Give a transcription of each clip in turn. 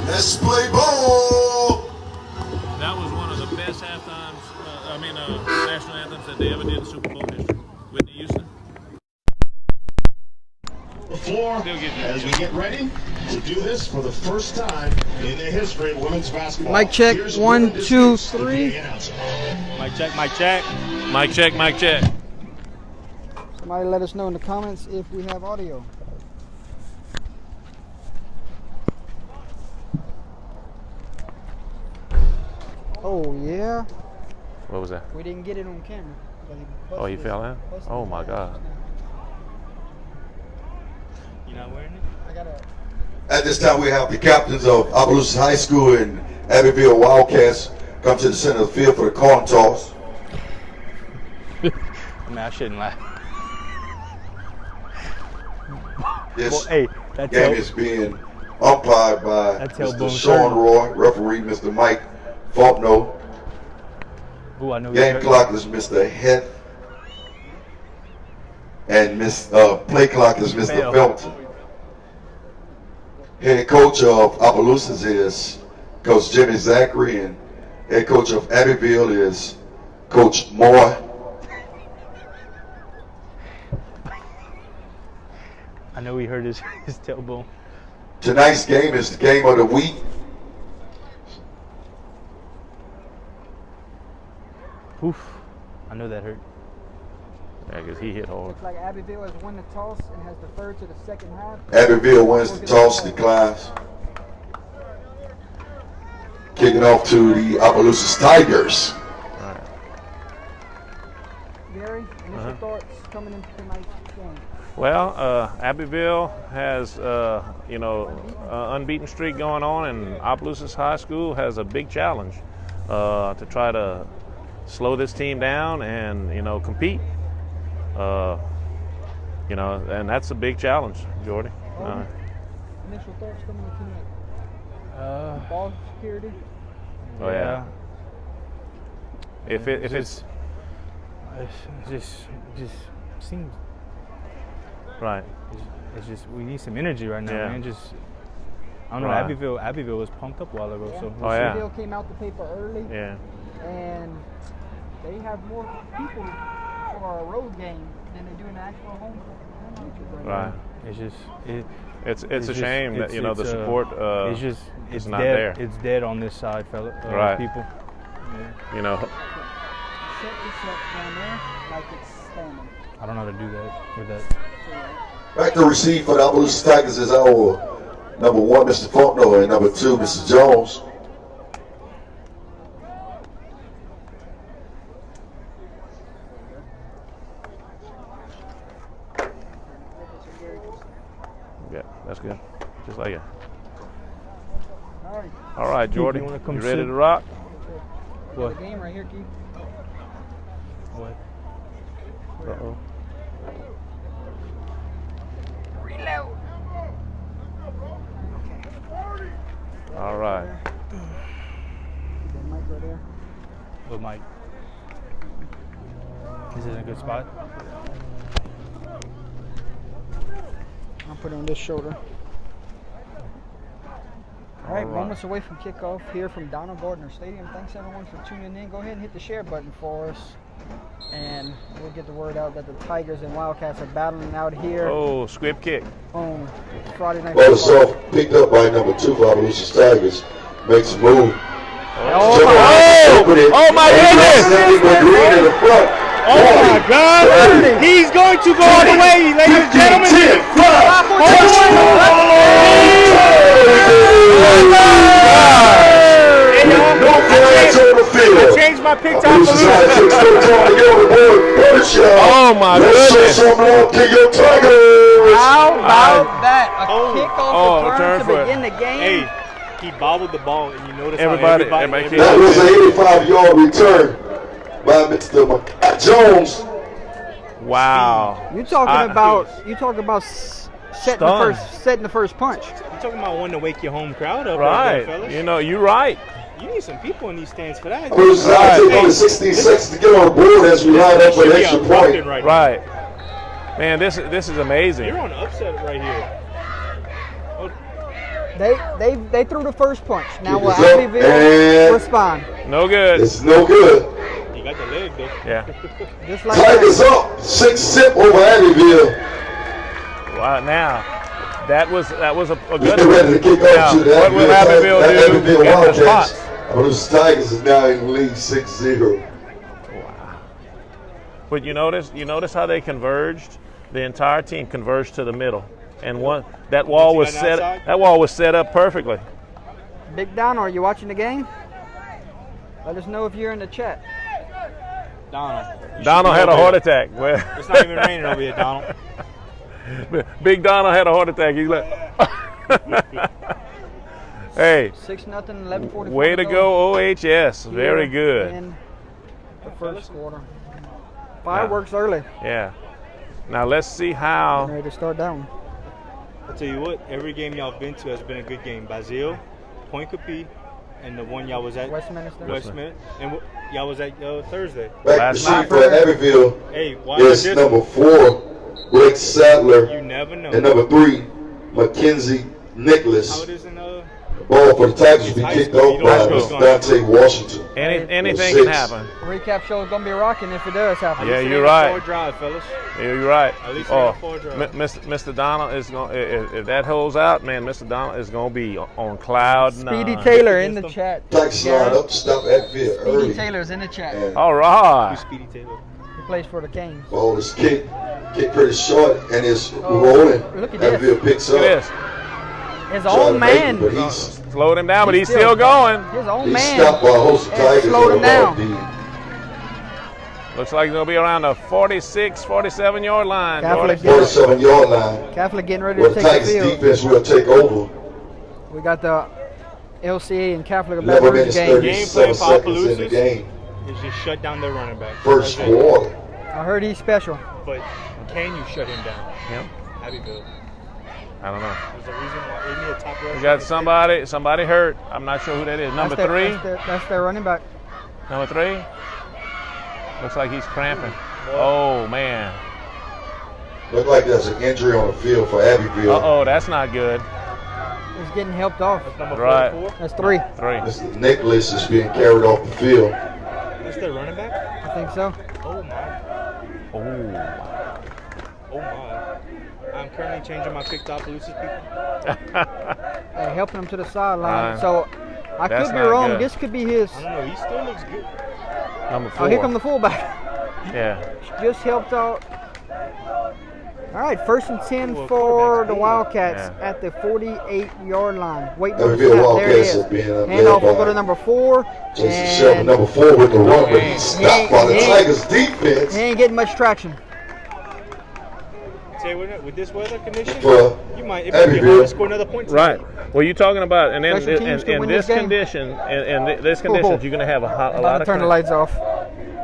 Let's play ball. That was one of the best halftimes, national anthems that they ever did in Super Bowl history. Whitney Houston. The floor as we get ready to do this for the first time in the history of women's basketball. Mic check. Here's 1, 2, 3. Mic check, mic check. Mic check, mic check. Somebody let us know in the comments if we have audio. Oh, yeah. What was that? We didn't get it on camera. Oh, he fell out? Oh, my God. You're not wearing it? I got to. At this time, we have the captains of Abbeville High School and Abbeville Wildcats come to the center of the field for the coin toss. I shouldn't laugh. This well, hey, game is being umpired by Mr. Sean Roy, referee Mr. Mike Faulkner. Ooh, I know game clock is Mr. Heth, and play clock is Mr. Felton. Head coach of Opelousas is Coach Jimmy Zachary, and head coach of Abbeville is Coach Moore. I know he hurt his tailbone. Tonight's game is the game of the week. Oof, I know that hurt. Yeah, because he hit hard. Looks like Abbeville has won the toss and has deferred to the second half. Abbeville wins the toss, declines. Kicking off to the Opelousas Tigers. All right. Gary, initial thoughts coming into tonight's game? Well, Abbeville has, unbeaten streak going on, and Opelousas High School has a big challenge to try to slow this team down and, compete. And that's a big challenge, Jordy. Initial thoughts coming into tonight? Ball security? Oh, yeah. If it's just seems right. It's just we need some energy right now, Yeah. man. Just I don't know. Right. Abbeville was pumped up a while ago, so Oh, yeah. Abbeville came out the paper early. Yeah. And they have more people for a road game than they do in the actual home. Right. It's just it's a shame that the support it's not dead. there. It's dead on this side, fella. Right. People. Yeah. Set this up down there like it's standing. I don't know how to do that with that. Back to receive for the Opelousas Tigers is our number 1, Mr. Faulkner, and number 2, Mr. Jones. right, Jordy, wanna you come ready sit? to rock? The game right here, Keith. What? Uh-oh. Reload. All right. That mic right there. What mic? Is it in a good spot? I'll put it on this shoulder. All right, moments away from kickoff here from Donald Gardner Stadium. Thanks everyone for tuning in. Go ahead and hit the share button for us, and we'll get the word out that the Tigers and Wildcats are battling out here Oh, squib kick. on Friday night. Well, it's off, picked up by number 2 for Abbeville Tigers. Makes a move. Oh, Oh my goodness! Green in the front. Oh my God! He's going to go all the way, ladies and gentlemen. 10, 5, no flags on the field. I changed my pick top This is how it takes no time to get on the board. Oh my Let's show goodness! some love to your Tigers. How about that? A kickoff return to return for it. begin the game. Hey, he bobbled the ball, and you notice Everybody- how everybody That was an 85-yard return by Mr. Jones. Wow. You talking about setting the first punch. You're talking about wanting to wake your home crowd up, Right. there, fellas. You know, you're right. You need some people in these stands for that. Bruce Right. take only 16 seconds to get on the board as we line up for Should an be extra erupting point. right now. Right. Man, this is amazing. You're on upset right here. Oh, They threw the first punch. Now will Keep it up, Abbeville and- respond? No good. It's no good. you got the leg, though. Yeah. Just like Tigers that. up 6-0 over Abbeville. Wow. Now, that was a good They're ready to kick Now, off to the what will Abbeville do Abbeville in Wildcats. response? Those Tigers is now in the lead 6-0. But you notice how they converged? The entire team converged to the middle, and that wall was Once you got outside? that wall was set up perfectly. Big Don, are you watching the game? Let us know if you're in the chat. Donald. you Donald should had be a over heart there. attack. Well, It's not even raining over here, Donald. Big Donald had a heart attack. He's like, hey, 6-0, 11:44. way to go, OHS. Very good. In the first quarter. Fireworks early. Yeah. Now let's see how. Ready to start down. I'll tell you what, every game y'all have been to has been a good game. Basile, Point Capee, and the one y'all was at Westminster. Westminster, and y'all was at Thursday. Back Last to night. shoot for Abbeville Hey, why is this? number 4, Blake Sadler, You never know. and number 3, Mackenzie How Nicholas. it is in Ball for the Tigers will be High kicked school, off you don't by know what's going on. Dante Washington. Anything Six. can happen. Recap show is going to be rocking if it does happen. Yeah, At least it you're ain't a right. forward drive, fellas. Yeah, you're right. At least it ain't a forward drive. Mr. Donald is going. If that holds out, man, Mr. Donald is going to be on cloud Speedy 9. Taylor in the chat. Tigers line up to stop Abbeville Speedy early. Taylor's in the chat. And All right. Speedy Taylor. He plays for the Canes. ball is kicked pretty short, and it's rolling. Look at this. Abbeville picks Look up. at this. His Trying own to make it, man. but he's Slowed him down, but he's He's still going. His own he's man. stopped by a host of And Tigers. slowed him that are down. about Looks like he's going to be around the 46, 47-yard line. Catholic Jordan. the 47-yard line, Catholic getting ready where to the take the Tigers field. defense will take over. We got the LCA and Catholic 11 Baton minutes, game. 37 Game plan for seconds in the Opelousas. game. Is just shut down their running back. First That's it. quarter. I heard he's special. But can you shut him down? Yeah. Abbeville. I don't know. There's a reason why. Isn't he a top rusher? We got somebody hurt. I'm not sure who that is. Number That's their- 3. That's their running back. Number 3. Looks like he's cramping. Oh man. Look like there's an injury on the field for Abbeville. Uh-oh, that's not good. He's getting helped off. Number Right. 44. That's 3. 3. Mr. Nicholas is being carried off the field. That's their running back? I think so. Oh my. Oh. Oh my. I'm currently changing my pick to Opelousas people. Hey, helping him to the sideline. Uh, So I that's could be not wrong. good. This could be his. I don't know. He still looks good. Number 4. Oh, here come the fullback. Yeah. Just helped out. All right, 1st and 10 Well, for quarterback's the good. Wildcats Yeah. at the 48-yard line. Waiting on the Abbeville snap. There it Wildcats is. are being Handoff will led go to by number 4. Jason Shelby, And number 4 with the run, but he's stopped by the He Tigers defense. he ain't getting much traction. Tell say with this weather condition, for it might be hard to score another point. Right. Well, you're talking about, and then Special teams could in win this this game. condition, in this conditions, you're going to have a About lot to of turn the lights off.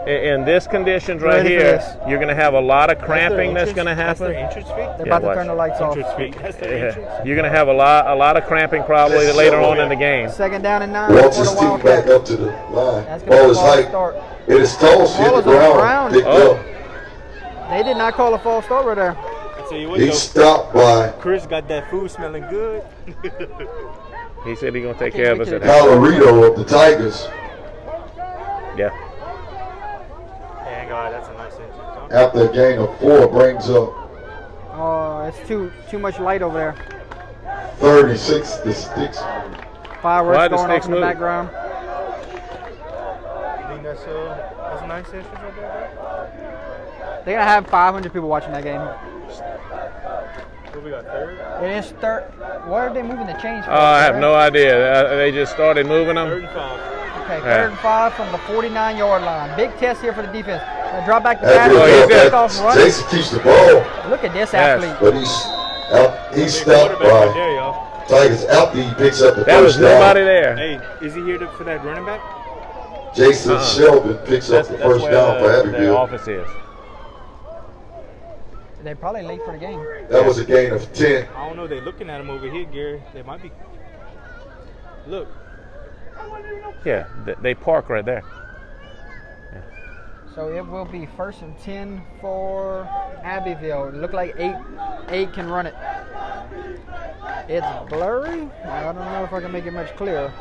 in this conditions right Ready for here, this. you're going to have a lot of cramping that's going to That's their happen. entrance fee. They're Yeah, about to watch. turn the lights off. Entrance fee. That's their entrance. Yeah. You're going to have a lot of cramping probably later on in the game. Second down and 9 for Walks the his team Wildcats. back up to the line. That's gonna Ball be is a false high. start. It is tossed, hit Ball the is on the ground, ground. picked Oh. up. They did not call a false start right there. I tell you what, He's though, stopped by Chris got that food smelling good. He said he's going to take can't care of wait us till at the half. Colorado of the Tigers. Yeah. Dang, God, that's a nice entrance. Huh? After a gain of 4, brings up Oh, it's too much light over there. 36. The sticks. Why Fireworks the going off sticks in the move? background. You think that's a nice entrance right there? They're gonna have 500 people watching that game. What we got, third? It is third. Why are they moving the chains? for? I have no idea. They just started moving Third them. and 5. Okay, Yeah. 3rd and 5 from the 49-yard line. Big test here for the defense. They drop back the After pass. he's a good. Kickoff run. Jason keeps the ball, Look at this Yes. athlete. but he's Big stopped quarterback right by there, y'all. Tigers after he picks up the There was first down. nobody there. Hey, is he here for that running back? Jason Sheldon picks up the first where down for the Abbeville. office is. They're probably late for the game. That was a gain of 10. I don't know. They're looking at him over here, Gary. They might be. Look. Yeah, they park right there. So it will be 1st and 10 for Abbeville. It look like eight can run it. It's blurry. I don't know if I can make it much clearer.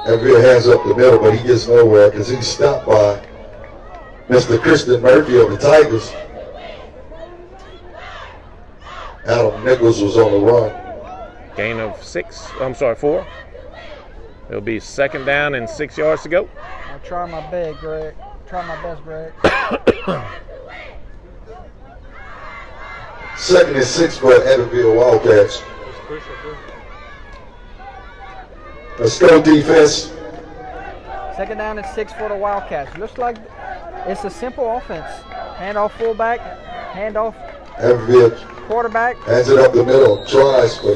Abbeville hands up the middle, but he gets nowhere because he's stopped by Mr. Christian Murphy of the Tigers. Adam Nichols was on the run. Gain of 4. It'll be 2nd down and 6 yards to go. I'll try my best, Greg. Try my best, Greg. 2nd and 6 for Abbeville Wildcats. Let's go defense. 2nd down and 6 for the Wildcats. Looks like it's a simple offense. Hand off fullback, hand off Abbeville quarterback. hands it up the middle, tries, but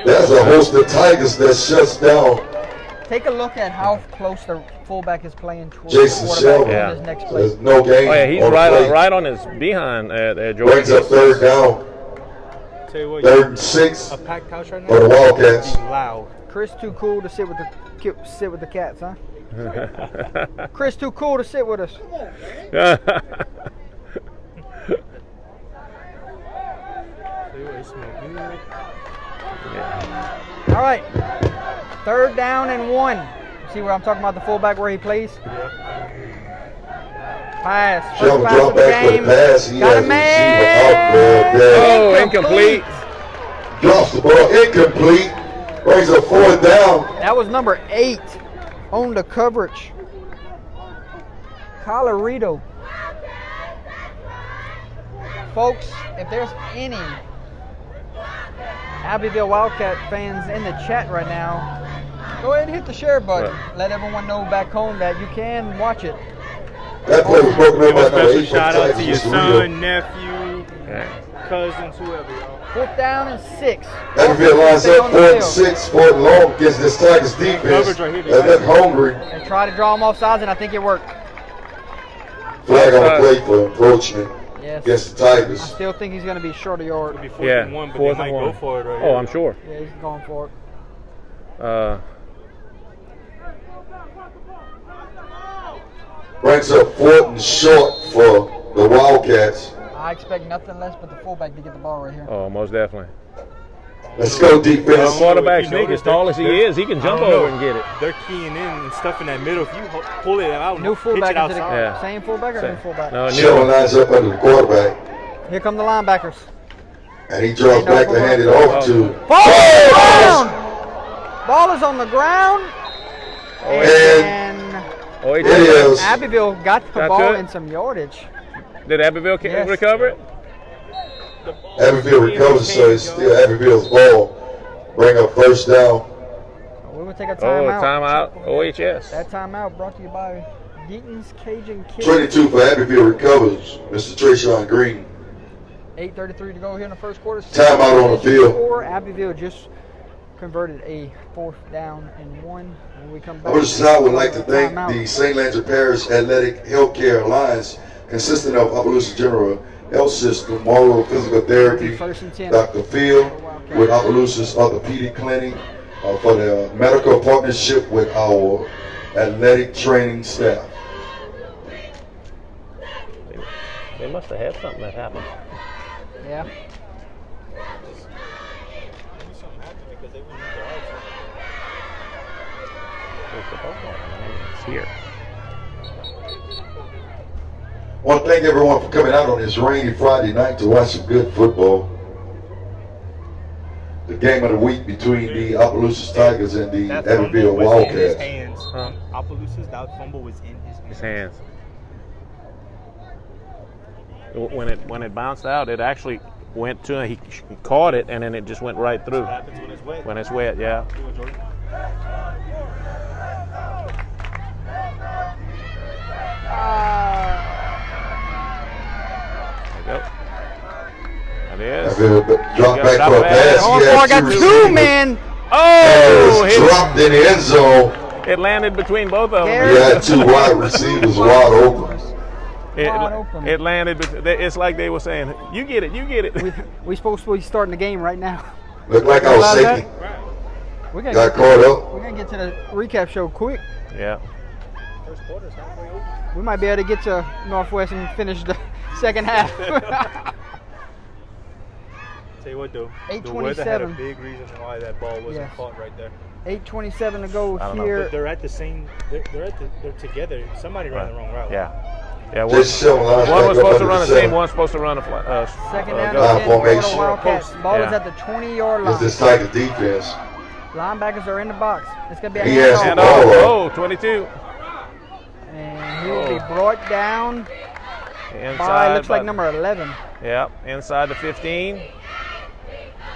there's a host of Tigers that shuts down Take a look at how close the fullback is playing towards Jason the quarterback Sheldon. in his next play. There's no gain. Oh yeah, he's on the play. right on his behind George. Brings up 3rd down, Tell you what, 3rd and 6 a packed house right now. for the Wildcats. Be loud. Chris too cool to sit with the cats, huh? Chris too cool to sit with us. Tell you what, it smells good. All right, 3rd down and 1. See where I'm talking about the fullback where he plays? Pass. First Sheldon pass drop of the back for the game. pass. He Got has a a man. receiver out there. Oh, incomplete. Drops the ball, incomplete. Brings up 4th down. That was number 8 on the coverage. Colorado. Folks, if there's any Abbeville Wildcat fans in the chat right now, go ahead and hit the share button. Right. Let everyone know back home that you can watch it. That play was broken up Give a by number special 8 for shout out to your Tigers. son, nephew, Yeah. cousins, whoever, y'all. 4th down and 6. Abbeville lines Stay up on the 4th and field. 6, 4th and long against this Tigers defense. Coverage right here, They look hungry. They tried to draw him off sides, and I think it worked. Flag on the play for encroachment Yes. against the I Tigers. still think he's going to be short of yard. It'll be 4th Yeah, and 1, but 4th they and might 1. go for it right Oh, here. I'm sure. Yeah, he's going for it. Brings up 4th and short for the Wildcats. I expect nothing less but the fullback to get the ball right here. Oh, most definitely. Let's go The defense. quarterback If you sneak, notice, as tall as he they're- is, he can I jump don't know. over and get it. They're keying in and stuff in that middle. If you pull it out, New pitch fullback it into the outside. Yeah. same fullback or new fullback? No, Sheldon lines up under the quarterback, Here come the linebackers. and he draws back to hand it off to. Ball is on the ground. Ball is on the ground. And Oh, he It did. is. Abbeville got the Got ball to it? in some yardage. Did Abbeville Yes. recover it? Abbeville recovers, so it's still Abbeville's ball. Bring up 1st down. We will take a Oh, timeout. timeout. OHS. That timeout brought to you by Deaton's Cajun Kick. 22 for Abbeville recovers. Mr. Trayshawn Green. 8:33 to go here in the first quarter. Timeout on the field. Abbeville just converted a 4th down and 1. When we come back, I would like to thank the St. Landry Parish Athletic Healthcare Alliance, consisting of Opelousas General Health System, Moral Physical Therapy, First and 10. Dr. Phil with Opelousas Orthopedic Clinic, for the medical partnership with our athletic training staff. They must have had something that happened. Yeah. It's here. I want to thank everyone for coming out on this rainy Friday night to watch some good football. The game of the week between the Opelousas Tigers and the Abbeville Wildcats. Opelousas, that fumble was in his hands. When it bounced out, it actually went to him. He caught it, and then it just went right through. What happens when it's wet? When it's wet, yeah. There you go. That is. Drop back for a pass. I got two, man. Oh! It dropped in the end zone. It landed between both of them. He had two wide receivers wide open. It landed. It's like they were saying, "You get it, you get it." We supposed to be starting the game right now. Looked like I was shaking. Got caught up. We're gonna get to the recap show quick. Yeah. First quarter's halfway over. We might be able to get to Northwest and finish the second half. Tell you what, though, the 8:27. weather had a big reason why that ball wasn't caught right there. 8:27 to go I don't know. here. But they're at the same. They're together. Somebody ran the wrong route. Yeah. Yeah. One Just showing lines was back supposed up to under run the a seam. center. One's supposed to run a Second down go. and 10 for the Formation. Wildcats. Ball is Yeah. at the 20-yard line. It's this Tiger defense. Linebackers are in the box. It's gonna be a He has handoff. the And ball. 22. And he will be brought down Inside. by, looks like number 11. Yeah. Inside the 15.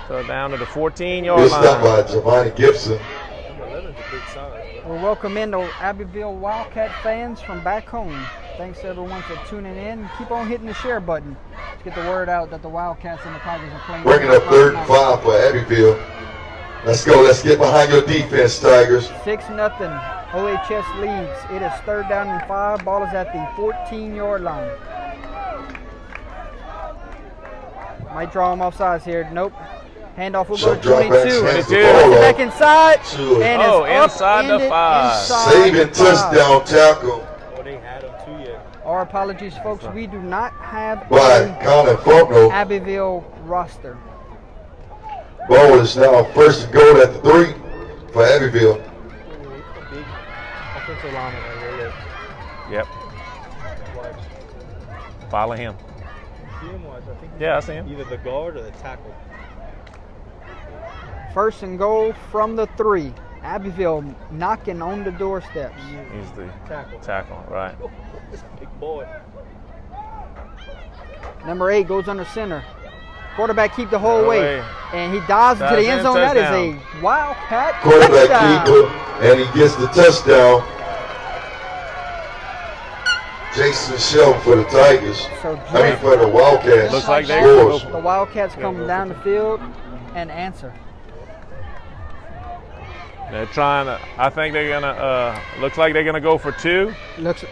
So down to the 14-yard Good stop line. by Giovanni Gibson. Number 11's a big size. We'll welcome in the Abbeville Wildcat fans from back home. Thanks to everyone for tuning in. Keep on hitting the share button to get the word out that the Wildcats and the Tigers are playing. Bringing up 3rd and 5 for Abbeville. Let's go. Let's get behind your defense, Tigers. 6-0. OHS leads. It is 3rd down and 5. Ball is at the 14-yard line. Might draw him off sides here. Nope. Handoff will go to 22. Hands the 22. ball Back off. inside. Two. And Oh, it's inside the upended 5. inside Saving the 5. touchdown tackle Oh, they had him too yet. Our apologies, folks. We do not have by an Colin Faulkner. Abbeville roster. Ball is now 1st and goal at the 3 for Abbeville. A big offensive lineman right here. Yep. Watch. Follow him. See him watch. I think Yeah, I see him. either the guard or the tackle. 1st and goal from the 3. Abbeville knocking on the doorsteps. He's the Tackle. tackle, right? Big boy. Number 8 goes under center. Quarterback keep the whole No way. way. And he dives into Dives the end in, zone. That is touchdown. a Wildcat Quarterback touchdown. keeper, and he gets the touchdown. Jason Shelton for the Tigers. So I mean for the Wildcats. Looks like they scores. the Wildcats come down the field and answer. They're trying to. I think they're gonna. Looks like they're gonna go for 2. Looks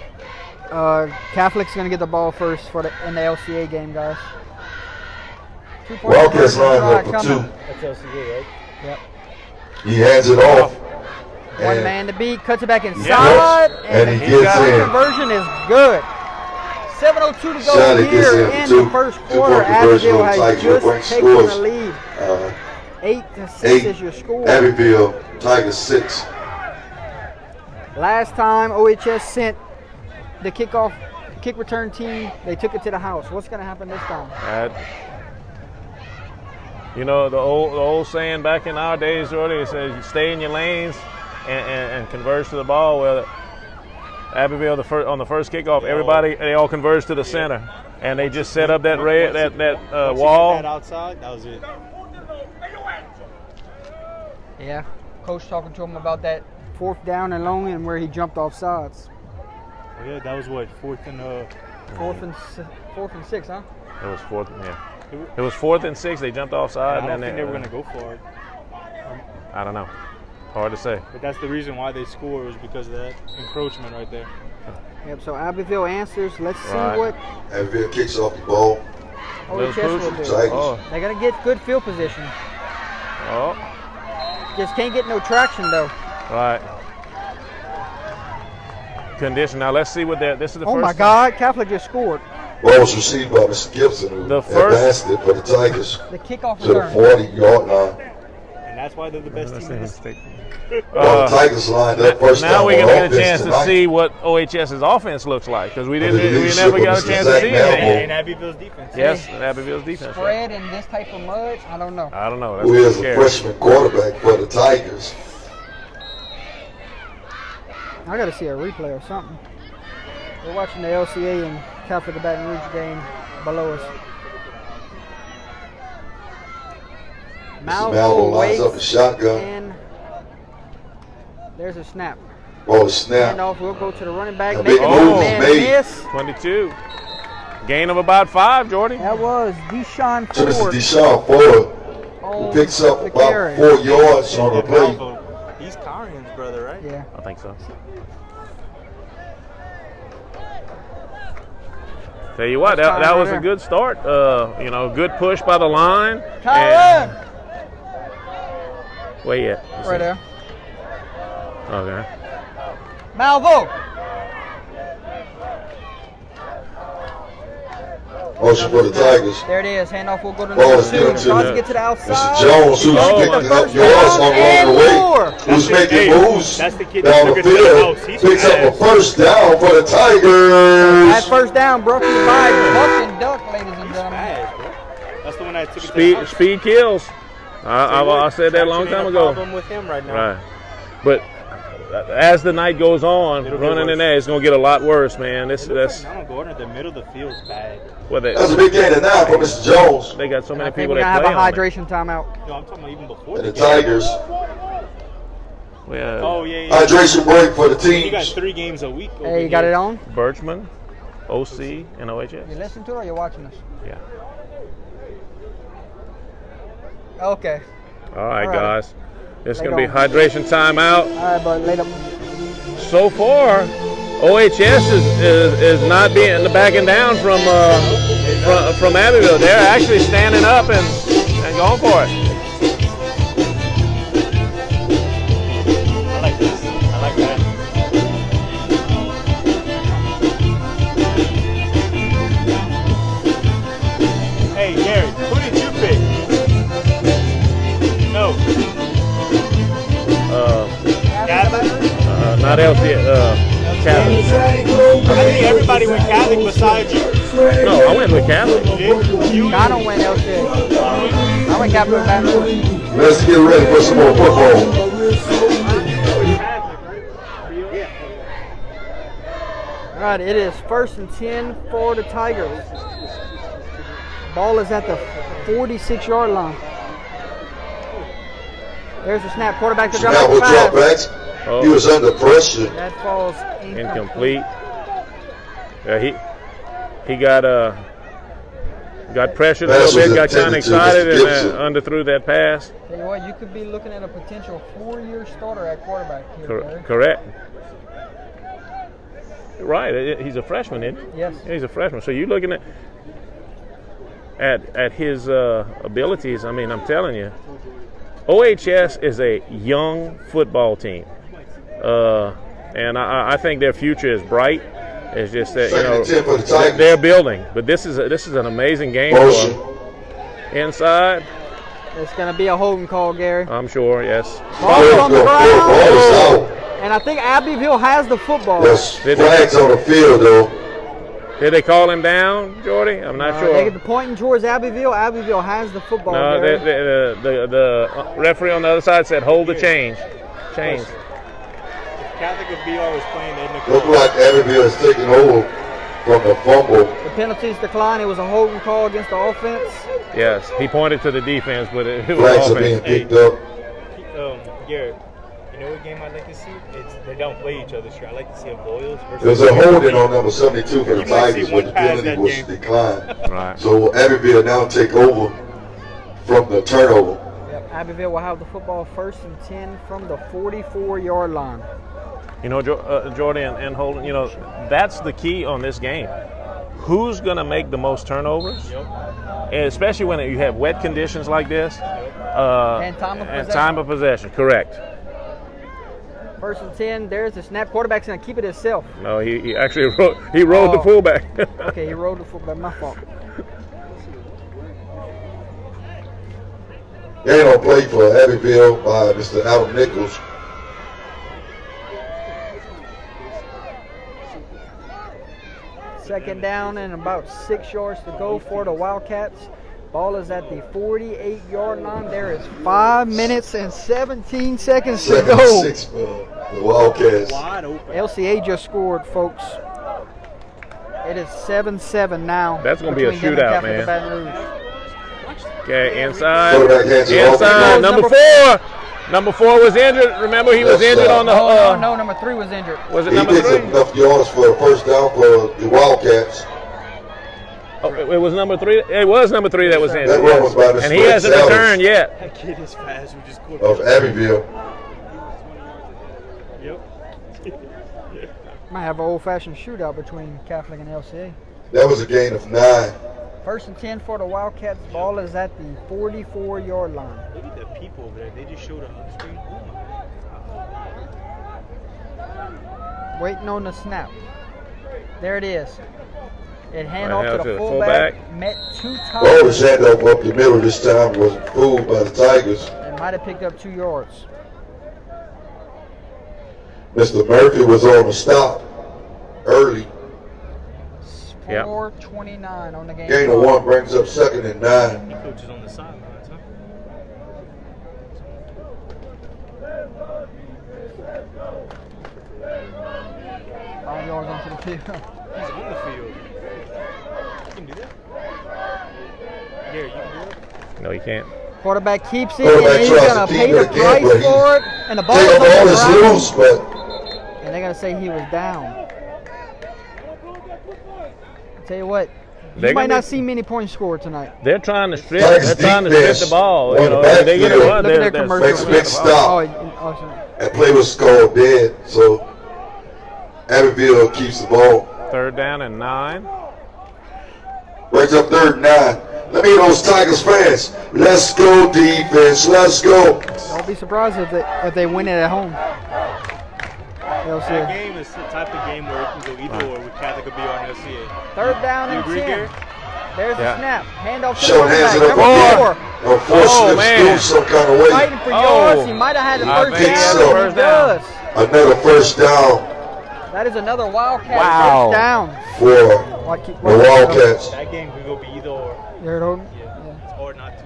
Catholic's gonna get the ball first in the LCA game, guys. 2-point Wildcats conversion line up drive for coming. 2. That's LCA, right? Yep. He hands it off. One And man to beat, cuts it back inside, And he he gets got it. in. conversion is good. 7:02 to go Shot it gets here in for in two. the first 2-point quarter. conversion Abbeville on has Tigers just bring taken scores. the lead. 8-6 8. is your score. Abbeville Tigers 6. Last time OHS sent the kick return team, they took it to the house. What's going to happen this time? You know the old saying back in our days, earlier, it says you stay in your lanes and converge to the ball. Well, Abbeville on the first kickoff, they all converged to the center, and they just set up that wall. That outside, that was it. Yeah, coach talking to him about that 4th down and long and where he jumped off sides. Oh, yeah, that was what, fourth and 6, huh? It was fourth. Yeah. It was 4th and 6. They jumped offside. I don't and think they were going to go for it. I don't know. Hard to say. But that's the reason why they score, was because of that encroachment right there. Yep, so Abbeville answers. Let's see what Abbeville kicks off the ball. OHS will do. Oh. They're going to get good field position. Oh. Just can't get no traction, though. Right. Condition. Now let's see what this is the first. Oh, my God. Catholic just scored. Ball was received by Mr. Gibson, who advanced it for the Tigers The kickoff to the return. 40-yard line. And that's why they're the best team in this. Well, the Tigers lined up first now down we're on going to get a offense chance to tonight. see what OHS's offense looks like, because we The never leadership got a of chance Mr. to see Zach anything. And Abbeville's defense. Yes, Abbeville's defense. Spread in this type of mud, I don't know. I don't know. That's Who is a scary. freshman quarterback for the Tigers. I got to see a replay or something. We're watching the LCA and Catholic of Baton Rouge game below us. Mr. Malvo lines up the shotgun. And there's a snap. Ball is snapped. Handoff will go to the running back. A Make big a move man made. miss. 22. Gain of about 5, Jordy. That was Deshaun So Mr. Ford. Deshaun Ford, who on picks up the about carry. 4 yards on the play. He's Karian's brother, right? Yeah. I think so. Tell you what, that was a good start. Good push by the line. Kyron! Where you at? Right there. Okay. Malvo. Motion for the Tigers. There it is. Handoff will go to Ball number is given 2. to Tries the- to get to the outside. Mr. Jones, who's Oh, picking up first yards down on and the way, more. who's making moves That's the kid down that the took it to the field, house. He's picks up a fast. first down for the That Tigers. first down brought to you by Buck and Duck, ladies and gentlemen. Fast, bro. That's the one that took it to the Speed, house. speed kills. I said that a long time ago. Problem with him right now. Right. But as the night goes on, It'll get running in worse. there, it's going to get a lot worse, man. That's Now Gordon, the middle of the field's bad. what That's a big gain of 9 for Mr. Jones. they got so And I many think people we're going to that have play a on it. hydration timeout. No, I'm talking about even before And the game. Tigers, Yeah. Oh, yeah. hydration break for the You got teams. 3 games a week. Hey, you got it on? Birchman, OC, and OHS. You listen to it or you're watching us? Yeah. Okay. All right, All right. guys. It's Lay going to be on. hydration timeout. All right, bud. Later. So far, OHS is not backing down from Abbeville. They're actually standing up and going for it. I like this. I like that. Hey, Gary, who did you pick? No. Catholic? Not LC. Catholic. I think everybody went Catholic besides you. No, I went with Catholic. You? I don't win LCA. I went Capital Baton Rouge. Let's get ready for some more football. All right, it is 1st and 10 for the Tigers. Ball is at the 46-yard line. There's the snap. Quarterback to drop Snap will back drop pass. back. Oh. He was under pressure. That falls Incomplete. Yeah, he got pressured a Pass little bit, was got kind of intended to excited, Mr. and Gibson. underthrew that pass. Tell you what, you could be looking at a potential 4-year starter at quarterback here, Barry. Correct. Right, he's a freshman, isn't he? Yes. Yeah, he's a freshman. So you're looking at his abilities. I mean, I'm telling you, OHS is a young football team, and I think their future is bright. It's just that 2nd and 10 for the Tigers. they're building, but this is an amazing game for Motion. them. Inside, It's going to be a holding call, Gary. I'm sure. Yes. Ball is on the Ball is ground. out. And I think Abbeville has the football. There's flags on the field, though. Did they call him down, Jordy? I'm not sure. They get the pointing towards Abbeville. Abbeville has the football. No, Gary. the referee on the other side said hold the change. Change. If Catholic of BR was playing, they'd Look like Abbeville is taking over from the fumble. The penalties decline. It was a holding call against the offense. Yes, he pointed to the defense, but it was Flags are being offense. picked up. Garrett, You know what game I'd like to see? They don't play each other straight. I like to see a Boyles versus. There's a holding on number 72 for the You might see Tigers, one but the pass penalty that was game. declined. Right. So will Abbeville now take over from the turnover. Yep, Abbeville will have the football 1st and 10 from the 44-yard line. You know, Jordy and Holden, you know, that's the key on this game. Who's going to make the most turnovers? Yep. And especially when you have wet conditions like this. And time of possession. Time of possession, correct. 1st and 10, there's the snap. Quarterback's going to keep it himself. No, he actually rode the fullback. Okay, he rode the fullback. My fault. They don't play for Abbeville by Mr. Adam Nichols. Second down and about 6 yards to go for the Wildcats. Ball is at the 48-yard line. There is 5 minutes and 17 seconds to go. 7-6 for the Wildcats. Wide open. LCA just scored, folks. It is 7-7 now. That's gonna be a between them and shootout, Catholic man. of Baton Rouge. Okay, inside. Quarterback hands it off. Inside. Number 4. Number 4 was injured. Remember, he was Yes, injured on the. No, number 3 was injured. Was it He number did 3? enough yards for a first down for the Wildcats. Oh, it was number 3. It was number 3 that was injured. That run was by the And he Spread hasn't Sellers returned yet. That kid is fast. We just scored. of Abbeville. Yep. Might have an old-fashioned shootout between Catholic and LCA. That was a gain of 9. 1st and 10 for the Wildcats. Ball is at the 44-yard line. Look at the people over there. They just showed up on the screen. Waiting on the snap. There it is. It hand Right, off to the fullback. Met 2 Oh, the times. handoff up the middle this time was fooled by the Tigers. And might have picked up 2 yards. Mr. Murphy was on the stop early. Yep. 4:29 on the game. Gain of 1 brings up 2nd and 9. He coaches on the sidelines, huh? 5 yards onto the field. He's on the field. You can do that. Gary, you can do that. No, you can't. Quarterback keeps it, Quarterback and he's tries going to to keep pay the it again, price but for it. And the ball Take is the ball on the is ground. loose, but And they're going to say he was down. Tell you what, They're you might gonna not be- see many points scored tonight. They're trying to strip. Tigers They're trying to defense strip the ball. on You know, the they get a backfield. run. Look at their They're commercial. Makes a stripping big the ball. stop. sorry. that play was called dead. So Abbeville keeps the ball. 3rd down and 9. Brings up 3rd and 9. Let me hear those Tigers fans. Let's go defense. Let's go. Don't be surprised if they win it at home. They'll see That it. game is the type of game where it can go either or with Catholic or BR and LCA. 3rd down You and agree, 10. Gary? There's the Yeah. snap. Handoff to the Showing hands it quarterback. up Number again. 4. Or force Oh, slips man. through some kind of way. Fighting for Oh. yards. He might have had the I first think he down. had the He first down. does. Another first down That is another Wildcat Wow. first down. for Watch it- the watch it. Wildcats. That game could go be either or. There it is. Yeah. It's hard not to.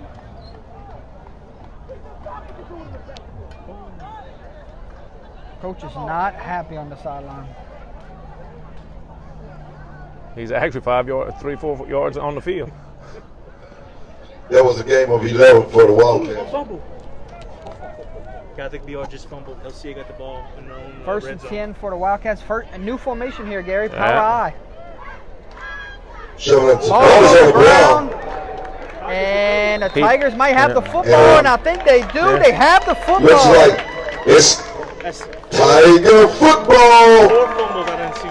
Coach is not happy on the sideline. He's actually 3-4 yards on the field. That was a game of 11 for the Wildcats. Fumble. Catholic BR just fumbled. LCA got the ball in their own 1st red and zone. 10 for the Wildcats. A new formation here, Gary. Power Yeah. I. Showing up to Ball ball is on on the the ground. ground. And the Tigers might have the football, Yeah. and I think they do. Yeah. They have the football. Looks like it's That's Tiger football. 4 fumbles I didn't see.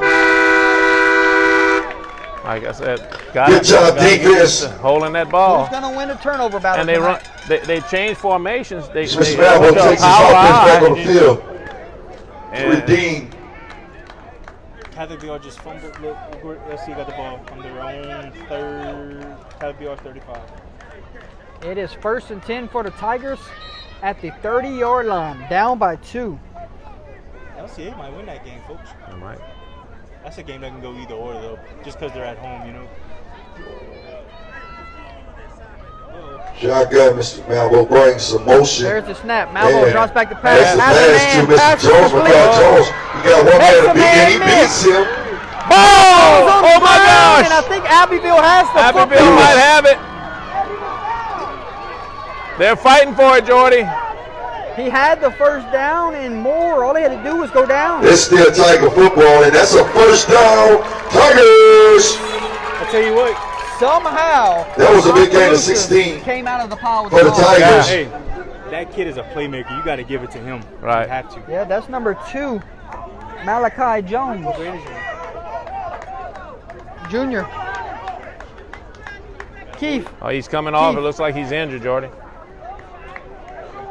Like I said, Good job, defense. holding that ball. Who's going to win the turnover battle And they run. tonight? They change formations. They Smith they Malvo hook up takes his power offense back I, on the field to and- redeem. Catholic BR just fumbled. Look, LCA got the ball on their own 3rd. Catholic BR 35. It is 1st and 10 for the Tigers at the 30-yard line, down by 2. LCA might win that game, folks. All right. That's a game that can go either or, though, just because they're at home, you know. Shotgun, Mr. Malvo brings some motion. There's the snap. Malvo Yeah. drops back to That's pass. the Has a pass to man. Mr. Pass Jones. complete. McCall Jones. He got one Makes man a to beat, man and he miss. beats him. Ball! Oh my gosh! And I think Abbeville has the Abbeville football. might have it. They're fighting for it, Jordy. He had the first down and more. All he had to do was go down. It's still Tiger football, and that's a first down. Tigers. I tell you what. Somehow, That was a big gain of 16 came out of the pile with for the ball. Tigers. Hey, that kid is a playmaker. You got to give it to him. Right. You have to. Yeah, that's number 2, Malachi Jones, Junior. Keith. Oh, he's coming off. It looks like he's injured, Jordy.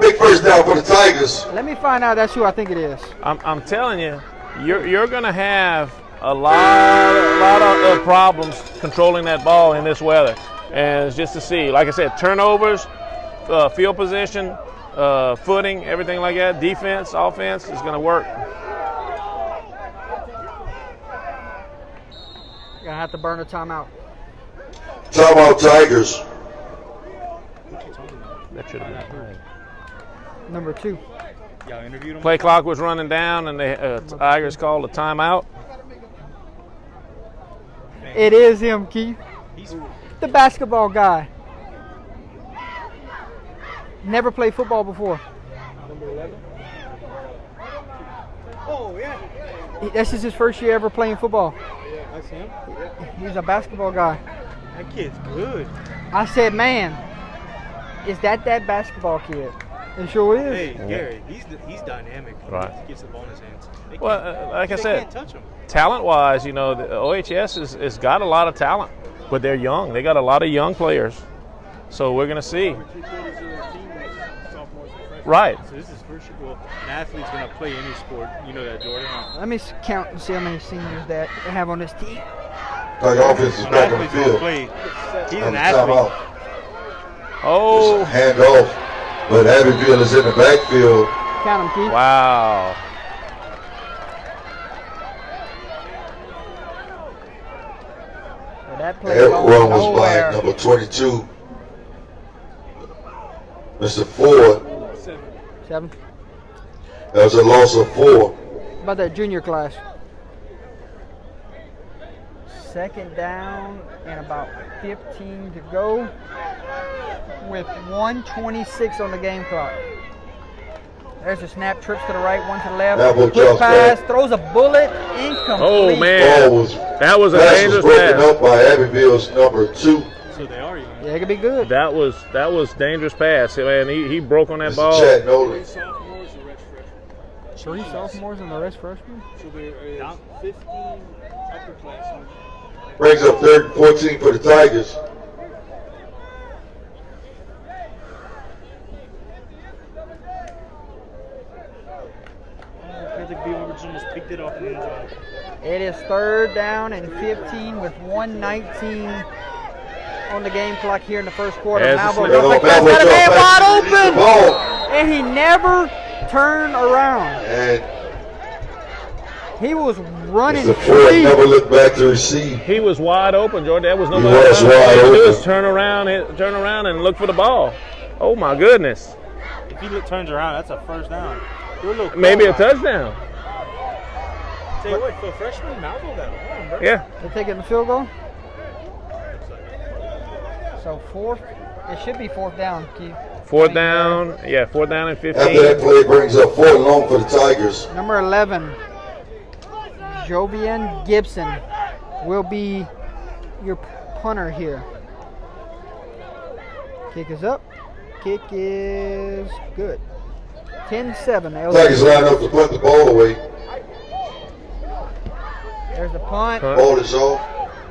Big first down for the Tigers. Let me find out. That's who I think it is. I'm telling you, you're going to have a lot of problems controlling that ball in this weather. And it's just to see, like I said, turnovers, field position, footing, everything like that, defense, offense is going to work. You're going to have to burn a timeout. Timeout Tigers. That should have been Number 2. Y'all interviewed him? Play clock was running down, and the Tigers called a timeout. It is him, Keith. He's The basketball guy. Never played football before. number 11. Oh, yeah. This is his first year ever playing football. That's him. He's a basketball guy. That kid's good. I said, man, is that basketball kid? It sure is. Hey, Gary, he's dynamic. Right. He gets the ball in his hands. Well, like I They said, can't touch him. talent-wise, you know, the OHS has got a lot of talent, but they're young. They got a lot of young players. So we're going to see. Right. So this is first year. Well, an athlete's going to play any sport. You know that, Jordan. Let me count and see how many seniors that they have on this team. Tiger offense is An back on the athlete's going to field. play. He's On an the athlete. timeout. Oh, It's a handoff, but Abbeville is in the backfield. Count them, Keith. wow. So that play That goes run was by nowhere. number 22, Mr. Ford. 7. That was a loss of 4. About that junior class. Second down and about 15 to go with 1:26 on the game clock. There's a snap, trips to the right, one to the left. That will Quick drop pass, back. throws a bullet, incomplete. Oh, man. Ball was, That was a pass was dangerous broken pass. up by Abbeville's number 2. So they are young. Yeah, it could be good. That was dangerous pass. Man, he broke on that Mr. ball. Chad Nolan. Sophomores, the rest freshmen. 3 sophomores and the rest freshmen. So there is 15 upperclassmen. Brings up 3rd and 14 for the Tigers. Patrick Beaver almost picked it off in the end zone. It is 3rd down and 15 with 1:19 on the game clock here in the first quarter. As Malvo the drops snap- back pass, got a man wide Release the open, ball. and he never turned around. And He was running Mr. Ford free. never looked back to receive. He was wide open, Jordan. There was He nobody was around. All wide he had to do open. is turn around and look for the ball. Oh my goodness. If he turns around, that's a first down. Do a little Maybe a call. touchdown. Tell you what, for a freshman, Malvo got one, bro. Yeah. They're taking the field goal. So it should be 4th down, Keith. 4th down. Yeah, 4th down and After that 15. play brings up 4th and long for the Tigers. Number 11, Jovian Gibson, will be your punter here. Kick is up. Kick is good. 10-7. Tigers line up to punt the ball away. There's the punt. Ball is off.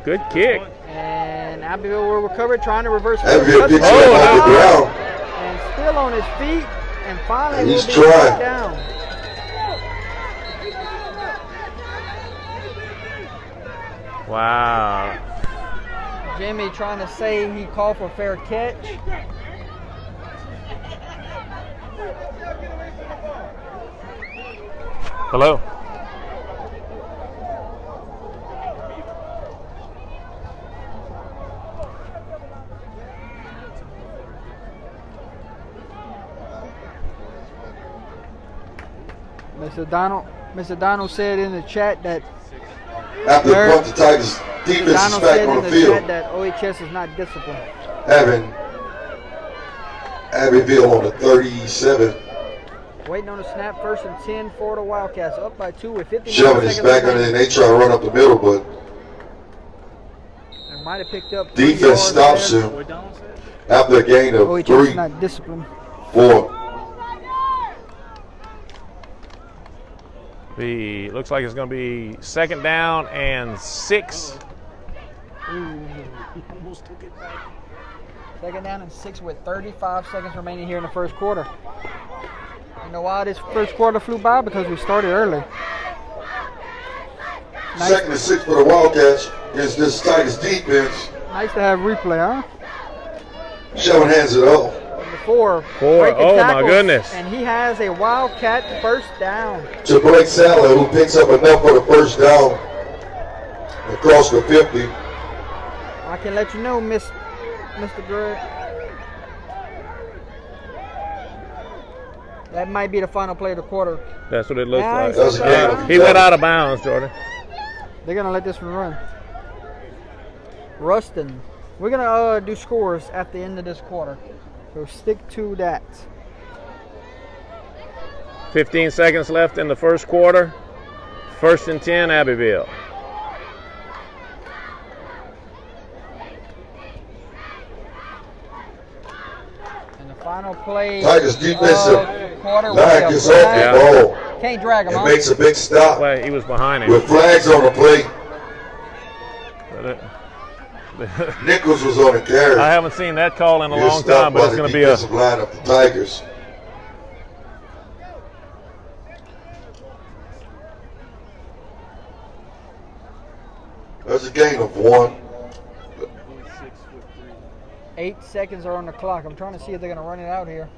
Good kick. And Abbeville will recover, trying to reverse. Abbeville picks Touchdown. him off the ground. And still on his feet. And finally He's will be trying. brought down. Wow. Jimmy trying to say he called for fair catch. Hello. Mr. Donald said in the chat that After the punt, the Tigers defense is Donald back said on in the the chat field, that OHS is not disciplined. having Abbeville on the 37. Waiting on the snap. 1st and 10 for the Wildcats. Up by 2 with 59 Shoving seconds his back under, and they try to run up the middle, but They might have picked up 3 defense yards stops there. him after a gain of OHS 3, is not disciplined. 4. Looks like it's going to be 2nd down and 6. Almost took it back. 2nd down and 6 with 35 seconds remaining here in the first quarter. You know why this first quarter flew by? Because we started early. Nice. 2nd and 6 for the Wildcats against this Tigers defense. Nice to have replay, huh? Shelvin hands it off. Number 4. Four. breaking Oh, my tackles, goodness. And he has a Wildcat first down. To Blake Sadler, who picks up enough for the first down across the 50. I can let you know, Mr. Greg. That might be the final play of the quarter. That's what it looks like. That was a game. He went out of bounds, Jordan. They're going to let this one run. Rustin. We're going to do scores at the end of this quarter. So stick to that. 15 seconds left in the first quarter. 1st and 10, Abbeville. And the final play Tigers defensive quarter line gets off the ball Can't drag him and off. makes a big stop Well, he was behind him. with flags on the play. Nichols was on the carry. I haven't seen that call in a He was long stopped time, but by it's the going to be a defensive line of the Tigers. That's a gain of 1. 8 seconds are on the clock. I'm trying to see if they're going to run it out here.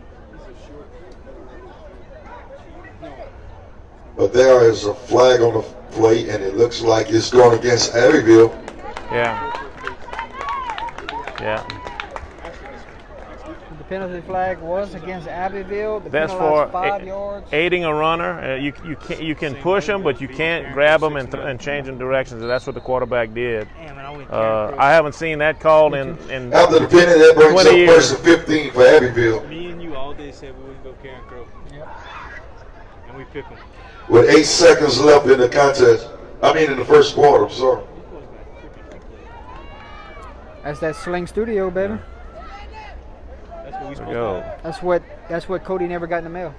But there is a flag on the plate, and it looks like it's going against Abbeville. yeah. The penalty flag was against Abbeville. The That's penalized for 5 yards. aiding a runner. You can push him, but you can't grab him and change him directions. That's what the quarterback did. Damn, and I went I haven't seen that called in After the penalty, that brings 20 up years. 1st and 15 for Abbeville. Me and you all day said we wouldn't go Karen Crow. Yep. And we pick them. With 8 seconds left in the contest. In the first quarter, I'm sorry. That's that Sling Studio, baby. That's what we There supposed we go. to That's what Cody never got in the mail.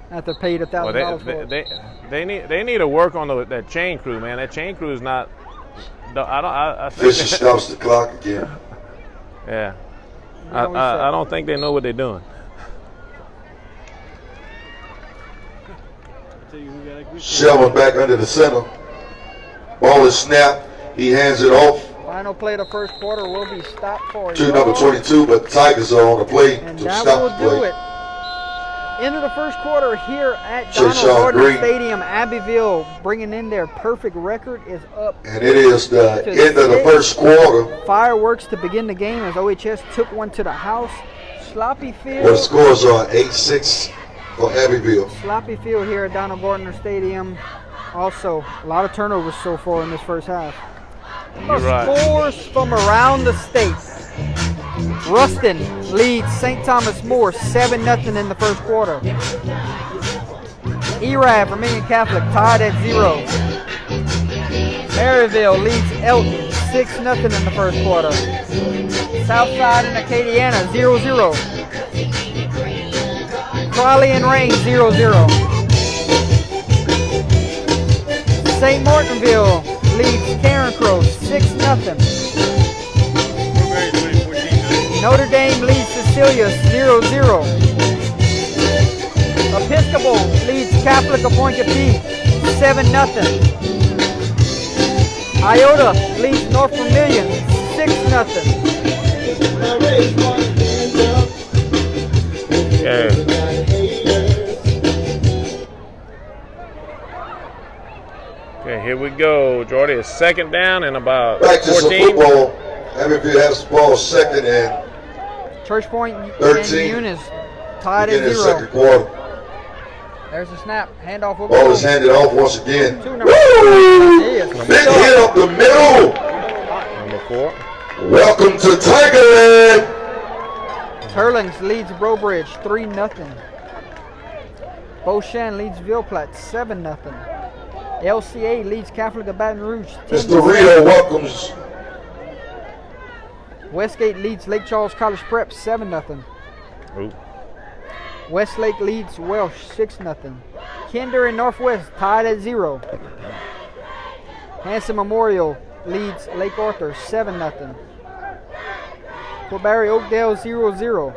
After paid $1,000 Well, for it. they need to work on that chain crew, man. That chain crew is not. I think Fisher stops the clock again. Yeah. know what I he don't think they know what they're doing. tell you who got a good Shelvin back under the center. Ball is snapped. He hands it off Final play of the first quarter will be stopped for a to number yard. 22, but the Tigers are on the play And to that stop will the do play. it. End of the first quarter here at Sure, Donald Sean Gardner Green. Stadium. Abbeville bringing in their perfect record is up. And it is the end of the first quarter. Fireworks to begin the game as OHS took one to the house. Sloppy Where the field. scores are 8-6 for Abbeville. Sloppy field here at Donald Gardner Stadium. Also, a lot of turnovers so far in this first half. You're right. Scores from around the state. Ruston leads St. Thomas More 7-0 in the first quarter. Erab from Indian Catholic tied at 0. Maryville leads Elton 6-0 in the first quarter. Southside and Acadiana 0-0. Crowley and Rain 0-0. St. Martinville leads Karen Crow 6-0. Notre Dame leads Cecilia 0-0. Episcopal leads Catholic Appointed Peak 7-0. Iota leads North Vermilion 6-0. Yeah. Okay, here we go. Jordy is 2nd down and about Back to some 14. football. Abbeville has the ball 2nd and Church Point and 13. Eunice tied begin at the second 0. quarter. There's a snap. Handoff will Ball go. is handed off once again. To number Woo! Yes. Big hit up the middle. Number 4. Welcome to Tigerland. Turlings leads Brobridge 3-0. Beauchamp leads Ville Platte 7-0. LCA leads Catholic of Baton Rouge 10-7. Mr. Rito welcomes. Westgate leads Lake Charles College Prep 7-0. Ooh. Westlake leads Welsh 6-0. Kinder and Northwest tied at 0. Hanson Memorial leads Lake Arthur 7-0. Fort Barry Oakdale 0-0.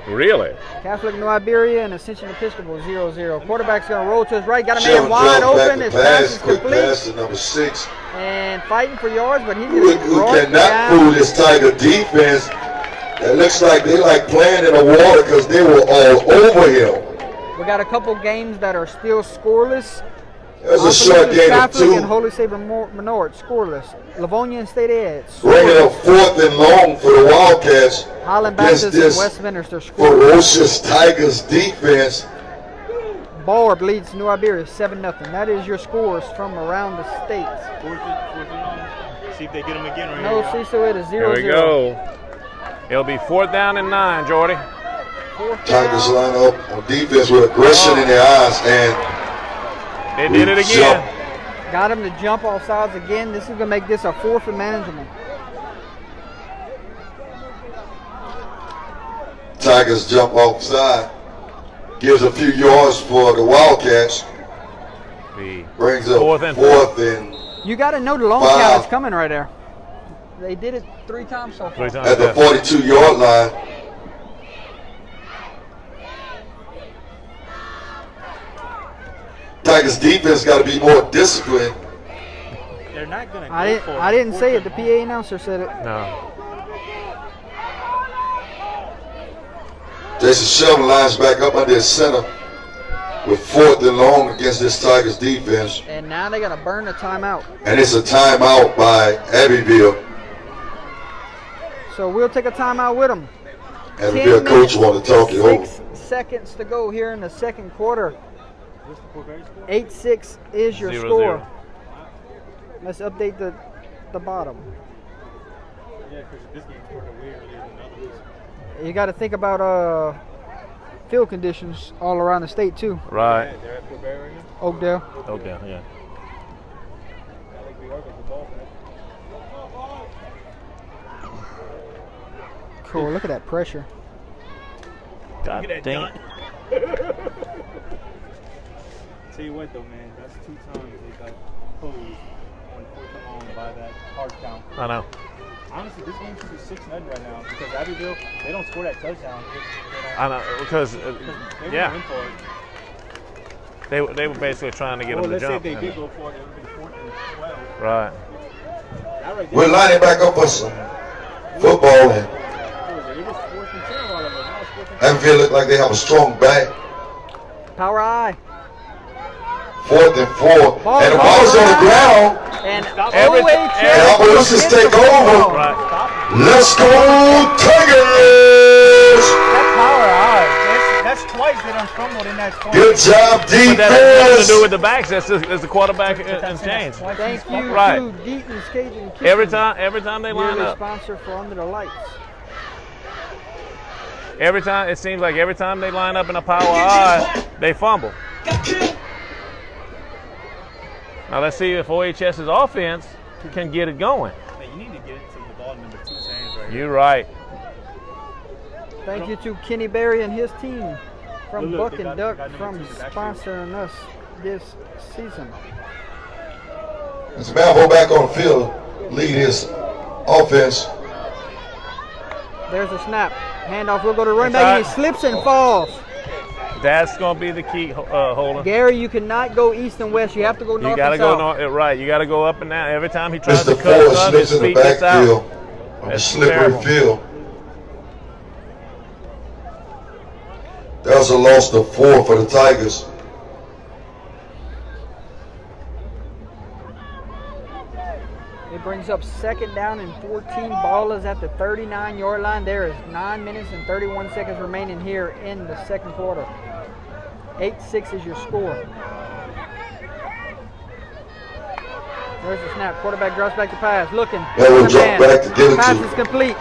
Really? Catholic New Iberia and Ascension Episcopal 0-0. Quarterback's going to roll to his right. Got a man Shelton wide drop back open. to His pass is quick complete. pass to number 6. And fighting for yards, but he's Who going to be brought cannot down. fool this Tiger defense. It looks like they like playing in the water because they were all over him. We got a couple games that are still scoreless. There's a short game of Catholic 2. and Holy Savior Menard scoreless. Livonia and State Ed Bringing up scoreless. 4th and long for the Wildcats. Highland Against Baptist and this Westminster scoreless. ferocious Tigers defense. Barb leads New Iberia 7-0. That is your scores from around the states. Fourth and long. See if they get them again right No, here. Cecil, it is 0-0. Here we go. It'll be 4th down and 9, Jordy. Tigers line up on defense with aggression in their eyes, and They did it again. Got him to jump off sides again. This is going to make this a 4th and manageable. Tigers jump offside. Gives a few yards for the Wildcats. Brings up 4th and You got to know the long 5. count is coming right there. They did it 3 times so far. 3 times. at the 42-yard line. Tigers defense got to be more disciplined. They're not going to go I didn't say it. The PA announcer said it. No. Jason Shelton lines back up under his center with 4th and long against this Tigers defense. And now they're going to burn a timeout. And it's a timeout by Abbeville. So we'll take a timeout with them. Abbeville coach want to talk it over. 6 seconds to go here in the second quarter. 8-6 is your 0-0. score. Let's update the bottom. Yeah, because this game started way earlier than others. You got to think about field conditions all around the state too. Right. They're at Fort Barry right now. Oakdale. Okay, yeah. I think we are with the ball back. Cool. Look at that pressure. God Look at that dang it. dunk. Tell you what though, man, that's 2 times they got posed on 4th and long by that hard count. I know. Honestly, this game should be 6-0 right now because Abbeville, they don't score that touchdown. I know, because, They yeah, went for it. they were basically trying to get Or them to let's say jump. if they did go for it, it would have been 4th and 12. Right. That right there, We're lining back up for some football, and it was 4th and 10 all of us. Now it's 4th and 10. Abbeville look like they have a strong back. Power eye. 4th and 4. Ball And the is ball's on the right. ground. And Every- OHS And Opelousas gets take the ball. over. Right. Let's go, Tigers! That power eye. That's twice they done fumbled in that spot. Good job, But that has nothing to defense. do with the backs. That's the quarterback and change. Thank you Right. to Deaton's Cajun Kitchen. Every time they line Yearly up. sponsor for Under the Lights. Every time, it seems like every time they line up in a power eye, they fumble. Now let's see if OHS's offense can get it going. Man, you need to get it to the ball number 2's hands right here. You're right. Thank you to Kenny Berry and his team from Look, Buck they and got Duck number from 2 in the backfield. sponsoring us this season. As Malvo back on the field, lead his offense. There's a snap. Handoff will go to running That's back. He right. slips and falls. That's going to be the key, Holden. Gary, you cannot go east and west. You have to go north You got to and go south. north, right. You got to go up and down. Every time he tries Mr. to cut Ford up, his slips in the feet gets backfield out. on the That's slippery terrible. field. That was a loss of 4 for the Tigers. It brings up 2nd down and 14. Ball is at the 39-yard line. There is 9 minutes and 31 seconds remaining here in the second quarter. 8-6 is your score. There's the snap. Quarterback drops back to pass. Looking. That will The drop man. back to get it Pass to is complete.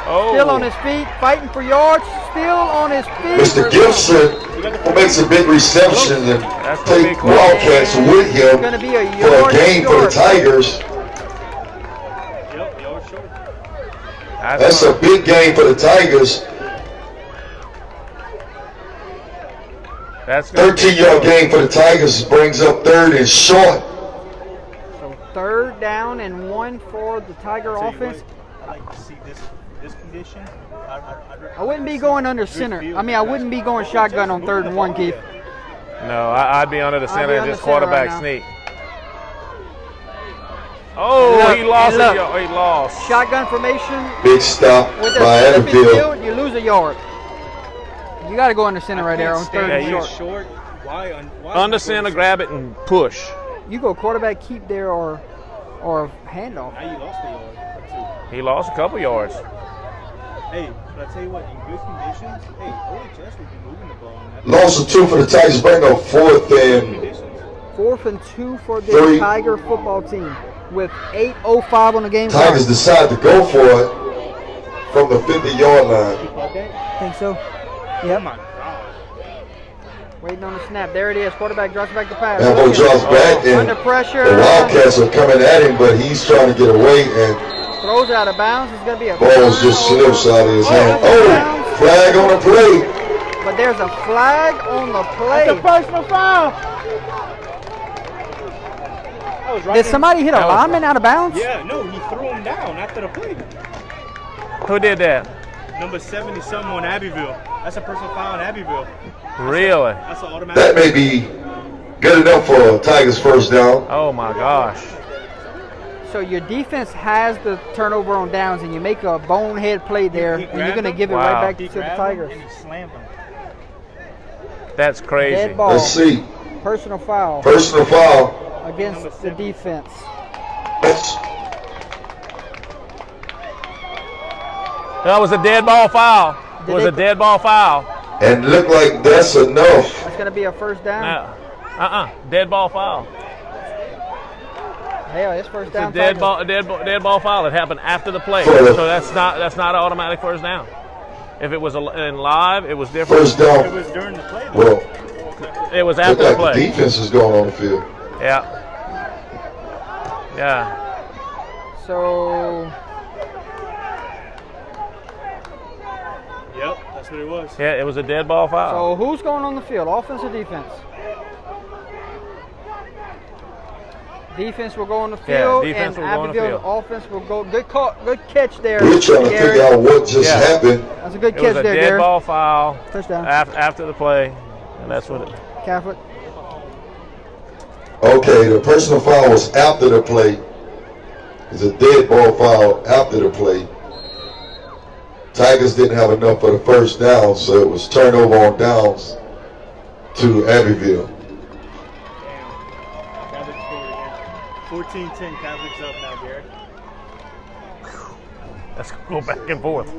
Oh. Still on his feet. Fighting for yards. Still on his feet. Mr. Gibson. who makes a big reception and That's gonna be take close. Wildcats with It's him going to be a for a yard game for the short. Tigers. Yep, yard short. That's a big game for the Tigers. That's gonna be 13-yard game for the Tigers brings up 3rd and short. So 3rd down and 1 for the Tiger Tell you offense. what, I like to see this condition. I wouldn't be going under center. I mean, I wouldn't be going shotgun on 3rd and 1, Keith. No, I'd be under the I'd center be and under just center quarterback right now. sneak. Oh, Look, he lost. and look. He lost. Shotgun formation Big stop with by a slip Abbeville. field, you lose a yard. You got to go under center right there on 3rd Yeah, and you- short. Short. Why? Under center, grab it and push. You go quarterback keep there or handoff. Now you lost the yard or two. He lost a couple yards. Hey, but I tell you what, in good conditions, hey, OHS would be moving the ball on that. Loss of 2 for the Tigers, bring up 4th and Conditions. 4th and 2 for the 3. Tiger football team with 8:05 on the game clock. Tigers decide to go for it from the 50-yard line. You caught that? Think so? Oh Yep. my God. Waiting on the snap. There it is. Quarterback drops back to pass. Elbow Looking. drops back and Under pressure. the Wildcats are coming at him, but he's trying to get away and Throws it out of bounds. It's going to be a balls just slips out of his hand. Oh, flag on the play. But there's a flag on the play. That's a personal foul. I was right Did in- somebody hit a That was- lineman out of bounds? Yeah, no, he threw him down after the play. Who did that? Number 70-something on Abbeville. That's a personal foul on Abbeville. Really? That's an automatic. That may be good enough for Tigers first down. Oh my gosh. So your defense has the turnover on downs, and you make a bonehead play there, He and you're going to grabbed give it him. right Wow. back He to the grabbed him Tigers. and he slammed him. That's crazy. Dead ball. Let's see. Personal foul Personal foul. against the defense. That's That was a dead ball foul. It Did was they- a dead ball foul. and look like that's enough. That's going to be a first down. No. Dead ball foul. Hell, it's first It's a down. dead Tigers. dead ball foul. It happened after the play, For the- so that's not an automatic first down. If it was in live, it was different. First It down. was during the play, though. Well, It was look after the like the play. defense is going on the field. Yeah. Yeah. So Yep, that's what it was. Yeah. It was a dead ball foul. So who's going on the field? Offense or defense? Defense will go on the field, defense and will go on the Abbeville's field. offense will go. Good call, good catch there. We're trying to Gary. figure out what just Yeah. happened. That's a good It was catch a there, dead Gary. ball foul Touchdown. after the play, and that's what it. Catholic. Okay, the personal foul was after the play. It's a dead ball foul after the play. Tigers didn't have enough for the first down, so it was turnover on downs to Abbeville. Catholic scored again. 14-10, Catholic's up now, Garrett. Let's go back and forth.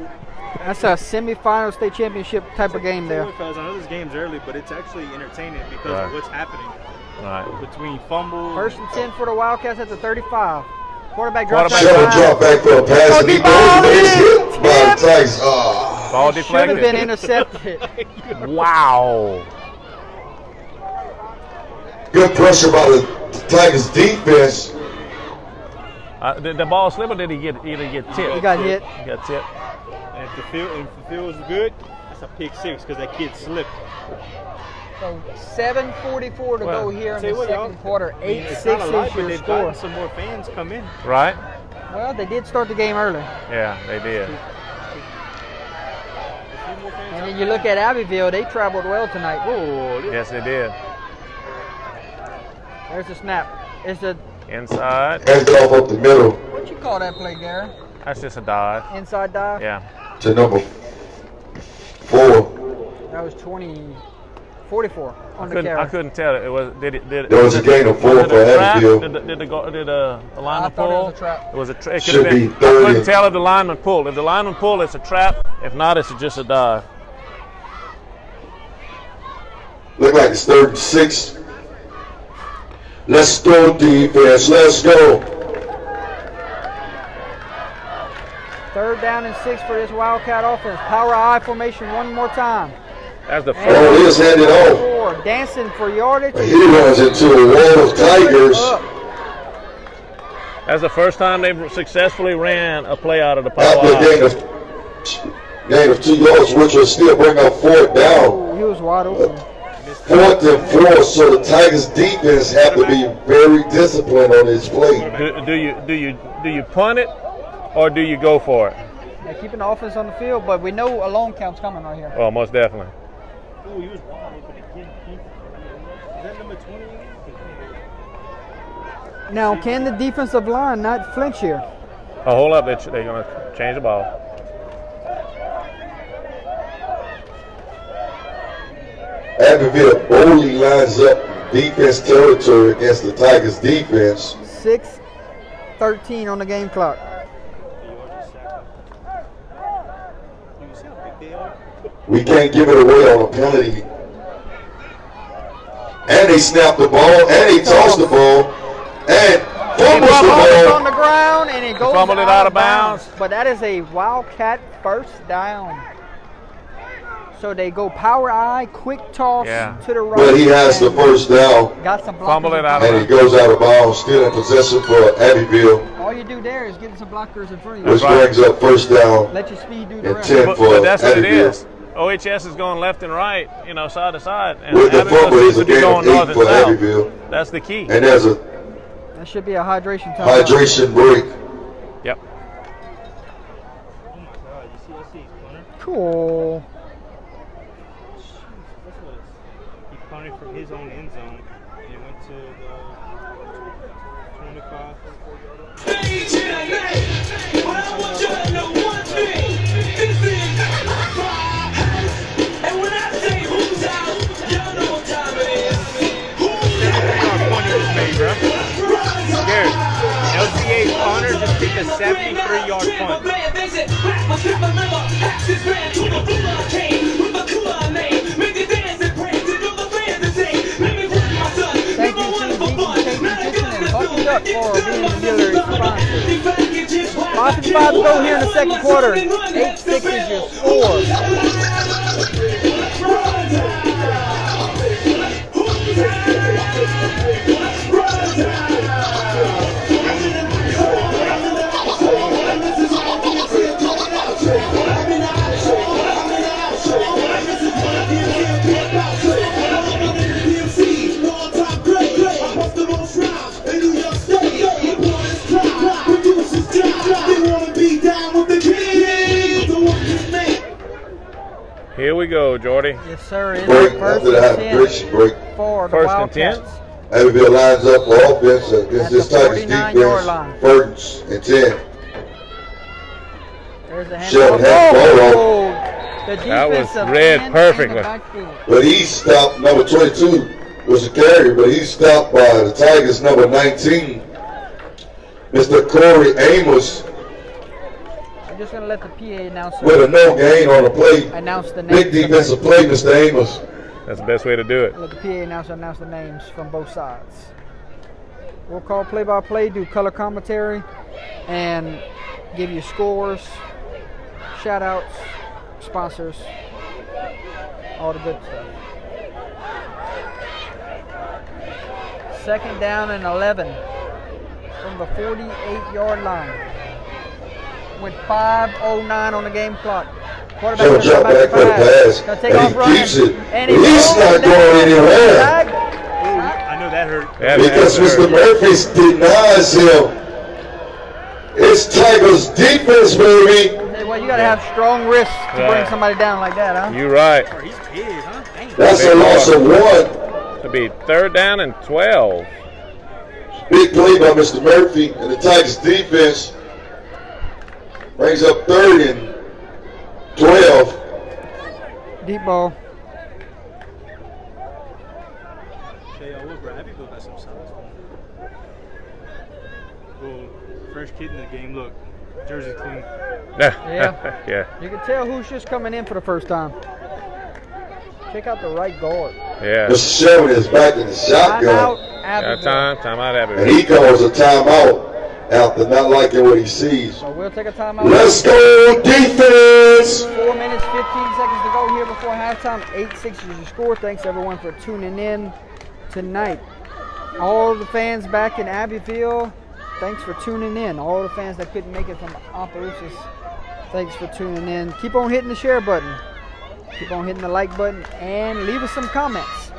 That's a semifinal state championship type of game there. Fellas, I know this game's early, but it's actually entertaining because Right. of what's happening All right. between fumbles. First and 10 for the Wildcats at the 35. Quarterback drops Quarterback back. Shepard dropped back for a pass, and he ball goes is hit by the tipped. Tigers. Ah. Ball Should have been deflected. intercepted. Wow. Good pressure by the Tigers defense. Did the ball slip or did he either get tipped? He got hit. He got tipped. And if the field was good, that's a pick six because that kid slipped. So 7:44 to Well, go here in Tell you the what, second y'all- quarter. I mean, 8-6 it's not a lot, is but your they've score. gotten some more fans come in. Right? Well, they did start the game early. Yeah, they did. A few more fans And then you look at Abbeville, they traveled well tonight. Oh, Yes, they did. There's the snap. It's the, Inside. Hands it off up the middle what you call that play, Gary? That's just a dive. Inside dive? Yeah. to number 4. That was 44 on the I carry. couldn't tell. It was did it There was a gain of 4 was it for a trap? Abbeville. Did the lineman I thought it pull? was a trap. It was a trap. It Should could have been. be I 30. couldn't tell if the lineman pulled. If the lineman pulled, it's a trap. If not, it's just a dive. Look like it's 3rd and 6. Let's go defense. Let's go. 3rd down and 6 for this Wildcat offense. Power I formation one more time. That's the And first. Oh, he is handed off. four, dancing for yardage. He runs into a wall of Tigers. That's the first time they've successfully ran a play out of the power After a I. gain of 2 yards, which will still bring up 4th down. Oh, he was wide open. 4th and 4, so the Tigers defense have to be very disciplined on this play. Do you punt it or do you go for it? They're keeping the offense on the field, but we know a long count's coming right here. Oh, most definitely. Oh, he was wide open again. Is that number 20 again? Now, can the defensive line not flinch here? Oh, hold up. They're going to change the ball. Abbeville boldly lines up defense territory against the Tigers defense. 6:13 on the game clock. We can't give it away on a penalty. And they snapped the ball, and they tossed the ball, and fumbles the It's ball. on the ground, and it goes fumbled it out of bounds. But that is a Wildcat first down. So they go power eye, quick toss to the right. But he has the and first down, got some blockers. Fumble it out of and he goes out of bounds, still in possession for Abbeville, All you do there is get some blockers in front of you. which brings up first down Let your speed do the and rest. 10 But for that's what it Abbeville. is. OHS is going left and right, side to side. And With the Abbeville fumble, seems it's to a be gain going of north 8 and for south. Abbeville. That's the key. And there's a That should be a hydration time. hydration break. Yep. Oh my God, you see his punter? Cool. He punted from his own end zone and it went to the 25. LCA's punter just kicked a 73-yard punt. Thank you to DK and Bucky Duck for being the auxiliary sponsor. 5 to go here in the second quarter. 8-6 is your score. Here we go, Jordy. Yes, sir. It Break is first after the and 10 hydration break. for the First and 10. Wildcats. Abbeville lines up for offense against At this the Tigers 49-yard line. defense. First and 10. There's the Shell handoff. hand ball off. Oh, the That was defensive read end in perfectly. the backfield. But he stopped, number 22 was a carrier, but he stopped by the Tigers number 19, Mr. Corey Amos, I'm just going to let the PA announcer with a no gain on the play. announce the names. Big defensive play, Mr. Amos. That's the best way to do it. Let the PA announcer announce the names from both sides. We'll call play-by-play, do color commentary, and give you scores, shout-outs, sponsors, all the good stuff. Second down and 11 from the 48-yard line with 5:09 on the game clock. Quarterback He'll gonna jump come back for the pass, Gonna take and off he running, keeps it. and But he's rolling not down. going anywhere. I know that hurt. Yeah, Because that's Mr. Murphy denies him. It's Tigers defense, baby. Hey, well, you got to have strong wrists to bring Right. somebody down like that, huh? You're right. Oh, he's big, huh? Dang. That's a loss of 1. To be third down and 12. Big play by Mr. Murphy, and the Tigers defense brings up 3rd and 12. Deep ball. Abbeville got some size. Well, first kid in the game, look, jersey clean. Yeah. Yeah. You can tell who's just coming in for the first time. Check out the right guard. Yeah. Mr. Sherman is back in the Timeout, shotgun, Got Abbeville. time out and Abbeville. he calls a timeout. after not liking what he sees. So we'll take a timeout. Let's go defense! 4 minutes, 15 seconds to go here before halftime. 8-6 is your score. Thanks everyone for tuning in tonight. All the fans back in Abbeville, thanks for tuning in. All the fans that couldn't make it from Opelousas, thanks for tuning in. Keep on hitting the share button. Keep on hitting the like button and leave us some comments.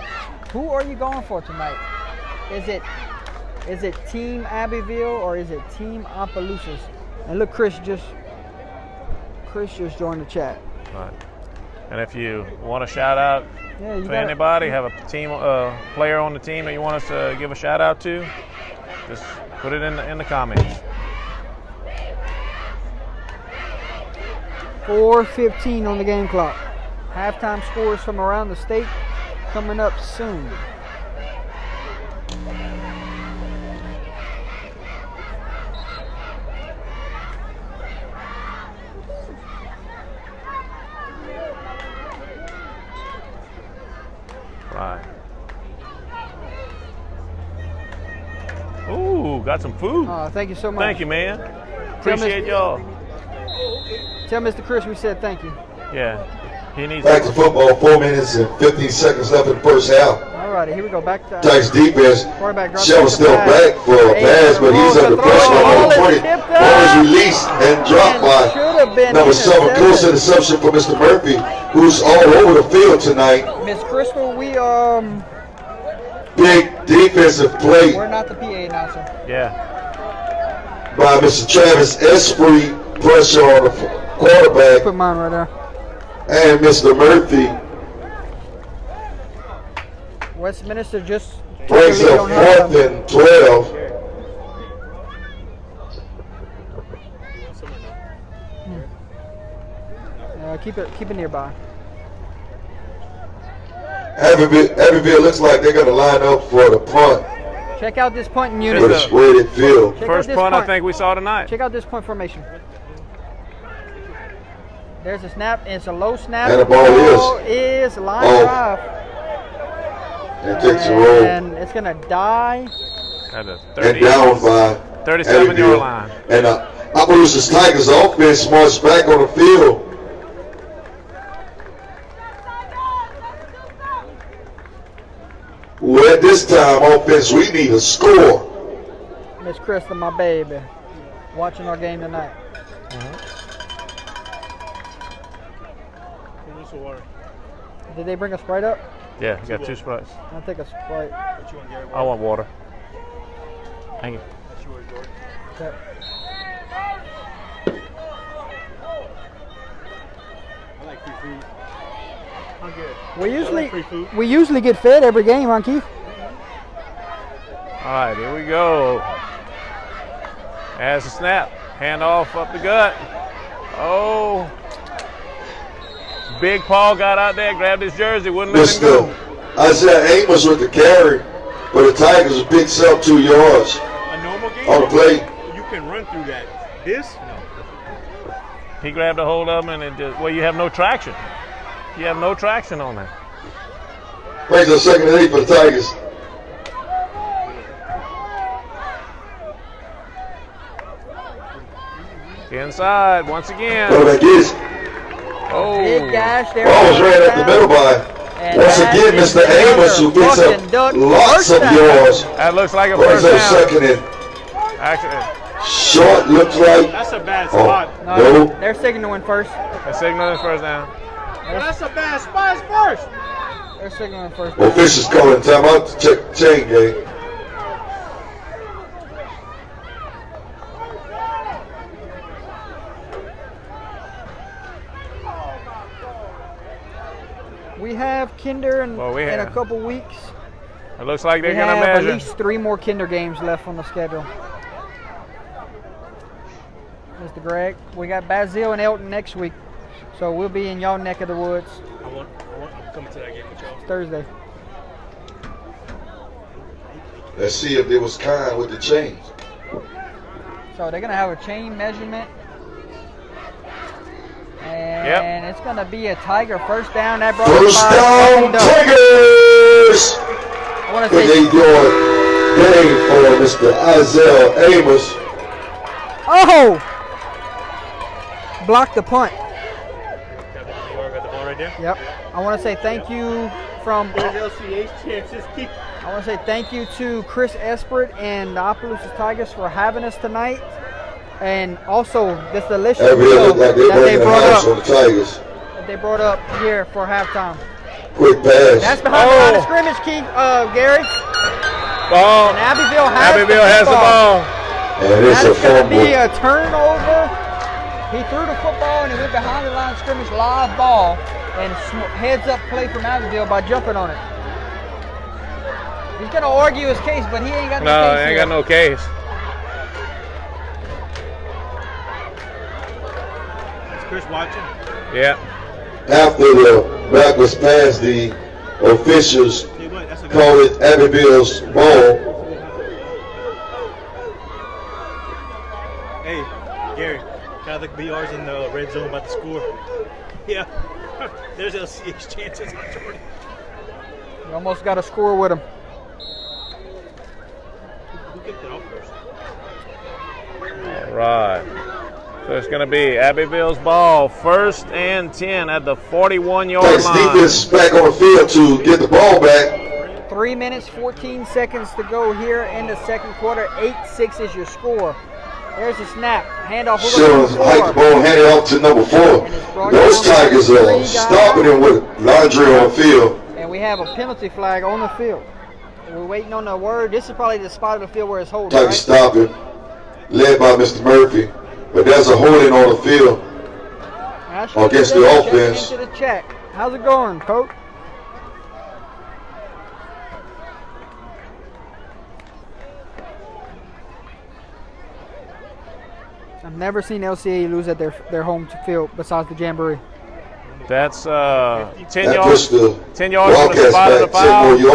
Who are you going for tonight? Is it Team Abbeville or is it Team Opelousas? And look, Chris just joined the chat. Right. And if you want a shout out to anybody, have a team player on the team that you want us to give a shout out to, just put it in the comments. 4:15 on the game clock. Halftime scores from around the state coming up soon. Right. Ooh, got some food. Thank you so much. Thank you, man. Appreciate y'all. Tell Mr. Chris we said thank you. Yeah. He needs Back to football, 4 minutes and 15 seconds left in the first half. Alrighty, here we go. Back to Titans defense. quarterback. Shell's still back for a pass, but he's under pressure on number 20. Ball is released and dropped by number 7. Close interception for Mr. Murphy, who's all over the field tonight. Miss Crystal, we Big defensive play we're not the PA announcer. Yeah. by Mr. Travis Esprit. Pressure on the quarterback Put mine right there. and Mr. Murphy Westminster just brings up 4th and 12. Keep it nearby. Abbeville looks like they're going to line up for the punt Check out this punt for unit. the spreaded field. Check First out this punt I think we saw tonight. Check out this punt formation. There's a snap. It's a low snap. And the ball is line off. drive. And takes a roll And it's going to die. At the and down by 37-yard Abbeville. line. And Opelousas Tigers offense marched back on the field. Well, at this time, offense, we need a score. Miss Krista, my baby, watching our game tonight. Did they bring a Sprite up? Yeah, you got 2 Sprites. I'll take a Sprite. I want water. Thank you. Okay. I like free food. I'm good. We usually get fed every game, huh, Keith? All right, here we go. As a snap, handoff up the gut. Oh, Big Paul got out there, grabbed his jersey, wouldn't let him go. Isaiah Amos with the carry, but the Tigers picks up 2 yards A normal game. on the play. You can run through that. This? No. He grabbed a hold of him, and it just, well, you have no traction. You have no traction on that. Brings up 2nd and 8 for the Tigers. Inside once again. Quarterback is. Oh, Big gash there. Ball was ran up the middle by, And once that again, is Mr. Amos, who picks fucking duck. up lots of First down. yards. that looks like a Brings first up down. 2nd and Actually, short, looks like. That's a bad spot. No. They're signaling first. the signal is first down. That's a bad spot first. They're signaling first. Officials calling timeout to check the chain game. We have Kinder in Well, a have- couple weeks. It looks like they're We going to have at measure. least 3 more Kinder games left on the schedule. Mr. Greg, we got Basil and Elton next week, so we'll be in y'all neck of the woods. I'm coming to that game with y'all. It's Thursday. Let's see if it was kind with the chains. So they're gonna have a chain measurement, and it's gonna be a Tiger first down. That brought First us by down, Duck. Tigers! I want to Good say 8-yard game for Mr. Isaiah Amos. Oh! Blocked the punt. Got the ball right there. Yep. I want to say thank you from. There's LCH chances. I want to say thank you to Chris Espert and the Opelousas Tigers for having us tonight, and also this delicious Abbeville meal looked like they that they bring the brought house on up. the Tigers. That they brought up here for halftime. Quick pass. That's behind the line of scrimmage, Keith, Gary. Ball. And Abbeville has the ball. And it's That a is going to fumble. be a turnover. He threw the football and he went behind the line of scrimmage, live ball, and heads up play from Abbeville by jumping on it. He's going to argue his case, but he ain't got no No, case ain't here. got no case. Is Chris watching? Yeah. After the backwards pass, the officials Hey, what? That's a called it Abbeville's ball. Hey, Gary, Catholic BR's in the red zone about to score. Yeah. There's LCH chances. You almost got a score with him. Who kicked it off first? All right. So it's going to be Abbeville's ball, 1st and 10 at the 41-yard Thanks line. defense back on the field to get the ball back. 3 minutes, 14 seconds to go here in the second quarter. 8-6 is your score. There's a snap. Handoff over Sure, to hike the ball, hand it off to number 4. Those Tigers are stopping him with laundry on the field. And we have a penalty flag on the field. We're waiting on the word. This is probably the spot of the field where it's holding, Tigers right? stopping, led by Mr. Murphy. But there's a holding on the field against the offense. Into the check. How's it going, Coach? I've never seen LCA lose at their home field besides the Jamboree. That's 10 That yards. pushed the 10 yards from the Wildcats spot of the back 10 more foul.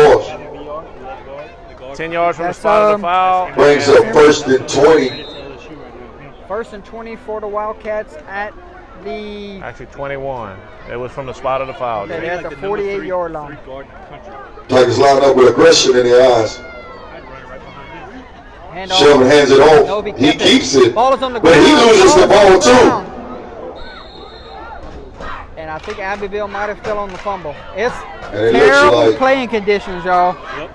yards. 10 yards from the That's, spot of the foul. Brings up 1st and 20. 1st and 20 for the Wildcats at the Actually, 21. It was from the spot of the foul. Okay, Jay. at the 48-yard line. Tigers line up with aggression in their eyes. Handoff. Shelvin hands it off. Nope, He kept keeps it. Ball is on the But he ground. loses the is on ball too. ground. And I think Abbeville might have fell on the fumble. It's And it terrible looks like playing conditions, y'all. Yep.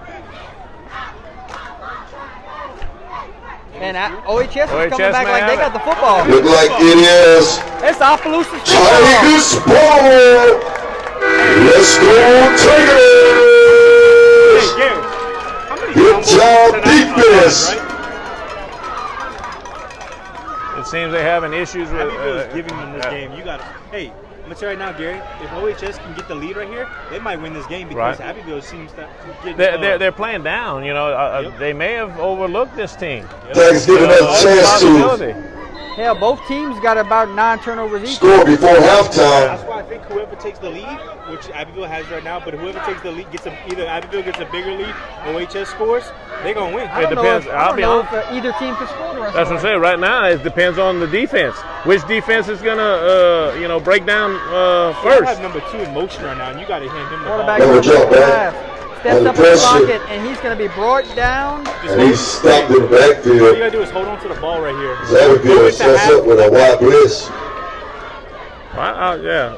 And OHS is coming OHS back may like they have got it. the football. look like it is It's Opelousas football. Tigers ball. Let's go Tigers. Gary, how many Good fumbles job, tonight? defense. Right? It seems they're having issues with. Abbeville is giving them this game. You got to. Hey, I'm gonna tell you right now, Gary. If OHS can get the lead right here, they might win this game because Right. Abbeville seems to get. They're playing down. You know, Yep. they may have overlooked this team. Tigers giving us a chance to Possibility. Hell, both teams got about 9 turnovers each. score before That's halftime. why I think whoever takes the lead, which Abbeville has right now, but whoever takes the lead gets either Abbeville gets a bigger lead, OHS scores, they're gonna win. I don't It know depends. if, I I'll don't be know honest. if either team can score the rest That's of what I'm the way. saying. Right now, it depends on the defense. Which defense is gonna, break down You first? have number 2 in motion right now, and you got to hand him the ball. Quarterback Never number jump back. 5 steps Under up in the pressure. pocket, and he's going to be brought down. And he's stopped in the All you backfield. gotta do is hold on to the ball right here. Abbeville sets up with a wide blitz. Yeah.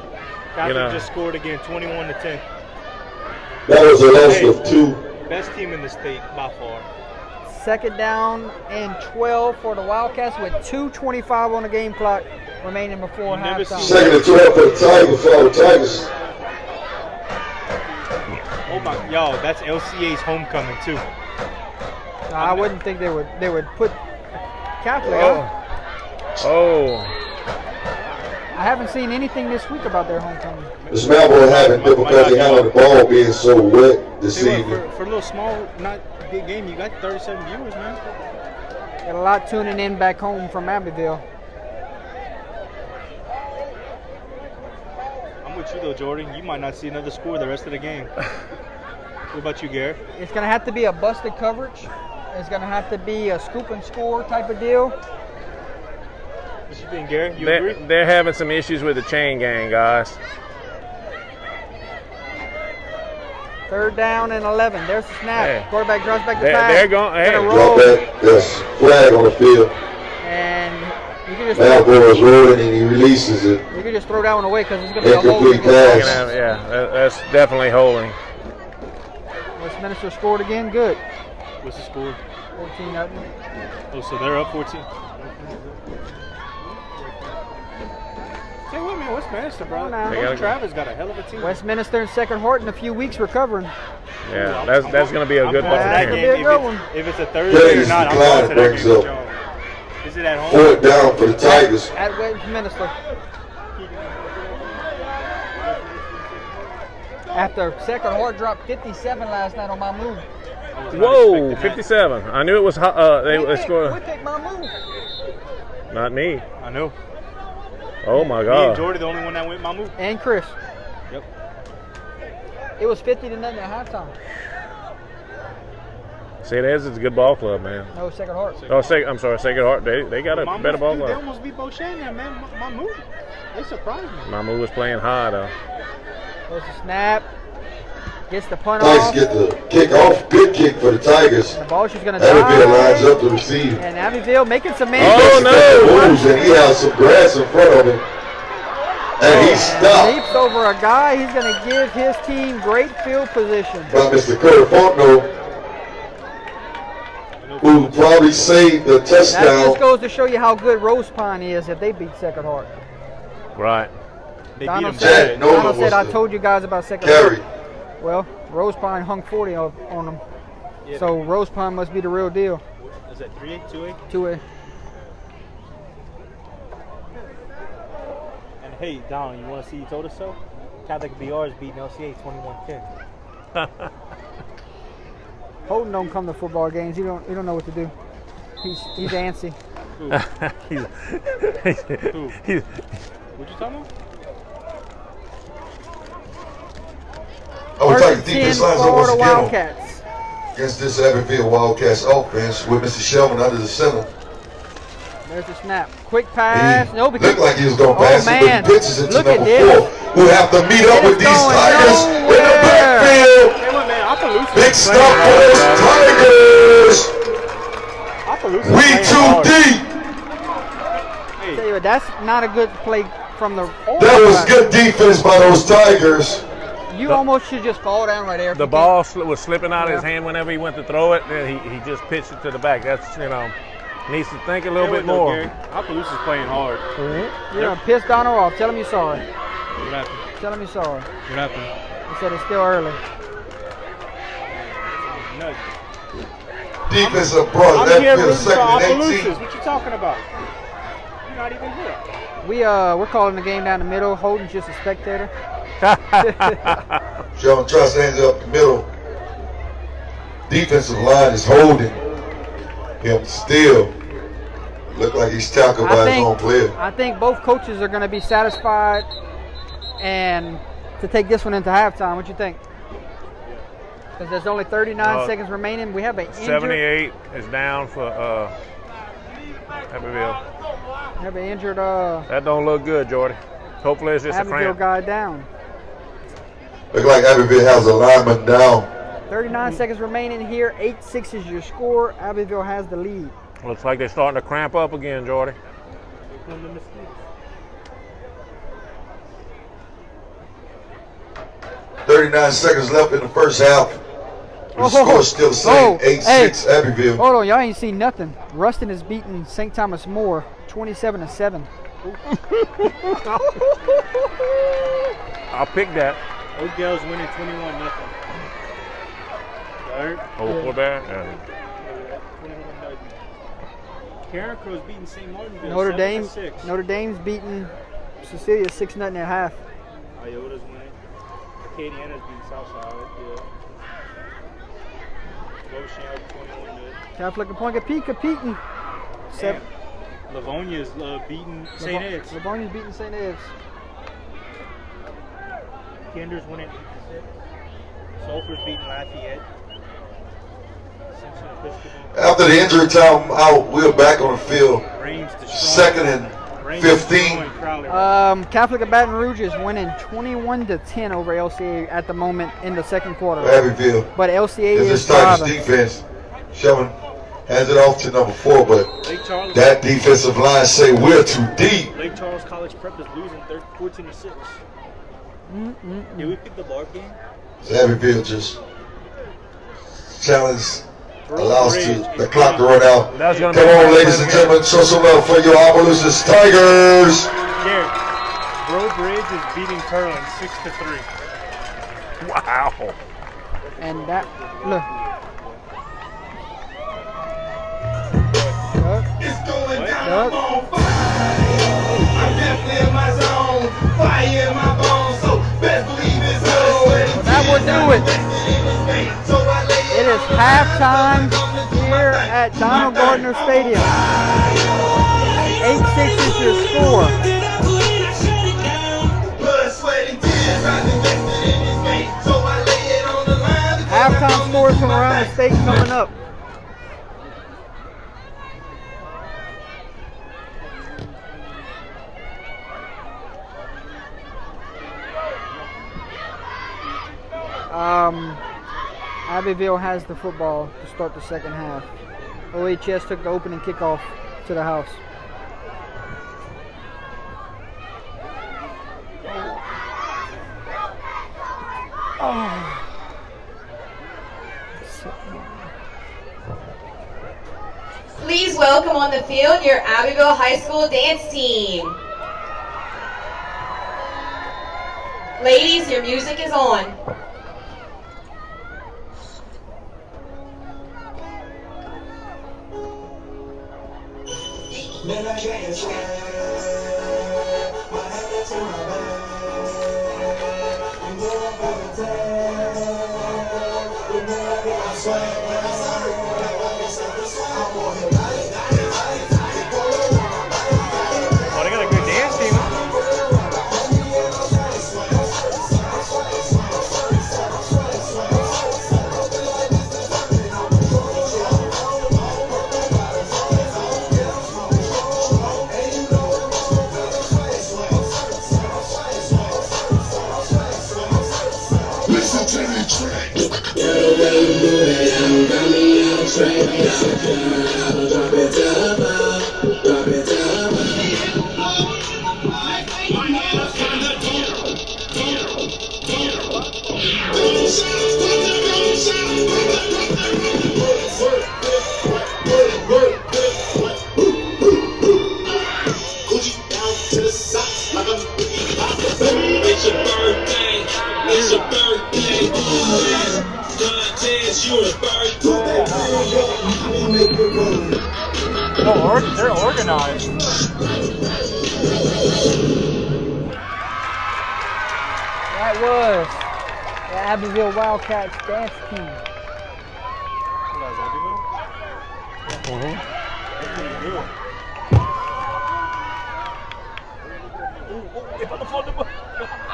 Catholic know. just scored again, 21-10. That was a loss of 2. Best team in the state by far. Second down and 12 for the Wildcats with 2:25 on the game clock remaining before You never halftime. see- Second and 12 for the Tigers. For the Tigers. Oh my, yo, that's LCA's homecoming too. No, I wouldn't think they would put Catholic. Oh. I haven't seen anything this week about their homecoming. This Malvo having difficulty handling the ball being so wet this Tell you evening. what, for a little small, not big game, you got 37 viewers, man. Got a lot tuning in back home from Abbeville. I'm with you though, Jordan. You might not see another score the rest of the game. What about you, Garrett? It's going to have to be a busted coverage. It's going to have to be a scoop and score type of deal. What you think, Garrett? You agree? They're having some issues with the chain gang, guys. Third down and 11. There's the snap. Hey. Quarterback drops back to They're pass. going. Hey, Gonna Drop roll. back. That's flag on the field. And And you can just Bad boy is rolling and he releases it. you can just throw that one away because it's going to be a hold. Incomplete pass. That's definitely holding. Westminster scored again. Good. What's the score? 14-0. Oh, so they're up 14. Hey, wait a minute, Westminster, bro. Now. Coach Travis got a hell of a team. Westminster and Second Hart in a few weeks recovering. Yeah, that's going to be a good ball That game. could be a good one. If it's a Thursday or not, I'm going to that brings game with up. y'all. Is it at home? 4th down for the Tigers. At Westminster. After Second Hart dropped 57 last night on my move. Whoa, 57. I knew it was they scored. We picked my move. Not me. I know. Oh my Me and God. Jordy, the only one that went my move. And Chris. Yep. It was 50-0 at halftime. St. Ed's is a good ball club, man. No, Second Hart. Oh, I'm sorry, Sacred Heart. They got a My better move, ball dude, they club. almost beat Beauchesne there, man. My move. They surprised me. Mamu was playing high though. There's a snap. Gets the punt Tigers off. get the kick off. Good kick for the Tigers. The ball's just going to Abbeville lines die. up to receive. And Abbeville making some man. Oh, no. Moves and he has some grass in front of him. And he stopped Leaps over a guy. He's going to give his team great field position. by Mr. Curtis Fontenot, who probably saved the That just touchdown. goes to show you how good Rose Pine is if they beat Second Hart. Right. They beat Donald him Jack said, Nolan Donald said was I the told you guys about Second Carry. Hart. Well, Rose Pine hung 40 on them. Yeah. So Rose Pine must be the real deal. Is that 3-8, 2-8? 2-A. And hey, Donald, you want to see you told us so? Catholic BR is beating LCA 21-10. Holden don't come to football games. He don't know what to do. He's antsy. He's- What you talking about? I would take the 10 defense lines up once Florida again Wildcats. against this Abbeville Wildcats offense with Mr. Shelman under the center. There's the snap. Quick pass. He No, because looked like he was going to Oh, pass it, man. but he pitches it to Look at number this. 4, who have to meet up It with is these going Tigers in the nowhere. backfield. Hey, wait, man. Appaloosa. Big stop for those Tigers. Appaloosa. We too deep. tell you what, that's not a good play from the. That was good defense by those Tigers. You almost should just fall down right there. if The you ball was slipping out of his Yeah. hand whenever he went to throw it. Then he just pitched it to the back. That's needs to think a little bit more. Appaloosa's playing hard. can't. You're gonna piss Donald off. Tell him you're sorry. What happened? Tell him you're sorry. What happened? He said it's still early. Nuts. Defensive brought I'm that here field rooting for second and Appaloosas. 18. What you talking about? You're not even here. We're calling the game down the middle. Holden's just a spectator. John Truss hands up the middle. Defensive line is holding him still. Look like he's tackled by his own player. I think both coaches are going to be satisfied and to take this one into halftime. What you think? Because there's only 39 seconds remaining. We have an injured. 78 is down for Abbeville. We have an injured That don't look good, Jordy. Hopefully it's just a Abbeville cramp. guy down. Look like Abbeville has a lineman down. 39 seconds remaining here. 8-6 is your score. Abbeville has the lead. Looks like they're starting to cramp up again, Jordy. 39 seconds left in the first half. The Oh, score is still the same. oh, 8-6 Abbeville. Hold on, y'all ain't seen nothing. Ruston is beating St. Thomas More 27-7. I'll pick that. Oakdale's winning 21-0. Third. Oh, for that. Yeah. 21-0. Karen Crow's beating St. Martinville. Notre Dame. 7-6. Notre Dame's beating Cecilia 6-0 at half. Iota's winning. Acadiana's beating Southside. Yeah. Beauchamp 21-0. Catholic and Point competing. Damn. Livonia's beating St. Ed's. Livonia's beating St. Ed's. Kinder's winning 8-6. Sulphur's beating Lafayette. Simpson Episcopal. After the injury time out, we're back on the field. Reigns destroying. Second and Reigns 15. destroying Crowley. Catholic of Baton Rouge is winning 21-10 over LCA at the moment in the second quarter. Abbeville. But LCA Is is this Tigers driving. defense showing Hands it off to number 4, but Lake Charles. that defensive line say we're too deep. Lake Charles College Prep is losing 14-6. Did we pick the bar game? Abbeville just challenge allows the clock to run out. Come on, ladies and gentlemen, show some love for your Opelousas Tigers. Garrett, Bro Bridge is beating Curlin 6-3. Wow. And that, look. It's going down, I'm on fire. I'm definitely in my zone. Fire in my bones, so best believe it's going. That will do it. It is halftime here at Donald Gardner Stadium. 8-6 is your score. Blood, sweat, and tears, I've invested in this game, so I lay it on the line. Halftime scores from around the state coming up. Abbeville has the football to start the second half. OHS took the opening kickoff to the house. Please welcome on the field your Abbeville High School dance team. Ladies, your music is on. Oh, they got a good dance team. Listen to the track. It's your birthday. It's your birthday. Contest, your birthday. Oh, they're organized. That was the Abbeville Wildcats dance team.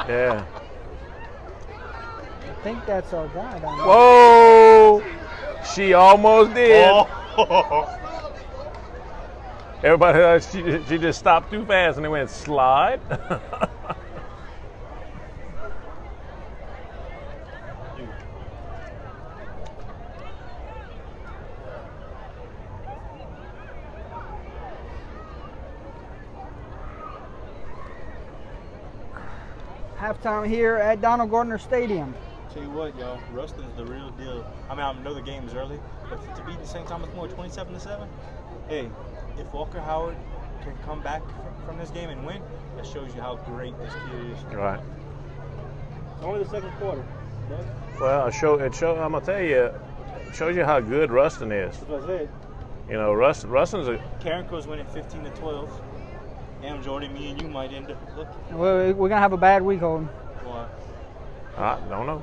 Yeah. I think that's our guy down there. Whoa! She almost did. Oh. Everybody else, she just stopped too fast and it went slide. Halftime here at Donald Gardner Stadium. Tell you what, y'all, Ruston's the real deal. I mean, I know the game is early, but to beat the St. Thomas More 27-7, hey, if Walker Howard can come back from this game and win, that shows you how great this kid is. Right. It's only the second quarter. Well, I'm gonna tell you, it shows you how good Ruston is. That's what I said. You know, Ruston's a. Karenko's winning 15-12. Damn, Jordan, me and you might end up. Look. We're gonna have a bad week on. Why? I don't know.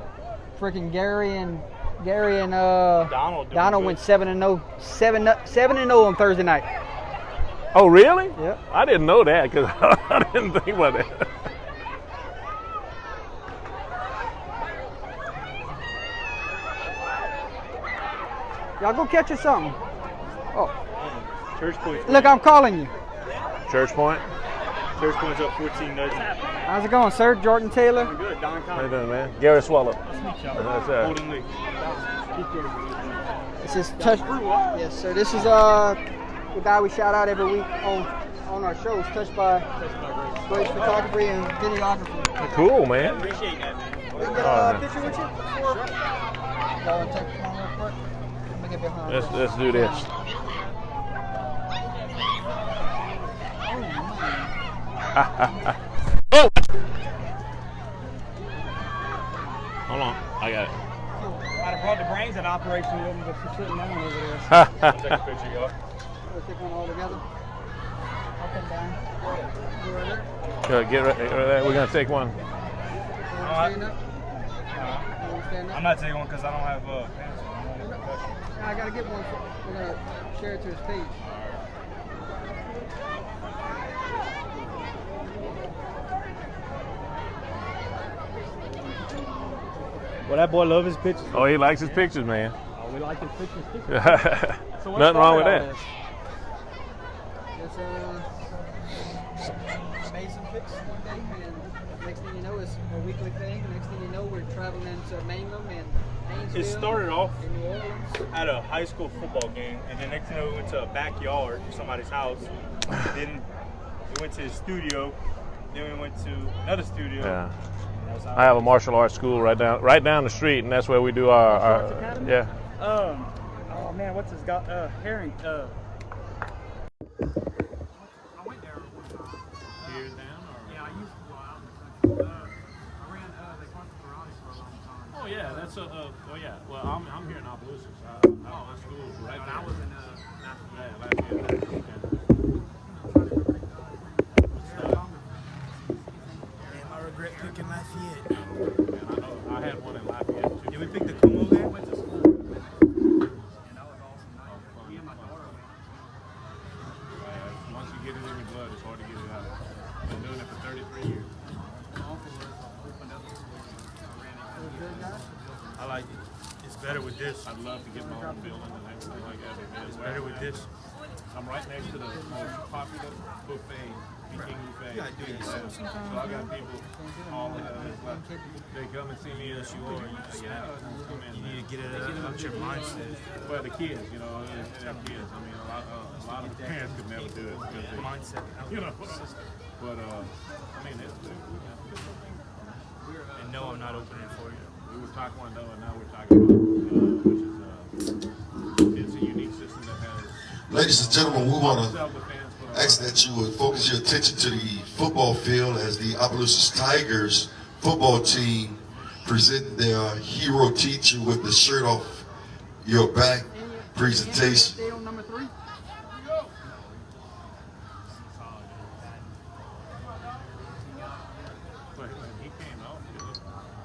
Freaking Gary and Donald went 7-0, 7-0 on Thursday night. Oh, really? Yep. I didn't know that because I didn't think about that. Y'all go catch us something. Oh, Church Point. look, I'm calling you. Church Point. Church Point's up 14-0. How's it going, sir? Jordan Taylor. Good, Don How you Collins. doing, man? Gary Swallow. That's That's Golden Lee. This is touch. Yes, sir. This is the guy we shout out every week on our shows. Touched by Grace Photography and Videography. Cool, man. Appreciate that, man. We can get a picture with you. Y'all want to take one real quick? Let me get behind. Let's do this. Oh! Hold on, I got it. I'd have brought the brains at operation with me, but she's sitting down over there. Take a picture, y'all. We'll take one all together. I'll come down. You right there? Get right there. We're gonna take one. You stand up? You stand up? I'm not taking one because I don't have pants on. I gotta get one. We're gonna share it to his page. Well, that boy love his pictures. Oh, he likes his pictures, man. Oh, we like his pictures too. So Nothing wrong with that. It's made some pics one day, and next thing you know, it's a weekly thing. Next thing you know, we're traveling to Mangum and Haynesville. It started off in New Orleans. at a high school football game, and then next thing you know, we went to a backyard of somebody's house. Then we went to his studio. Then we went to another studio. Yeah. I have a martial arts school right down the street, and that's where we do our yeah. Oh man, what's his guy? Herring. I went there one time. Years down, or? Yeah, I used to go out in the country. I ran the Contemporaries for a long time. Oh yeah, that's well yeah. Well, I'm here in Opelousas. My school is right there. I was in Lafayette. I regret cooking Lafayette. Man, I know. I had one in Lafayette too. Did we pick the Kumo there? went to school. And that was awesome. Me and my daughter went. Once you get it in your blood, it's hard to get it out. I've been doing it for 33 years. My uncle opened up the school. I ran it. I like it. It's better with this. I'd love to get my own building and everything like that. It's better with this. I'm right next to the most popular buffet, Peking buffet. You gotta do it yourself. So I got people all they come and see me as you are. You need to get it out your mindset. Well, the kids, you know, and kids. I mean, a lot of parents could never do it because they, Mindset. you know. But I mean, And no, I'm not opening it for you. we were Taekwondo, and now we're talking about which is it's a unique system that has. Ladies and gentlemen, we want to Self-defense, but ask that you would focus your attention to the football field as the Opelousas Tigers football team present their hero teacher with the shirt off your back presentation. Stay on number 3. when he came out, I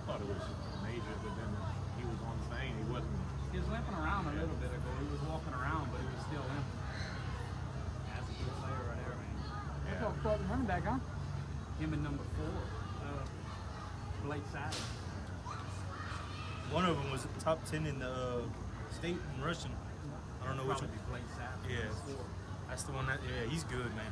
thought it was major, but then he was on the thing. He wasn't. He was limping around a little bit ago. He was walking around, but he was still limping. That's a good player right there, man. That's all starting running back, huh? Him and number 4, Blake Savage. One of them was top 10 in the state in Russian. I don't know which one. Blake Savage. Yeah, that's the one. He's good, man.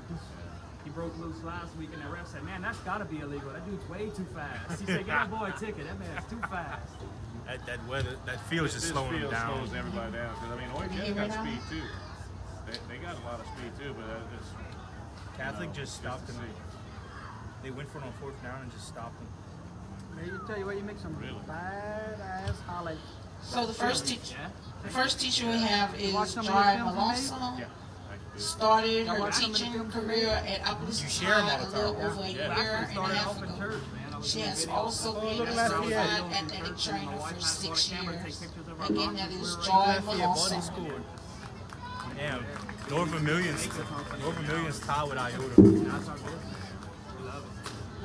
He broke loose last week, and the ref said, "Man, that's got to be illegal. That dude's way too fast." He said, "Get that boy a ticket. That man's too fast." That weather, that field's just slowing him field down. slows everybody down because I mean, OHS got speed too. They got a lot of speed too, but it's Catholic just stopped him. They went for it on 4th down and just stopped him. Maybe tell you what, you make some bad-ass highlights. So the first teacher we have is Watch some of Dry these films Malonzo. yeah. Started her watch some of the teaching films career at Opelousas share them High all a the little time. over a year and a half ago. She has also been a certified athletic trainer for 6 years. Again, that is Joy Malonzo. Damn, North Vermilion's tied with Iota.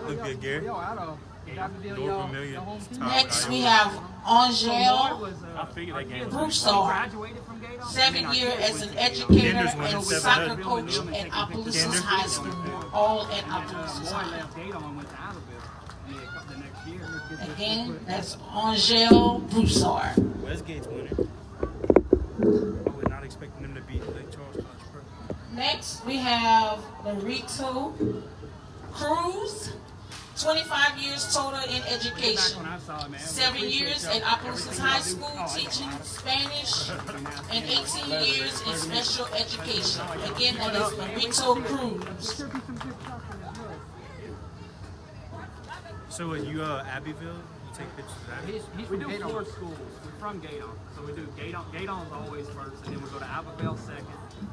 Look good, Gary. Yo, out of Abbeville, North your Vermilion home team. Next, we have Angel I figured that game was Broussard. Graduated from Gator. 7 years as an educator Kenders won and 7-0. soccer coach at Opelousas High School, all at Opelousas Boy High. left Gator and went to Abbeville. The next year. Again, that's Angel Broussard. Westgate's winning. I was not expecting them to beat Lake Charles College Prep. Next, we have Larito Cruz, 25 years total in education. 7 years at Opelousas High School teaching Spanish, and 18 years in special education. Again, that is Marito Cruz. So are you Abbeville? You take pictures of Abbeville? We do 4 schools. We're from Gaydon. So we do Gaydon. Gaydon's always first, and then we go to Abbeville second,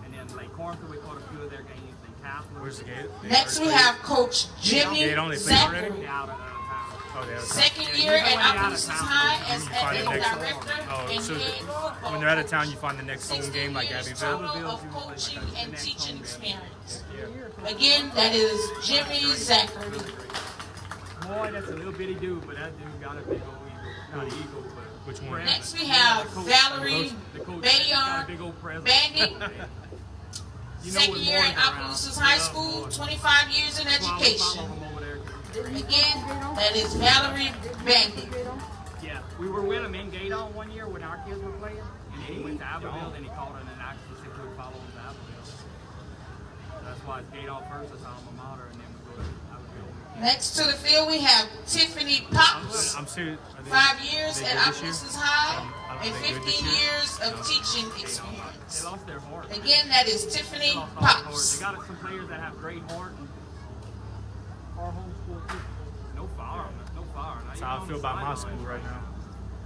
and then Lake Cornfield, we caught a few of their games. Where's the gate? Next we have Coach Jimmy Zachary. Second year at Opelousas High as athletic director and so head football. when they're out of town, you find the next home game like 16 years Abbeville? total of coaching and teaching experience. Again, that is Jimmy Zachary. Boy, that's a little bitty dude, but that dude got a big old eagle. Not an eagle, but which one? Next we have Valerie Bayon Bandit. Second year at Opelousas High School, 25 years in education. Again, that is Valerie Bandit. Yeah, we were with him in Gaydon one year when our kids were playing, and then he went to Abbeville, and he called in and asked us if we would follow him to Abbeville. So that's why it's Gaydon first, that's alma mater, and then we go to Abbeville. Next to the field, we have Tiffany Pops. I'm serious. 5 years at Opelousas High and 15 years of teaching experience. They lost their heart. Again, that is Tiffany Pops. They got some players that have great heart. Our homeschool too. No fire. No fire. That's how I feel about my school right now.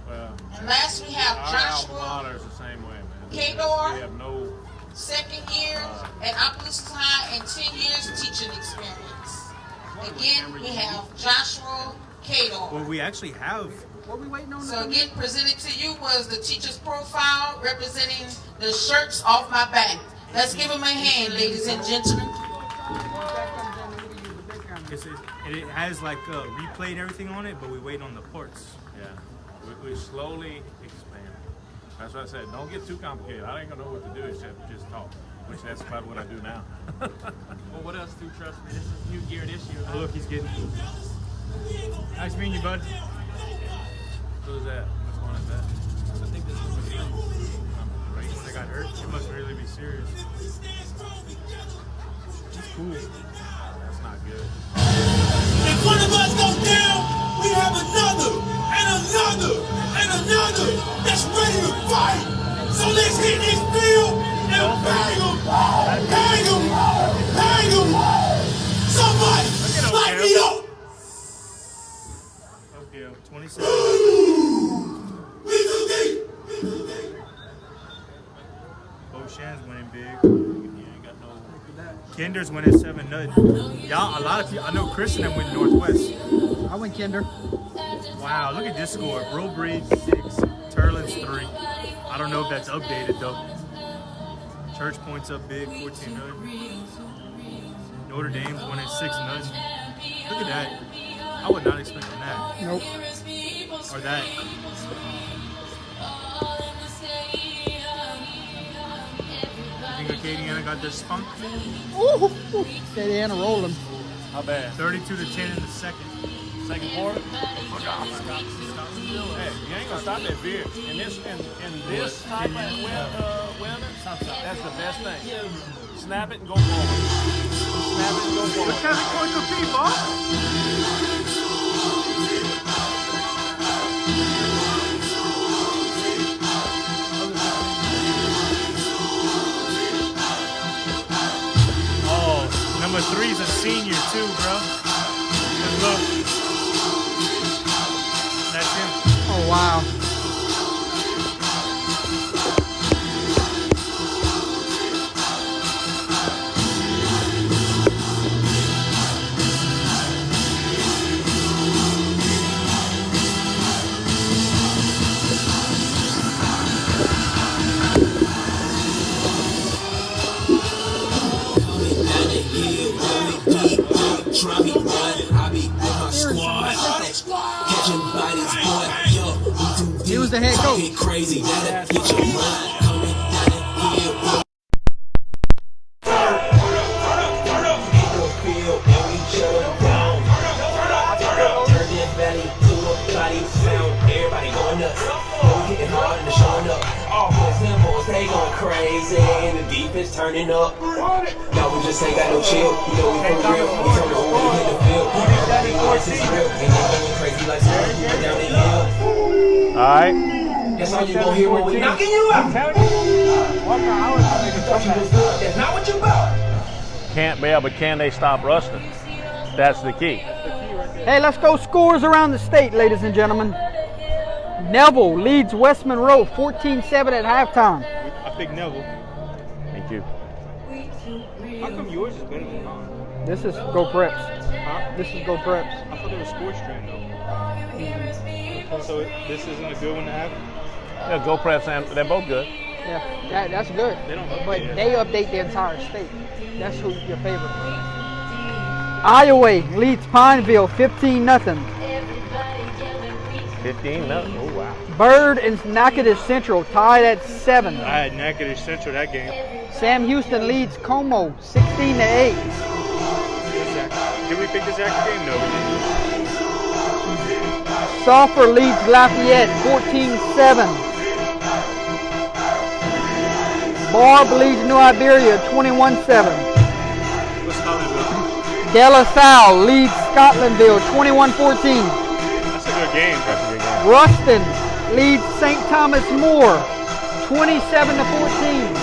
Well, And last we have our Joshua alma mater is the same way, man. Kador. We have no. Second year at Opelousas High and 10 years teaching experience. Again, we have Joshua Kador. Well, we actually have. What are we waiting on? So again, presented to you was the teacher's profile representing the shirts off my back. Let's give them a hand, ladies and gentlemen. It has like replay and everything on it, but we wait on the ports. Yeah, we slowly expand. That's what I said. Don't get too complicated. I ain't gonna know what to do except just talk, which that's about what I do now. Well, what else do trust me? This is new gear this year. Oh, look, he's getting. Nice meeting you, bud. Who's that? Which one is that? I think this is the Right when they got hurt, it must really be serious. He's cool. That's not good. If one of us goes down, we have another, and another, and another that's ready to fight. So let's hit this field and bang them, bang them, bang them. Somebody, light me up. Okay, 27. We too deep. Boshan's winning big. He ain't got no. Kinder's winning 7-0. Y'all, a lot of people. I know Chris and them went Northwest. I went Kinder. Wow, look at this score. Brobridge 6, Turlin's 3. I don't know if that's updated though. Church Point's up big, 14-0. Notre Dame's winning 6-0. Look at that. I would not expect that. Nope. Or that. You think Acadiana got their spunk? Ooh, Acadiana rolling. How bad? 32-10 in the second. Second quarter? Hey, you ain't gonna stop that beer. In this type of weather, that's the best thing. Snap it and go forward. Snap it and go forward. What kind of coin could be, boss? Oh, number 3's a senior too, bro. Good look. That's him. Oh, wow. Try me, boy. I be with my squad. Catching bodies, boy. Yo, we do He was the head coach. get crazy. That'll get your mind coming down the hill. Ain't no field, and we shut 'em down. Turn that valley to a body sound. Everybody going nuts. We getting hard and showing up. All boys and boys, they going crazy. and the defense turning up. Now we just ain't got no chill. You know we for real. We turn the over, we hit the field. Everybody knows it's real. And they going crazy like something down the hill. All right. That's all you gonna hear when we knocking you out. That's not what you about. Can't bail, but can they stop Ruston? That's the key. Hey, let's go scores around the state, ladies and gentlemen. Neville leads West Monroe 14-7 at halftime. I picked Neville. Thank you. How come yours is better than mine? This is Go Preps. Huh? This is Go Preps. I thought they were sports trained though. So this isn't a good one to have? Yeah, Go Preps, and they're both good. Yeah, that's good. They don't But update it. they update the entire state. That's who your favorite. Iowa leads Pineville 15-0. 15 nothing. Oh wow. Bird and Natchitoches Central tied at 7. I had Natchitoches Central that game. Sam Houston leads Como 16-8. Did we pick this actual game? No, we didn't. Sulphur leads Lafayette 14-7. Barb leads New Iberia 21-7. What's Scotlandville? De La Salle leads Scotlandville 21-14. That's a good game. That's a good game. Ruston leads St. Thomas More 27-14.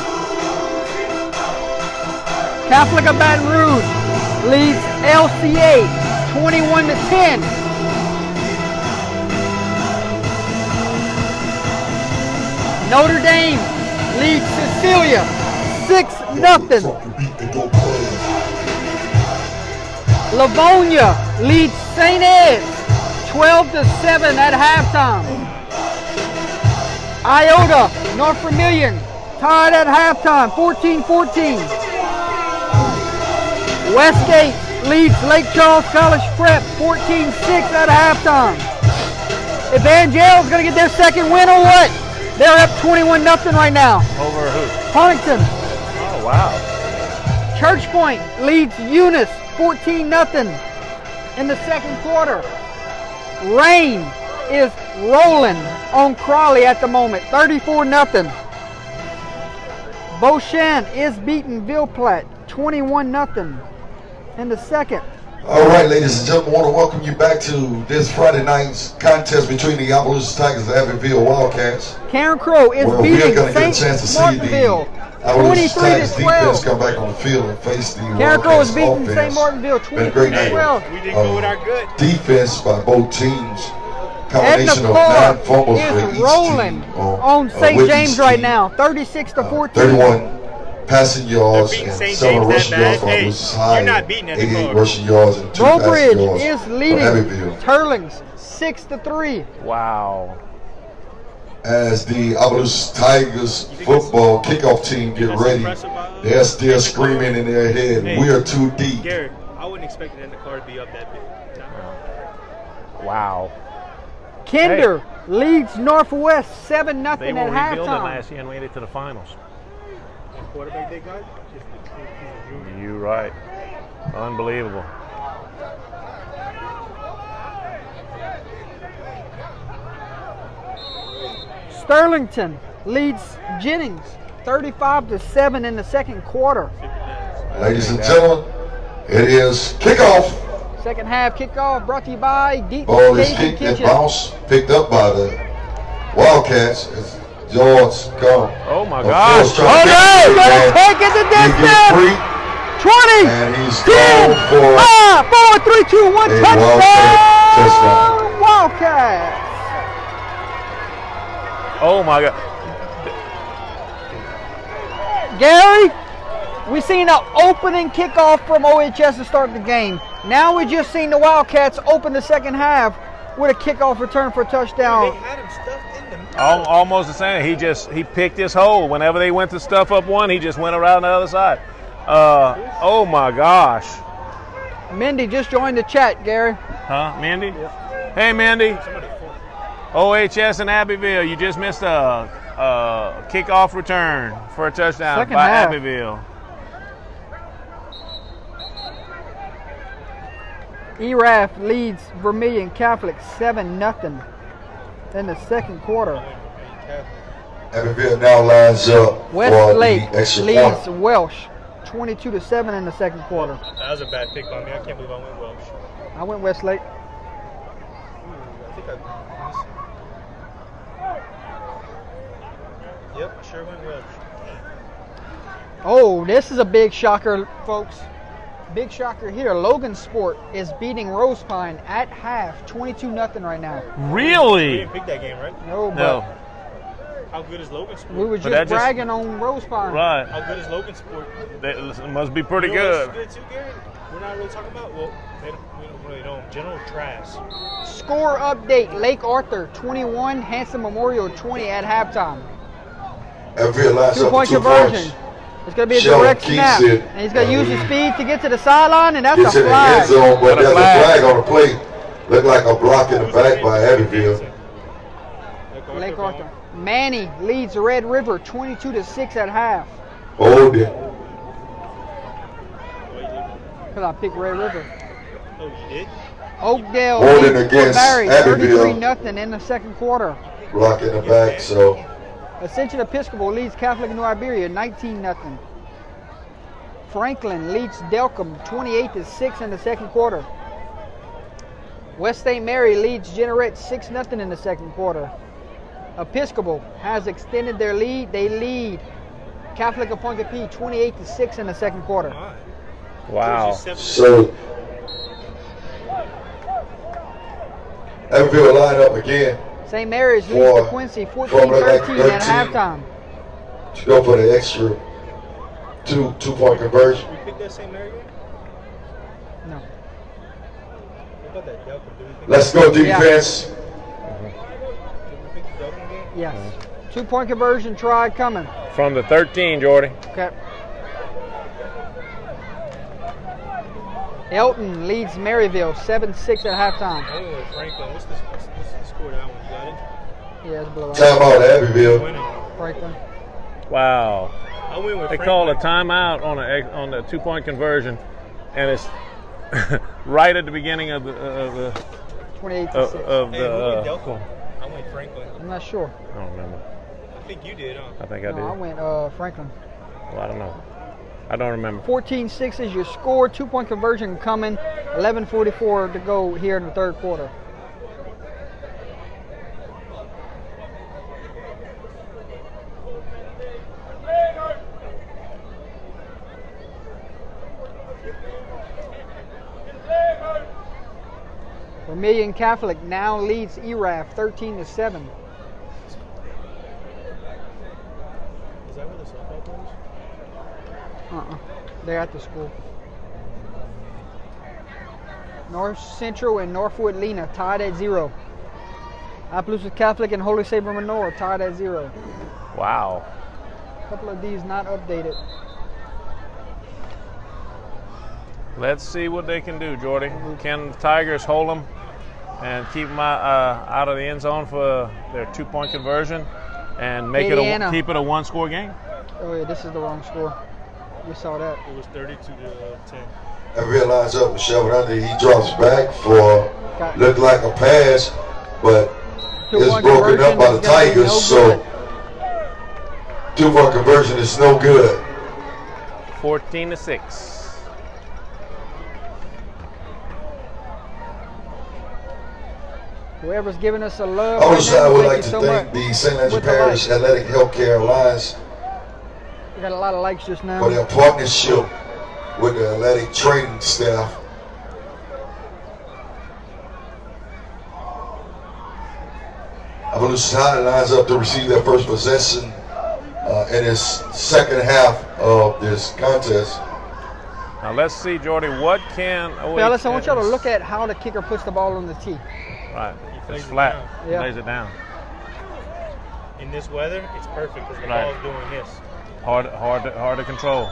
Catholic of Baton Rouge leads LCA 21-10. Notre Dame leads Cecilia 6-0. Livonia leads St. Ed's 12-7 at halftime. Iota, North Vermilion, tied at halftime, 14-14. Westgate leads Lake Charles College Prep, 14-6 at halftime. Evangel's gonna get their second win or what? They're up 21-0 right now. Over who? Huntington. Oh wow. Church Point leads Eunice 14-0 in the second quarter. Rain is rolling on Crawley at the moment, 34-0. Beauchamp is beating Ville Platte, 21-0 in the second. All right, ladies and gentlemen, I want to welcome you back to this Friday night's contest between the Abbeville Tigers and the Abbeville Wildcats. Karen Crow is Well, we are beating going to get a St. chance to see Martinville, the Abbeville Tigers defense 23-12. come back on the field and face the Karen Crow is Wildcats beating St. offense. Martinville, Been a great night 23-12. We didn't go with our good. defense by both teams. Edna Combination of Carr 9 fumbles for is each rolling team on St. with James each right team. now, 36-14. 31 passing yards They're beating and St. 7 James rushing that yards bad. for Hey, Abbeville's high. you're not beating Edna 88 Carr. rushing yards and 2 passing Beaubridge yards is for leading Abbeville. Turlings 6-3. Wow. As the Abbeville Tigers football kickoff team get ready, they're still screaming in their head, Hey, we are too deep. Garrett, I wouldn't expect the card to be up that big. Wow. Kinder leads Northwest 7-0 They at were rebuilding halftime. last year and made it to the finals. What quarterback they got? He's a junior. You're right. Unbelievable. Sterlington leads Jennings 35-7 in the second quarter. Ladies and gentlemen, it is kickoff. Second half kickoff brought to you by Deep Ball is Cajun kicked and Kitchen. bounced, picked up by the Wildcats. As George come. Oh my Of gosh. course, trying Oh to no! get Gonna the take it the ball. He gets distance! free, 20! and he's 10! going for 5, 4, 3, 2, 1, a touchdown! touchdown. Wildcats! Oh my God. Gary, we seen an opening kickoff from OHS to start the game. Now we just seen the Wildcats open the second half with a kickoff return for a touchdown. They had him stuffed in the middle. Almost the same. He picked his hole. Whenever they went to stuff up one, he just went around the other side. Oh my gosh. Mindy just joined the chat, Gary. Huh, Mandy? Hey, Mandy. OHS and Abbeville, you just missed a kickoff return for a touchdown Second by half. Abbeville. ERAF leads Vermilion Catholic 7-0 in the second quarter. Abbeville now lines up for Westlake the extra leads point. Welsh 22-7 in the second quarter. That was a bad pick by me. I can't believe I went Welsh. I went Westlake. I think Yep, sure went Welsh. Oh, this is a big shocker, folks. Big shocker here. Logan Sport is beating Rose Pine at half, 22-0 right now. Really? We didn't pick that game, right? No, but No. How good is Logan Sport? we were just bragging on Rose Pine. Right. How good is Logan Sport? That must be pretty You know good. what's good too, Gary? We're not really talking about, well, we don't really know. General trash. Score update. Lake Arthur 21, Hanson Memorial 20 at halftime. Abbeville lines up for 2-point 2 conversion. points. It's going to be a Sheldon direct Keith snap. said, And he's going to use his speed to get to the sideline, and that's Gets a in the end flag. zone, but Got a there's a flag. flag on the play. Looked like a block in the back by Abbeville. Lake Arthur. Manny leads Red River 22-6 at half. Hold it. Because I picked Red River. Oh, you did? Oakdale Holding leads Fort against Barry Abbeville. 33-0 in the second quarter. Block in the back, so Ascension Episcopal leads Catholic New Iberia 19-0. Franklin leads Delcom 28-6 in the second quarter. West St. Mary leads Jeanerette 6-0 in the second quarter. Episcopal has extended their lead. They lead Catholic of Punkapi 28-6 in the second quarter. Wow. so Abbeville line up again St. Mary's leads For- the Quincy like 14-13 at 13. halftime. to go for the extra two-point conversion. We picked that St. Mary game? No. What about that Delcom? Did we pick Let's go defense. Did we pick the Delcom game? Yes. 2-point conversion try coming. From the 13, Jordy. Okay. Elton leads Maryville 7-6 at halftime. I went with Franklin. What's the score of that one? You got it? Yeah, it's blowout. Timeout Abbeville. Winning. Franklin. Wow. I went with They Franklin. called a timeout on the 2-point conversion, and it's right at the beginning of the 28-6. of Hey, who went the. Delcom? I went Franklin. I'm not sure. I don't remember. I think you did, huh? I think I did. No, I went Franklin. Well, I don't know. I don't remember. 14-6 is your score. 2-point conversion coming. 11:44 to go here in the third quarter. Vermilion Catholic now leads ERAF 13-7. Is that where the softball plays? They're at the school. North Central and Northwood Lena tied at 0. Appaloosa Catholic and Holy Savior Menor tied at 0. Wow. A couple of these not updated. Let's see what they can do, Jordy. Can the Tigers hold them and keep them out of the end zone for their 2-point conversion and make Indiana. keep it a 1-score game? Oh yeah, this is the wrong score. We saw that. It was 32-10. Abbeville lines up and shove it under. He drops back for looked like a pass, but it's 2-point broken up by the conversion is gonna be Tigers. no So 2-point conversion is no good. 14-6. Whoever's giving us a love. Also, I right now, would thank like you to so thank much. the St. Andrew With the Parish likes. Athletic Healthcare Alliance We got a lot of likes just now. for their partnership with the athletic training staff. Abbeville High lines up to receive their first possession in this second half of this contest. Now let's see, Jordy, what can Fellas, I want y'all to look at how the kicker puts the ball on the tee. Right. plays It's it flat. down. He Yeah. lays it down. In this weather, it's perfect because the Right. ball's doing this. Hard to control.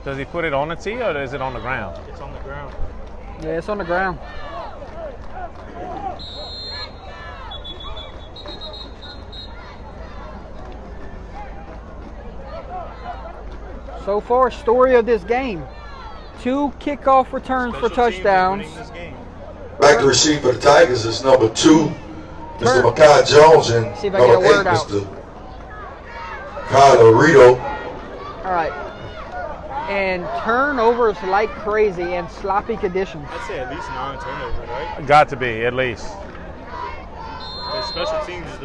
Does he put it on the tee or is it on the ground? It's on the ground. Yeah, it's on the ground. So far, story of this game. 2 kickoff returns for Special teams is touchdowns. winning this game. Back to receive for the Tigers is number 2, Mr. Makai Jones, and See if I get a number 8, word out. Mr. Kyler Rito. All right. And turnovers like crazy and sloppy conditions. I'd say at least 9 turnovers, right? Got to be, at least. The special teams is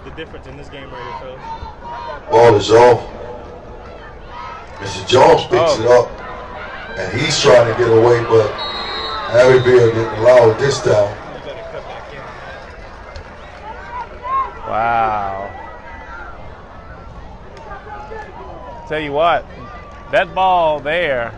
the difference in this game right here, fellas. Ball is off. Mr. Jones picks it up, and he's trying to get away, but Abbeville didn't allow it this time. Wow. Tell you what, that ball there,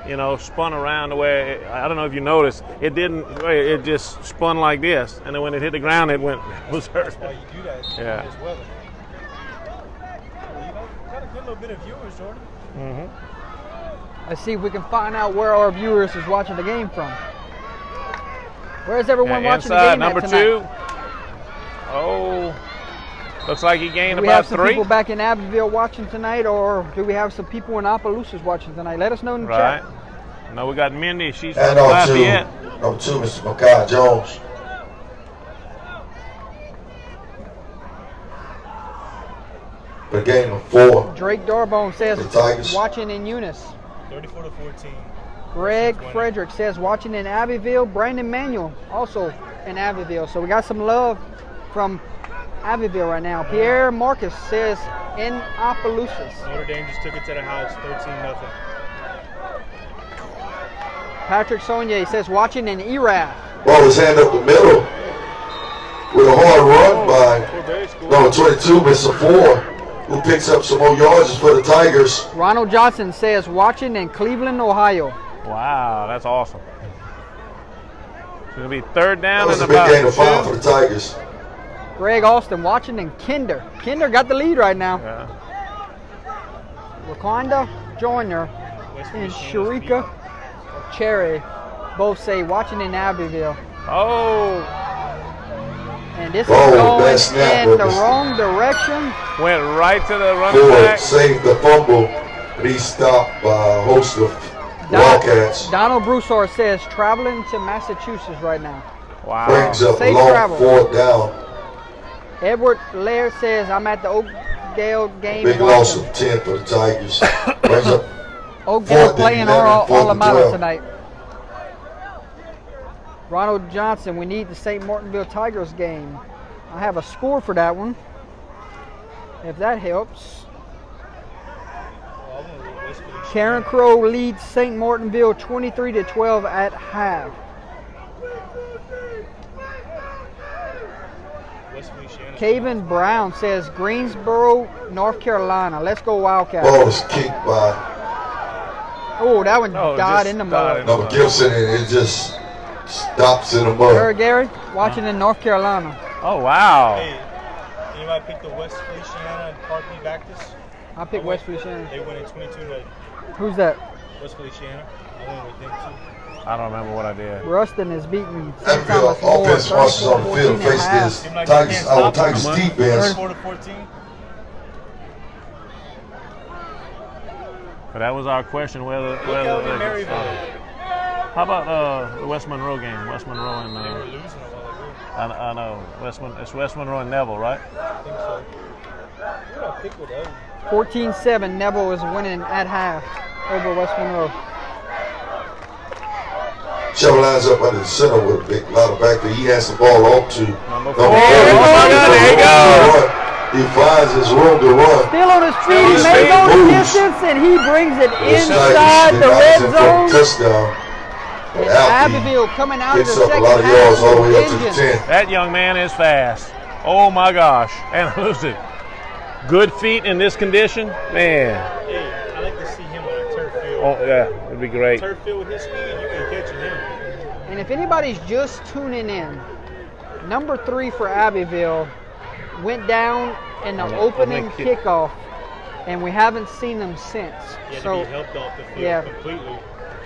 you know, spun around the way, I don't know if you noticed, it didn't, it just spun like this, and then when it hit the ground, it was hurt. That's why you do that. Yeah. As well. You got a good little bit of viewers, Jordan. Mm-hmm. Let's see if we can find out where our viewers is watching the game from. Where's everyone watching the game number at tonight? 2. Oh, looks like he gained Do we have about some 3. people back in Abbeville watching tonight, or do we have some people in Opelousas watching tonight? Let us know in the Right. chat. No, we got Mindy. She's And from number 2, Lafayette. Mr. Makai Jones. For game of 4. Drake Darbone says The Tigers. watching in Eunice. 34-14. Greg Frederick says watching in Abbeville. Brandon Manuel also in Abbeville. So we got some love from Abbeville right now. Pierre Marcus says in Opelousas. Notre Dame just took it to the house, 13-0. Patrick Saunier says watching in Erath. Ball is hand up the middle with a hard run by number 22, Mr. Ford, who picks up some more yards for the Tigers. Ronald Johnson says watching in Cleveland, Ohio. Wow, that's awesome. It's going to be 3rd down That was and a big about gain of 5 for 2. the Tigers. Greg Austin watching in Kinder. Kinder got the lead right now. Yeah. Laquanda Joyner and Sharika Cherry both say watching in Abbeville. Oh, And this Oh, is bad going snap, in the Lucas. wrong direction. went right to the running Ford back. saved the fumble, but he's stopped by a host of Wildcats. Donald Broussard says traveling to Massachusetts right now. Wow. Brings up a Safe long travel. 4th down. Edward Laird says I'm at the Oakdale game. Big loss of 10 for the Tigers. Brings up Oakdale 4th and playing 11, all 4th and Alabama 12. tonight. Ronald Johnson, we need the St. Martinville Tigers game. I have a score for that one, if that helps. Karen Crow leads St. Martinville 23-12 at half. Caven Brown says Greensboro, North Carolina. Let's go Wildcats. Ball is kicked by Oh, that one Oh, died just in the died mud. in the number Gibson, and it just stops in the mud. Sir Gary, watching in North Carolina. Oh, wow. Hey, anybody pick the West Feliciana and Parkview Baptist? I picked West Feliciana. They went in 22-0. Who's that? West Feliciana. I went with them too. I don't remember what I did. Rustin is beating St. Abbeville Thomas More offense rushes on the field, 34-14 face at this half. Tigers, our Tigers defense. 34-14. But that was our question, whether Kelvin Maryville. how about the West Monroe game? West Monroe and They were losing a while ago. I know it's West Monroe and Neville, right? I think so. Who did I pick with those? 14-7, Neville is winning at half over West Monroe. Shovel lines up under the center with a big lot of back there. He has the ball off to number 4. There he goes. He finds his room to run. Still on his feet, he His may feet go the moves. distance, and he brings it The inside Tigers the red denies him for a zone. touchdown. And Alfie Abbeville coming out of the picks up a second lot of yards all the way up to the half. 10. That young man is fast. Oh my gosh. And listen, good feet in this condition, man. Hey, I like to see him on a turf field. Oh yeah, it'd be great. Turf field with his speed, you can catch him. And if anybody's just tuning in, number 3 for Abbeville went down in the opening kickoff, and we haven't seen them since. He had So, to be helped off the field yeah. completely.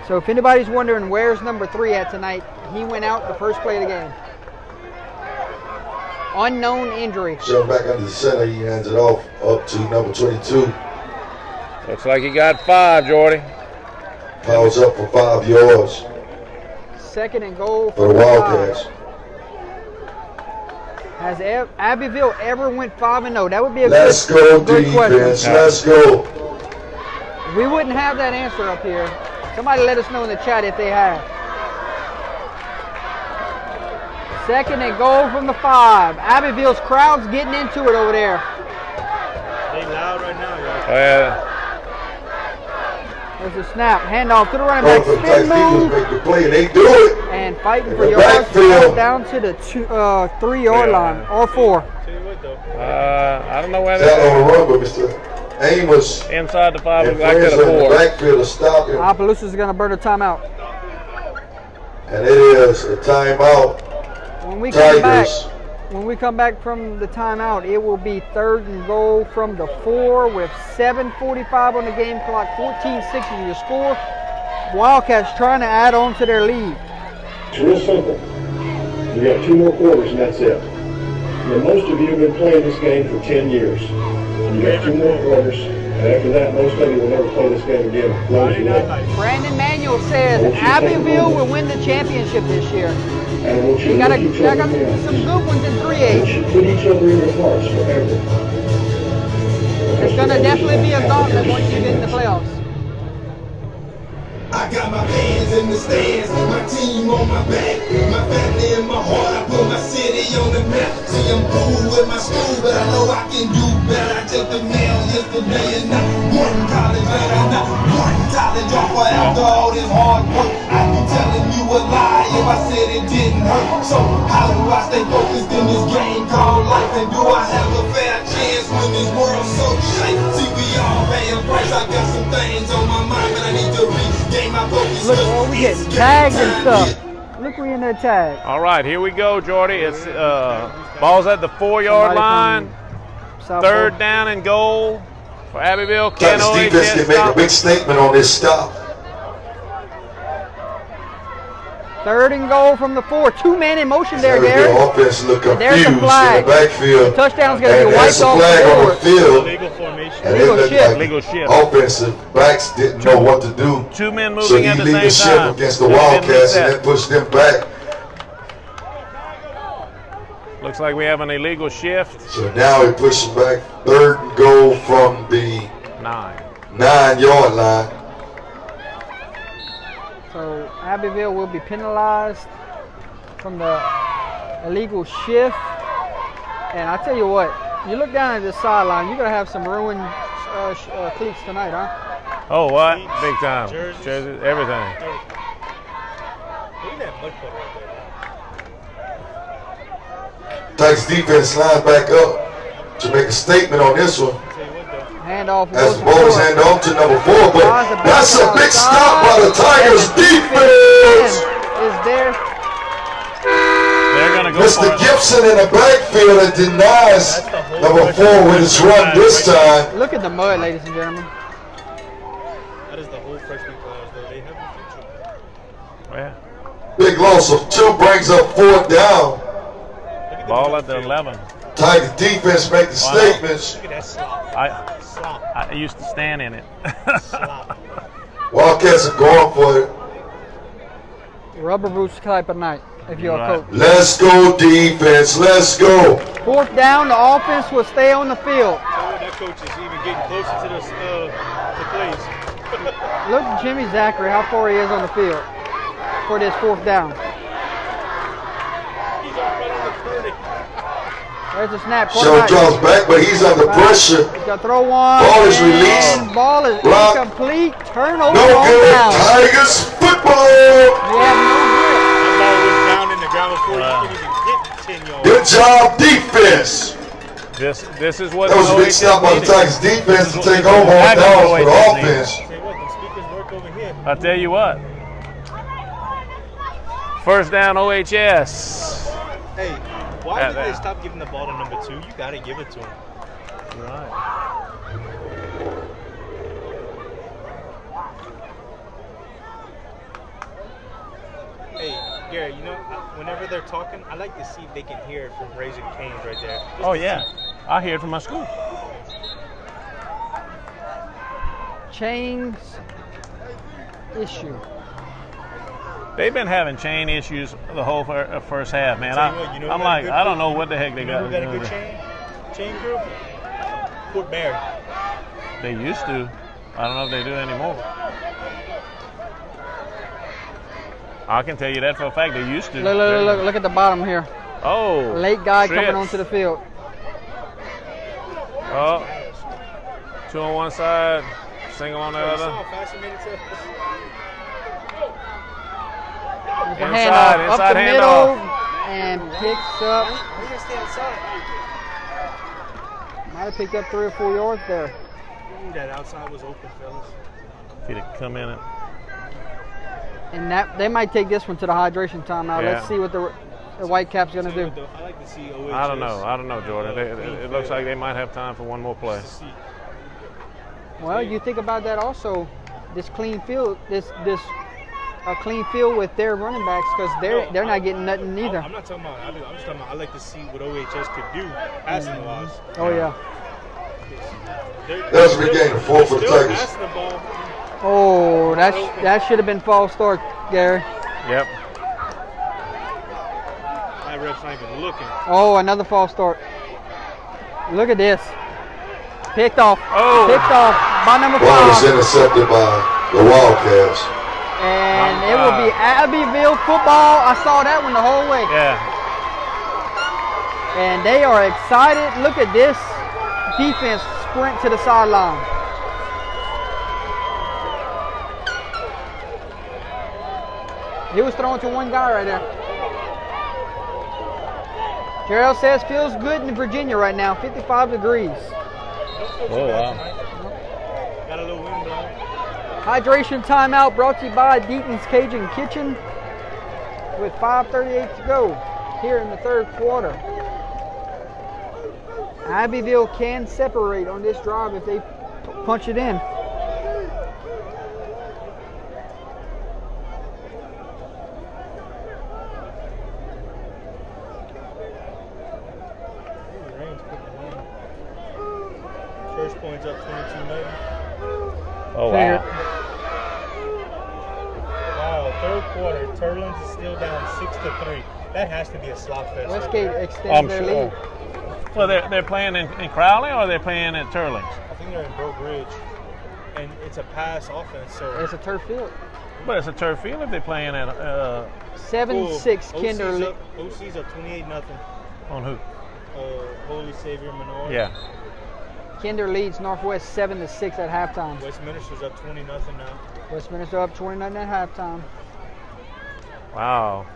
So if anybody's wondering where's number 3 at tonight, he went out the first play of the game. Unknown injury. Shoved back under the center. He hands it off up to number 22. Looks like he got 5, Jordy. Fouls up for 5 yards Second and goal for the Wildcats. Has Abbeville ever went 5-0? That would be a Let's go good defense. question. Let's go. We wouldn't have that answer up here. Somebody let us know in the chat if they have. Second and goal from the 5. Abbeville's crowd's getting into it over there. They loud right now, y'all. Oh, yeah. There's a snap. Handoff to the running back. Both of the Spin Titans move. make the play, and they do it. And fighting In for the yards backfield. down to the 3-yard line. Or 4. Tell you what, though. I don't know where That they're on the run, but Mr. Amos inside the 5. and Look like friends they're in the 4. backfield to stop him. Opelousas is going to burn a timeout. And it is a timeout. When we come back Tigers. from the timeout, it will be 3rd and goal from the 4 with 7:45 on the game clock. 14-6 is your score. Wildcats trying to add on to their lead. It's real simple. You got 2 more quarters and that's it. Now, most of you have been playing this game for 10 years. You got 2 more quarters, and after that, most of you will never play this game again. Brandon Manuel says Abbeville will win the championship this year. And I want you You to got look each other in the eyes. some good ones in I want 3A. you to put each other in your hearts forever. It's going to definitely be a gauntlet once you get in the playoffs. I got my fans in the stands, my team on my back, my family in my heart. I put my city on the map. See, I'm cool with my school, but I know I can do better. I took the mail yesterday and not one college later, not one college offer after all this hard work. I'd be telling you a lie if I said it didn't hurt. So how do I stay focused in this game called life? And do I have a fair chance when this world's so shake? See, we all pay a price. I got some things on my mind, but I need to regain my focus. Look, we getting tagged and stuff. Look, we in there tagged. All right, here we go, Jordy. It's ball's at the 4-yard line. 3rd down and goal for Abbeville. Can Titans OHS defense can make a stop big statement on this stop. 3rd and goal from the 4. 2-man in motion there, Abbeville Garrett. offense look And there's confused the flag. in the backfield. The touchdown's going to And be there's wiped a off flag on the the board. field. Legal formation. And it Legal looked shift. like Legal shift. offensive backs didn't know what to do. 2 men moving So at he the lead the same ship time. against the It's been Wildcats and reset. then push them back. Looks like we have an illegal shift. So now he pushes back 3rd and goal from the 9-yard line. So Abbeville will be penalized from the illegal shift. And I tell you what, you look down at this sideline, you're going to have some ruined cleats tonight, huh? Oh, what? Big time. Jerseys. Jerseys, everything. Look at that mud puddle right there. Titans defense line back up to make a statement on this one. Handoff. As the ball is handed off to number 4, but that's a big stop by the Tigers defense. Is there? They're going to go for Mr. it. Gibson in the backfield and denies number 4 with his run this time. Look at the mud, ladies and gentlemen. That is the whole freshman class, though. They have a future. Yeah. Big loss of 2 brings up 4th down. Ball at the 11. Tigers defense make the statements. Look at that slop. Slop. I used to stand in it. Slop. Wildcats are going for it. Rubber boots type of night, if you're a coach. Let's go defense, let's go. 4th down, the offense will stay on the field. That coach is even getting closer to the plays. Look at Jimmy Zachary, how far he is on the field for this 4th down. He's right on the 30. There's a snap. Show draws back, but he's under pressure. He's going to throw one. Ball is released. Ball is Block. incomplete. Turnover No on good. down. Tigers football. Yeah, That ball was down in the ground before you can even get 10 yards. Good job defense. This is what That was a big stop by the Tigers defense to take over on downs for the offense. Say what, the speakers work over here. I tell you what. 1st down OHS. Hey, why did they stop giving the ball to number 2? You got to give it to him. Right. Hey, Gary, you know, whenever they're talking, I like to see if they can hear it from Raising Cane's right there. Just Oh, to yeah. see. I hear it from my school. Chains issue. They've been having chain issues the whole first half, man. I'm like, I don't know what the heck they got. Who got a good chain crew? Fort Bear. They used to. I don't know if they do anymore. I can tell you that for a fact. They used to. Look at the bottom here. Oh. Late guy trips. coming onto the field. Oh. 2 on one side, single on the other. Inside up the middle and picks up. Might have picked up 3 or 4 yards there. That outside was open, fellas. If he'd have come in it. And that they might take this one to the hydration timeout. Yeah. Let's see what the Whitecaps going to do. I like to see OHS. I don't know, Jordan. It looks like they might have time for one more play. Well, you think about that also. This clean field, a clean field with their running backs because they're not getting nothing either. I'm not talking about. I'm just talking about. I like to see what OHS could do passing wise. Oh yeah. That's a big game. 4 for the Tigers. Oh, that should have been false start, Gary. Yep. That ref's not even looking. Oh, another false start. Look at this. Picked off. Oh. Picked off by number 5. Ball was intercepted by the Wildcats. And it will be Abbeville football. I saw that one the whole way. Yeah. And they are excited. Look at this defense sprint to the sideline. He was throwing to one guy right there. Gerald says feels good in Virginia right now, 55 degrees. Oh, wow. Got a little wind blowing. Hydration timeout brought to you by Deaton's Cajun Kitchen with 5:38 to go here in the third quarter. Abbeville can separate on this drive if they punch it in. First points up 22-0. Oh, wow. Wow, third quarter. Turlins is still down 6-3. That has to be a slop fest. Westgate extends their lead. Well, they're playing in Crowley or they're playing at Turlings? I think they're in Broke Ridge. And it's a pass offense, so It's a turf field. But it's a turf field if they're playing at 7-6 Kinder. OC's up 28-0. On who? Holy Savior Menor. Yeah. Kinder leads Northwest 7-6 at halftime. Westminster's up 20-0 now. Westminster up 29 at halftime. Wow.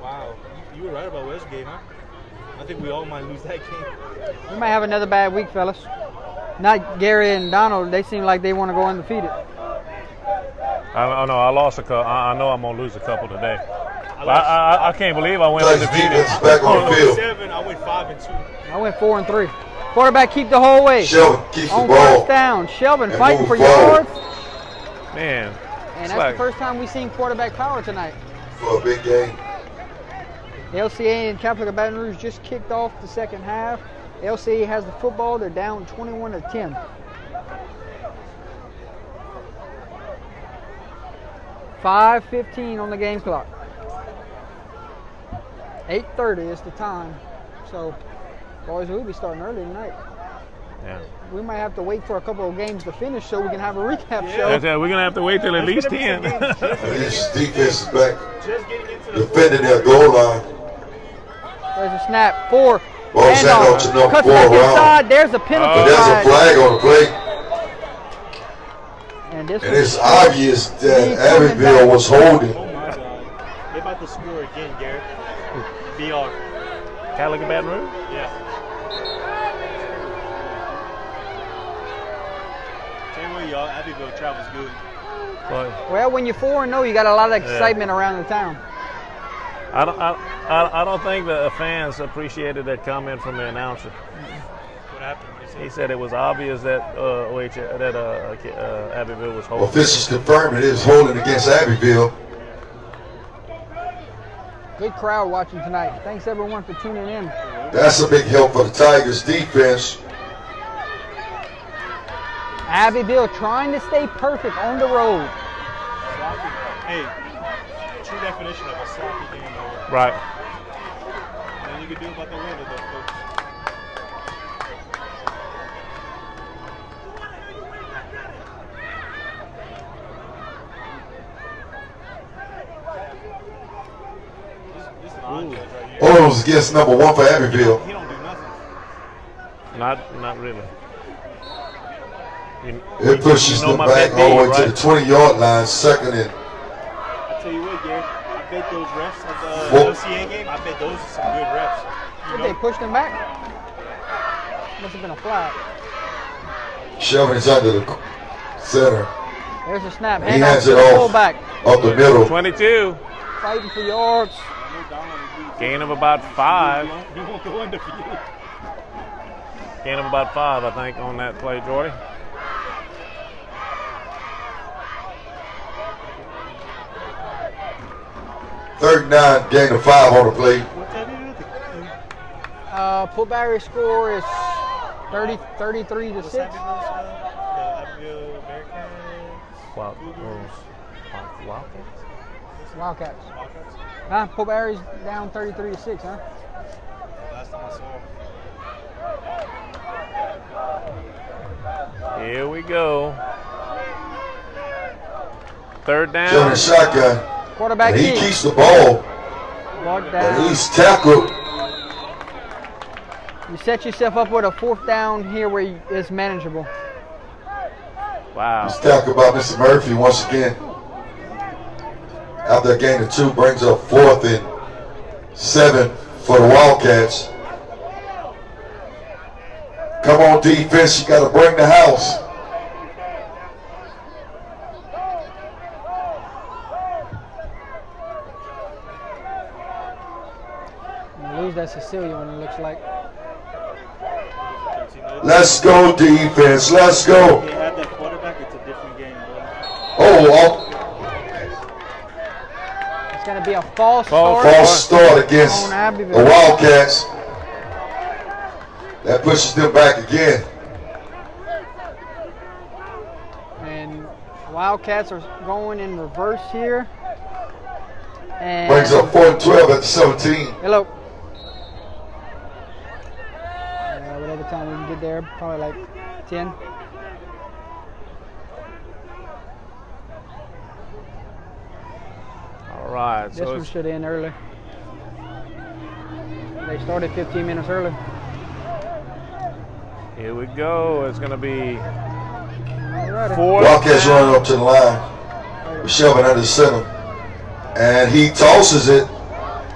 Wow. You were right about Westgate, huh? I think we all might lose that game. We might have another bad week, fellas. Not Gary and Donald. They seem like they want to go undefeated. I know I lost a couple. I know I'm gonna lose a couple today. I can't believe I went undefeated. Back on the field. I went 5-2. I went 4-3. Quarterback keep the whole way. Shelvin keeps on the ball. first down. Shelvin And fighting move for forward. yards. Man. And that's the first time we've seen quarterback power tonight. For a big game. LCA and Catholic of Baton Rouge just kicked off the second half. LCA has the football. They're down 21-10. $5:15 on the game clock. 8:30 is the time. So, boys, we'll be starting early tonight. Yeah. We might have to wait for a couple of games to finish so we can have a recap show. We're going to have to wait till at least 10. This defense is back defending their goal line. There's a snap. 4. Ball sent out to number Cuts 4 back around. inside. There's a penalty. But there's a flag on the play. And it's obvious that Abbeville was holding. Oh my God. They're about to score again, Garrett. BR. Catholic of Baton Rouge? Yeah. Same way, y'all. Abbeville travels good. Well, when you're 4-0, you got a lot of excitement around the town. I don't think the fans appreciated that comment from the announcer. What happened? He said it was obvious that Abbeville was holding. Officials confirmed it is holding against Abbeville. Good crowd watching tonight. Thanks everyone for tuning in. That's a big help for the Tigers defense. Abbeville trying to stay perfect on the road. Hey, true definition of a sloppy game, though. Right. Nothing you can do about the weather, though, folks. This is an odd judge right here. Orioles against number 1 for Abbeville. He don't do nothing. Not really. It pushes them back all the way to the 20-yard line, second and. I tell you what, Gary, I bet those refs at the LCA game, I bet those are some good refs. Did they push them back? Must have been a flag. Shelvin is under the center. There's a snap. He Hand hands off it to the off fullback. up the middle. 22. Fighting for yards. Gain of about 5. He won't go into field. Gain of about 5, I think, on that play, Jordy. Third and 9, gain of 5 on the play. Pullberry score is 33 to 6. The Abbeville Bearcats. Wildcats. Huh? Pullberry's down 33 to 6, huh? Last time I saw. Here we go. Third down. Shelvin shotgun. Quarterback And he keep. keeps the ball, Ball but down. he's tackled. You set yourself up with a 4th down here where it's manageable. Wow. He's tackled by Mr. Murphy once again. After a gain of 2, brings up 4th and 7 for the Wildcats. Come on, defense, you got to bring the house. You lose that Cecilia one, it looks like. Let's go, defense. Let's go. They had that quarterback, it's a different game, bro. Oh, It's going to be a false false start against on Abbeville. the Wildcats. That pushes them back again. And Wildcats are going in reverse here. And Brings up 4th and 12 at the 17. hello. Whatever time we can get there, probably like 10. All right. This So one it's should end early. They started 15 minutes early. here we go. It's going to be Alrighty. 4th Wildcats down. running up to the line. Shelvin under the center. And he tosses it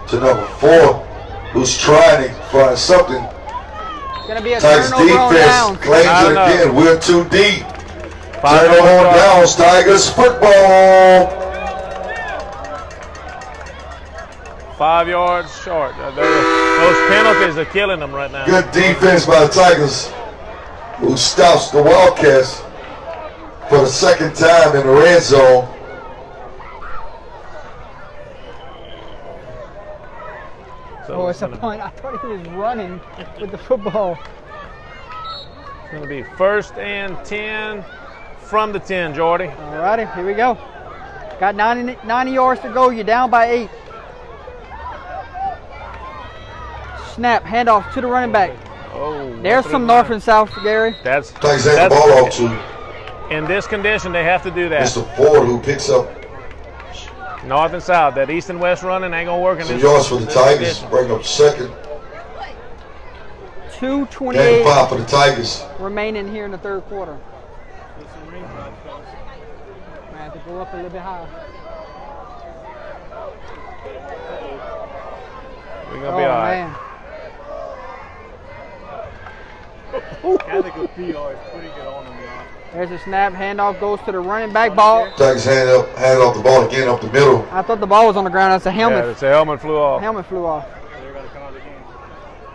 to number 4, who's trying to find something. It's going to be a Tigers turnover on defense downs. claims Not it enough. again. We're too deep. 5 Turnover on yards. downs. Tigers football. 5 yards short. Those penalties are killing them right now. Good defense by the Tigers, who stops the Wildcats for the 2nd time in the red zone. So Oh, it's a punt. I thought he was running with the football. It's going to be 1st and 10 from the 10, Jordy. Alrighty, here we go. Got 90 yards to go. You're down by 8. Snap, handoff to the running back. Oh, There's some north and south, Gary. That's Tigers hand the ball off to in this condition. They have to do that. Mr. Ford, who picks up North and south. That east and west running ain't gonna work in some this. yards for the this Tigers. condition. Bring up 2nd. 2:28 Gain of 5 for the Tigers. remaining here in the 3rd quarter. I have to go up a little bit higher. We're gonna be all right. Man. Catholic PR is putting it on them, y'all. There's a snap. Handoff goes to the running back. Ball. Tigers hand off the ball again up the middle. I thought the ball was on the ground. That's a helmet. Yeah, it's a helmet flew off. Helmet flew off. They're going to come out of the game.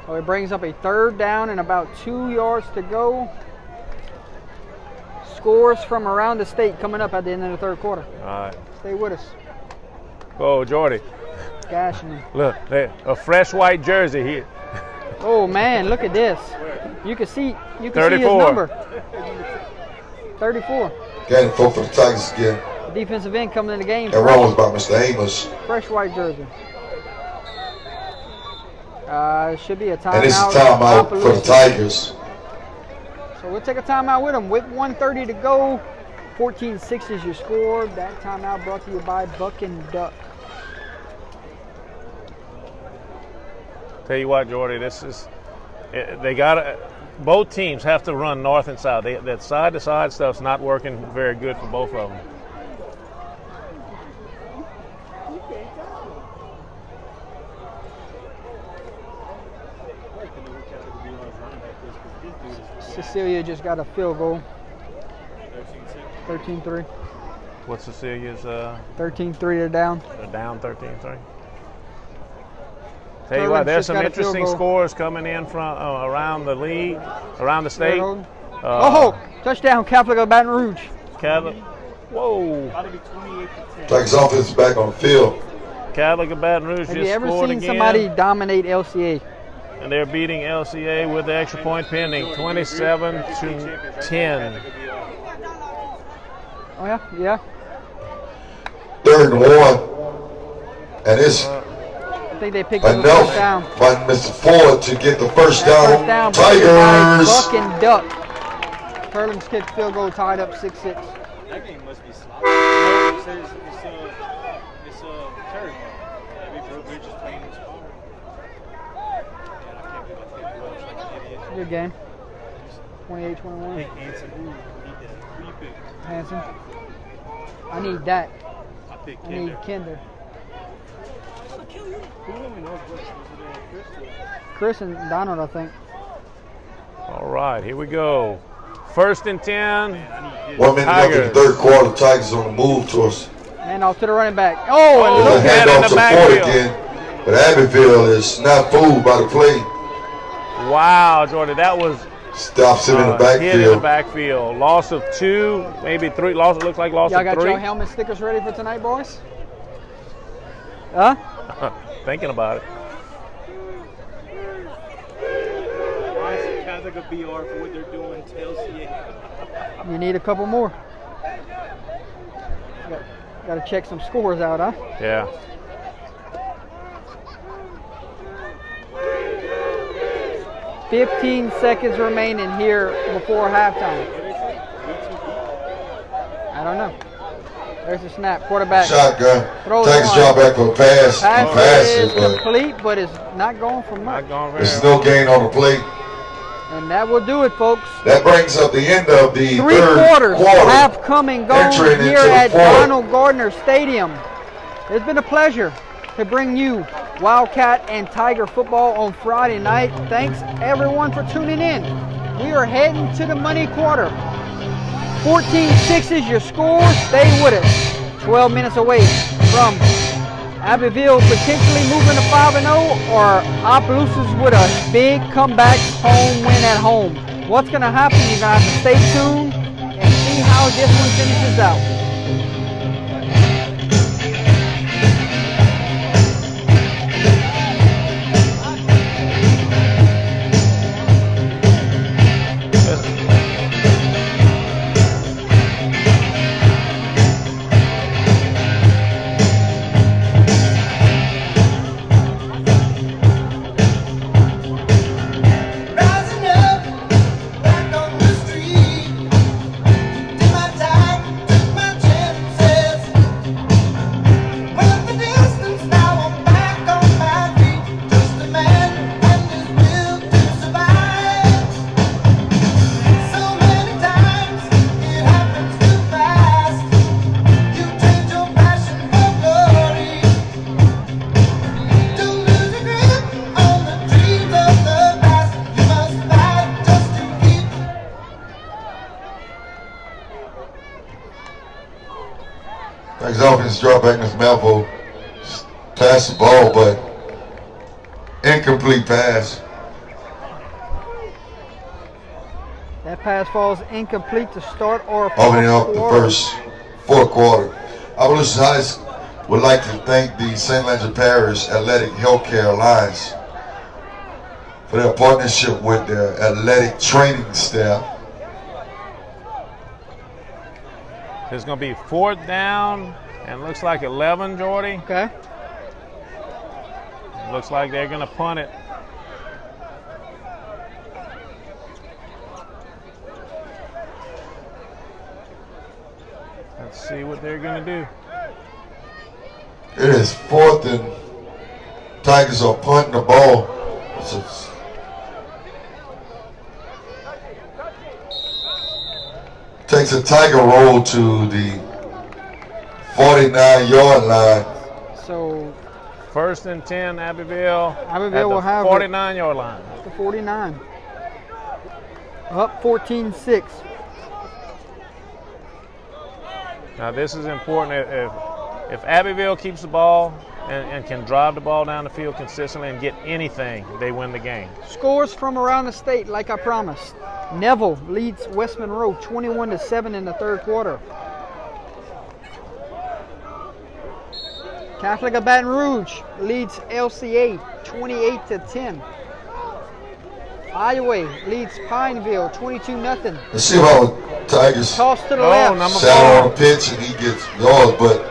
So it brings up a 3rd down and about 2 yards to go. Scores from around the state coming up at the end of the 3rd quarter. All right. Stay with us. Go, Jordy. Gashing them. Look, there, a fresh white jersey here. Oh man, look at this. You can see his 34. number. 34. Gain of 4 for the Tigers again. Defensive end coming in the game. That run was by Mr. Amos. Fresh white jersey. It should be a timeout. And this is timeout for the Tigers. So we'll take a timeout with them. With 1:30 to go, 14-6 is your score. That timeout brought to you by Buck and Duck. Tell you what, Jordy, they got both teams have to run north and south. That side-to-side stuff's not working very good for both of them. Cecilia just got a field goal. 13-3. What's Cecilia's? 13-3, they're down. They're down 13-3. Tell you what, there's some interesting scores coming in from around the league, around the state. Touchdown, Catholic of Baton Rouge. Catholic. Whoa. Tigers offense back on the field. Catholic of Baton Rouge Have just you ever scored seen again. somebody dominate LCA? And they're beating LCA with the extra point pending, 27-10. Oh yeah, yeah. 3rd and 1, and it's I think they picked up the first down. enough by Mr. Ford to get the first First down. down, Tigers. Buck and Duck. Curlin's kick field goal tied up 6-6. That game must be sloppy. No, it's terrible. We're just playing this ball. Good game. 28-21. Hanson. I need that. I need Kinder. Chris and Donald, I think. All right, here we go. 1st and 10. 1 minute left in the 3rd quarter. Tigers on the move to us. And off to the running back. Oh, and There's look a at handoff in the to Ford backfield. again, but Abbeville is not fooled by the play. Wow, Jordan, that was Stops him in the hit in the backfield. backfield. Loss of 2, maybe 3. Loss. It looks like loss y'all of got 3. your helmet stickers ready for tonight, boys? Huh? Thinking about it. Catholic of BR for what they're doing to LCA. You need a couple more. Got to check some scores out, huh? Yeah. $15 seconds remaining here before halftime. I don't know. There's a snap. Quarterback. Shotgun. Throws Tigers one. drop back for a pass. Pass is but complete, but it's not going for much. there's no gain on the play. And that will do it, folks. That brings up the end of the 3 3rd quarters. quarter. Half come and go Entering here into the at 4th. Donald Gardner Stadium. It's been a pleasure to bring you Wildcat and Tiger football on Friday night. Thanks everyone for tuning in. We are heading to the money quarter. 14-6 is your score. Stay with us. 12 minutes away from Abbeville potentially moving to 5-0 or Opelousas with a big comeback home win at home. What's going to happen? You're going to have to stay tuned and see how this one finishes out. Rising up, back on the street. Did my time, took my chances. Went the distance, now I'm back on my feet. Just a man and his will to survive. So many times it happens too fast. You trade your passion for glory. Don't lose your grip on the dreams of the past. You must fight just to keep. Tigers offense drop back. Mr. Malvo pass the ball, but incomplete pass. That pass falls incomplete to start or Opening up the quarter. 4th quarter. Opelousas High would like to thank the St. Landry Parish Athletic Healthcare Alliance for their partnership with their athletic training staff. It's going to be 4th down and looks like 11, Jordy. Okay. Looks like they're going to punt it. Let's see what they're going to do. It is 4th and Tigers are punting the ball. Takes a Tiger roll to the 49-yard line. So 1st and 10, Abbeville. Abbeville will have 49-yard line. The 49. Up 14-6. Now this is important. If Abbeville keeps the ball and can drive the ball down the field consistently and get anything, they win the game. Scores from around the state, like I promised. Neville leads West Monroe 21-7 in the 3rd quarter. Catholic of Baton Rouge leads LCA 28-10. Iowa leads Pineville 22-0. Let's see about Tigers. Toss to the left. Shadow on the pitch and he gets yards, but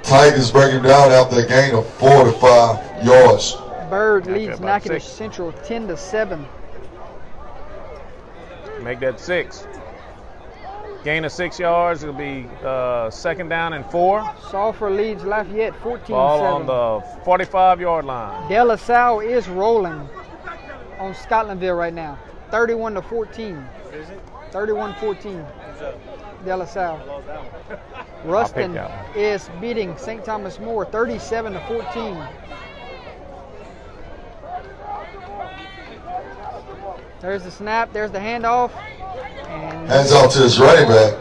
Tigers bring him down after a gain of 4 to 5 yards. Bird leads Natchitoches Central 10-7. Make that 6. Gain of 6 yards. It'll be 2nd down and 4. Sulphur leads Lafayette 14-7. Ball on the 45-yard line. De La Salle is rolling on Scotlandville right now. 31-14. 31-14. De La Salle. Ruston is beating St. Thomas More 37-14. There's the snap, there's the handoff. And hands off to his running back.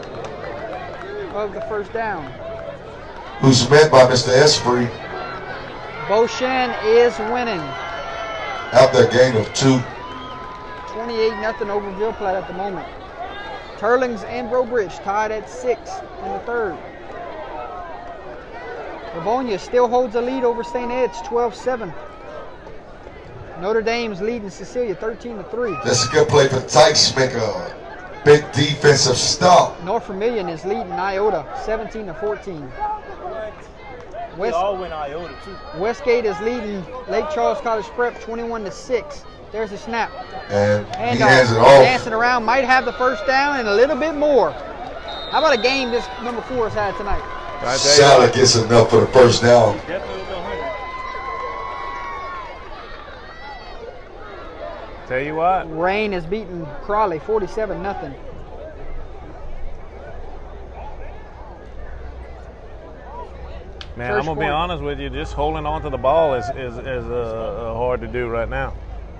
Of the 1st down. Who's met by Mr. Esprit. Beauchamp is winning. After a gain of 2. 28-0 over Ville Platte at the moment. Turlings and Brobridge tied at 6 in the 3rd. Livonia still holds a lead over St. Ed's 12-7. Notre Dame's leading Cecilia 13-3. That's a good play for the Tigers to make a big defensive stop. North Vermilion is leading Iota 17-14. We all win Iota too. Westgate is leading Lake Charles College Prep 21-6. There's a snap. And he hands it off. Dancing around, might have the 1st down and a little bit more. How about a game this number 4 has had tonight? Shala gets enough for the 1st down. Tell you what. Rain is beating Crawley 47-0. Man, I'm gonna be honest with you. Just holding on to the ball is hard to do right now.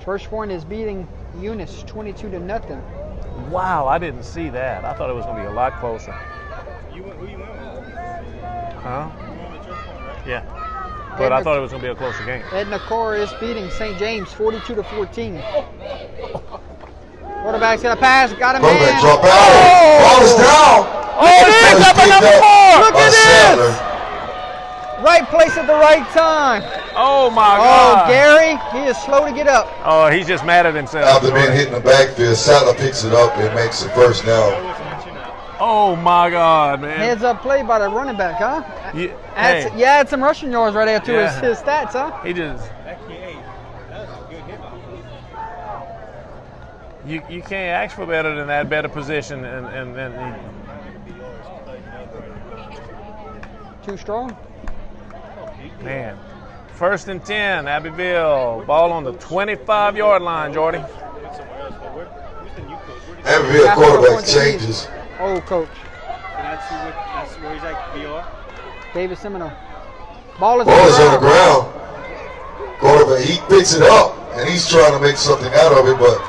First Point is beating Eunice 22-0. Wow, I didn't see that. I thought it was gonna be a lot closer. Who you went with? Huh? You went with Church Point, right? Yeah. But I thought it was gonna be a closer game. Edna Cora is beating St. James 42-14. Quarterback's gonna pass. Got a man. Quarterback drop out. Ball is down. Oh, it is up at number 4. Look at this. Right place at the right time. Oh my God. Oh, Gary, he is slow to get up. Oh, he's just mad at himself. After being hit in the backfield, Sattler picks it up and makes the 1st down. Oh my God, man. Heads up play by the running back, huh? You add some rushing yards right there to his stats, huh? He just. You can't ask for better than that, better position, and too strong. Man, 1st and 10, Abbeville. Ball on the 25-yard line, Jordy. Abbeville quarterback changes. Old coach. That's where he's at, VR. David Semino. Ball is on the ground. Quarterback, he picks it up, and he's trying to make something out of it, but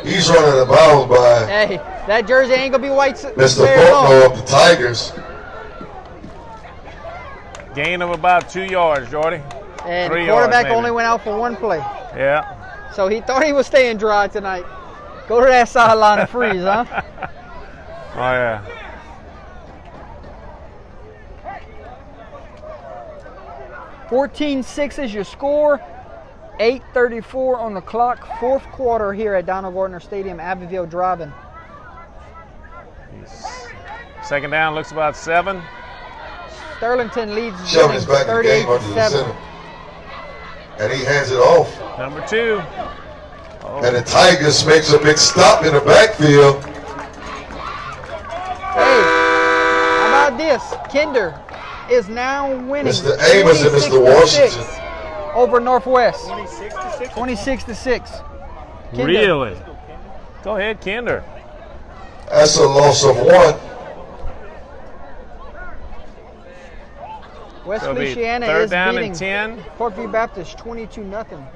he's running out of bounds by Hey, that jersey ain't going to be white. Mr. Faulkner of the Tigers. Gain of about 2 yards, Jordy. And 3 the quarterback yards, only went out for 1 play. Yeah. So he thought he was staying dry tonight. Go to that sideline and freeze, huh? Oh, yeah. $14-6 is your score. 8:34 on the clock. 4th quarter here at Donald Gardner Stadium, Abbeville driving. Second down looks about 7. Sterlington leads Shoving his back in the game under the 38-7. center. And he hands it off. Number 2. And the Tigers makes a big stop in the backfield. Hey, how about this? Kinder is now winning. Mr. Amos and Mr. Washington. Over Northwest. 26-6. 26-6. Kinder. Really? Go ahead, Kinder. That's a loss of 1. West So it'll be Feliciana third is down beating and 10. Parkview Baptist 22-0.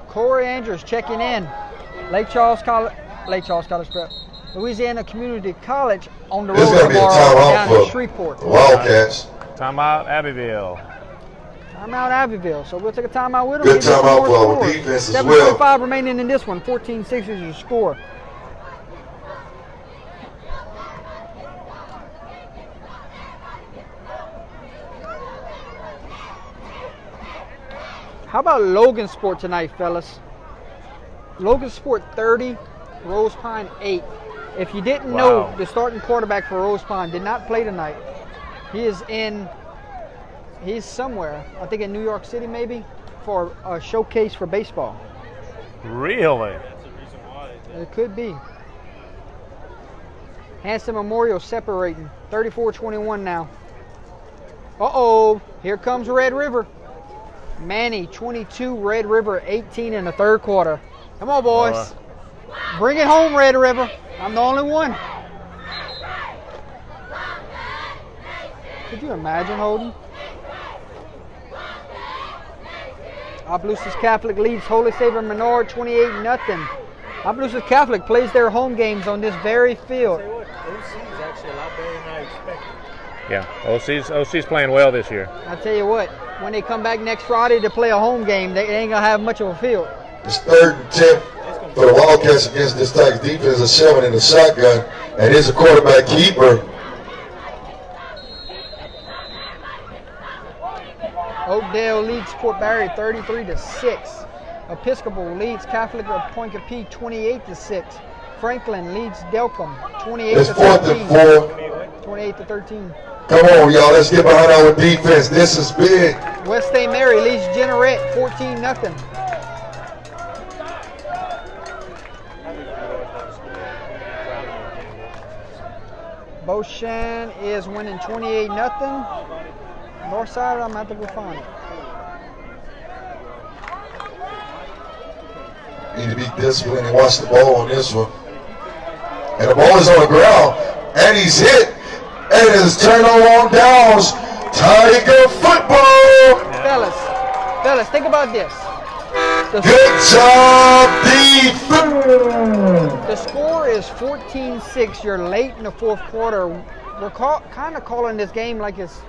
Corey Andrews checking in. Lake Charles College Prep. Louisiana Community College on the road There's going to be a tomorrow down timeout in for Shreveport. the Wildcats. Timeout, Abbeville. Timeout Abbeville. So we'll take a timeout with them. Good Give them timeout more for our score. defense as well. 7:45 remaining in this one. 14-6 is your score. How about Logan Sport tonight, fellas? Logan Sport 30, Rose Pine 8. If you didn't know, the starting quarterback for Rose Pine did not play tonight. He's somewhere, I think in New York City maybe, for a showcase for baseball. Really? It could be. Hanson Memorial separating, 34-21 now. Uh-oh, here comes Red River. Manny, 22, Red River, 18 in the third quarter. Come on, boys. Bring it home, Red River. I'm the only one. Could you imagine, Holden? Opelousas Catholic leads Holy Savior Menard 28-0. Opelousas Catholic plays their home games on this very field. OC is actually a lot better than I expected. Yeah, OC's playing well this year. I tell you what, when they come back next Friday to play a home game, they ain't gonna have much of a field. It's 3rd and 10 for the Wildcats against this Tigers defense. A 7 in the shotgun, and here's a quarterback keeper. Oakdale leads Port Barry 33-6. Episcopal leads Catholic of Point Capee 28-6. Franklin leads Delcom It's 4th and 4. 28-13. Come on, y'all. Let's get behind our defense. This is big. West St. Mary leads Jeanerette 14-0. Beauchamp is winning 28-0. Northside, I'm going to have to go find it. Need to be disciplined and watch the ball on this one. And the ball is on the ground, and he's hit. And his turnover on downs. Tiger football. Fellas, think about this. Good job, defense. The score is 14-6. You're late in the fourth quarter. We're kind of calling this game like it's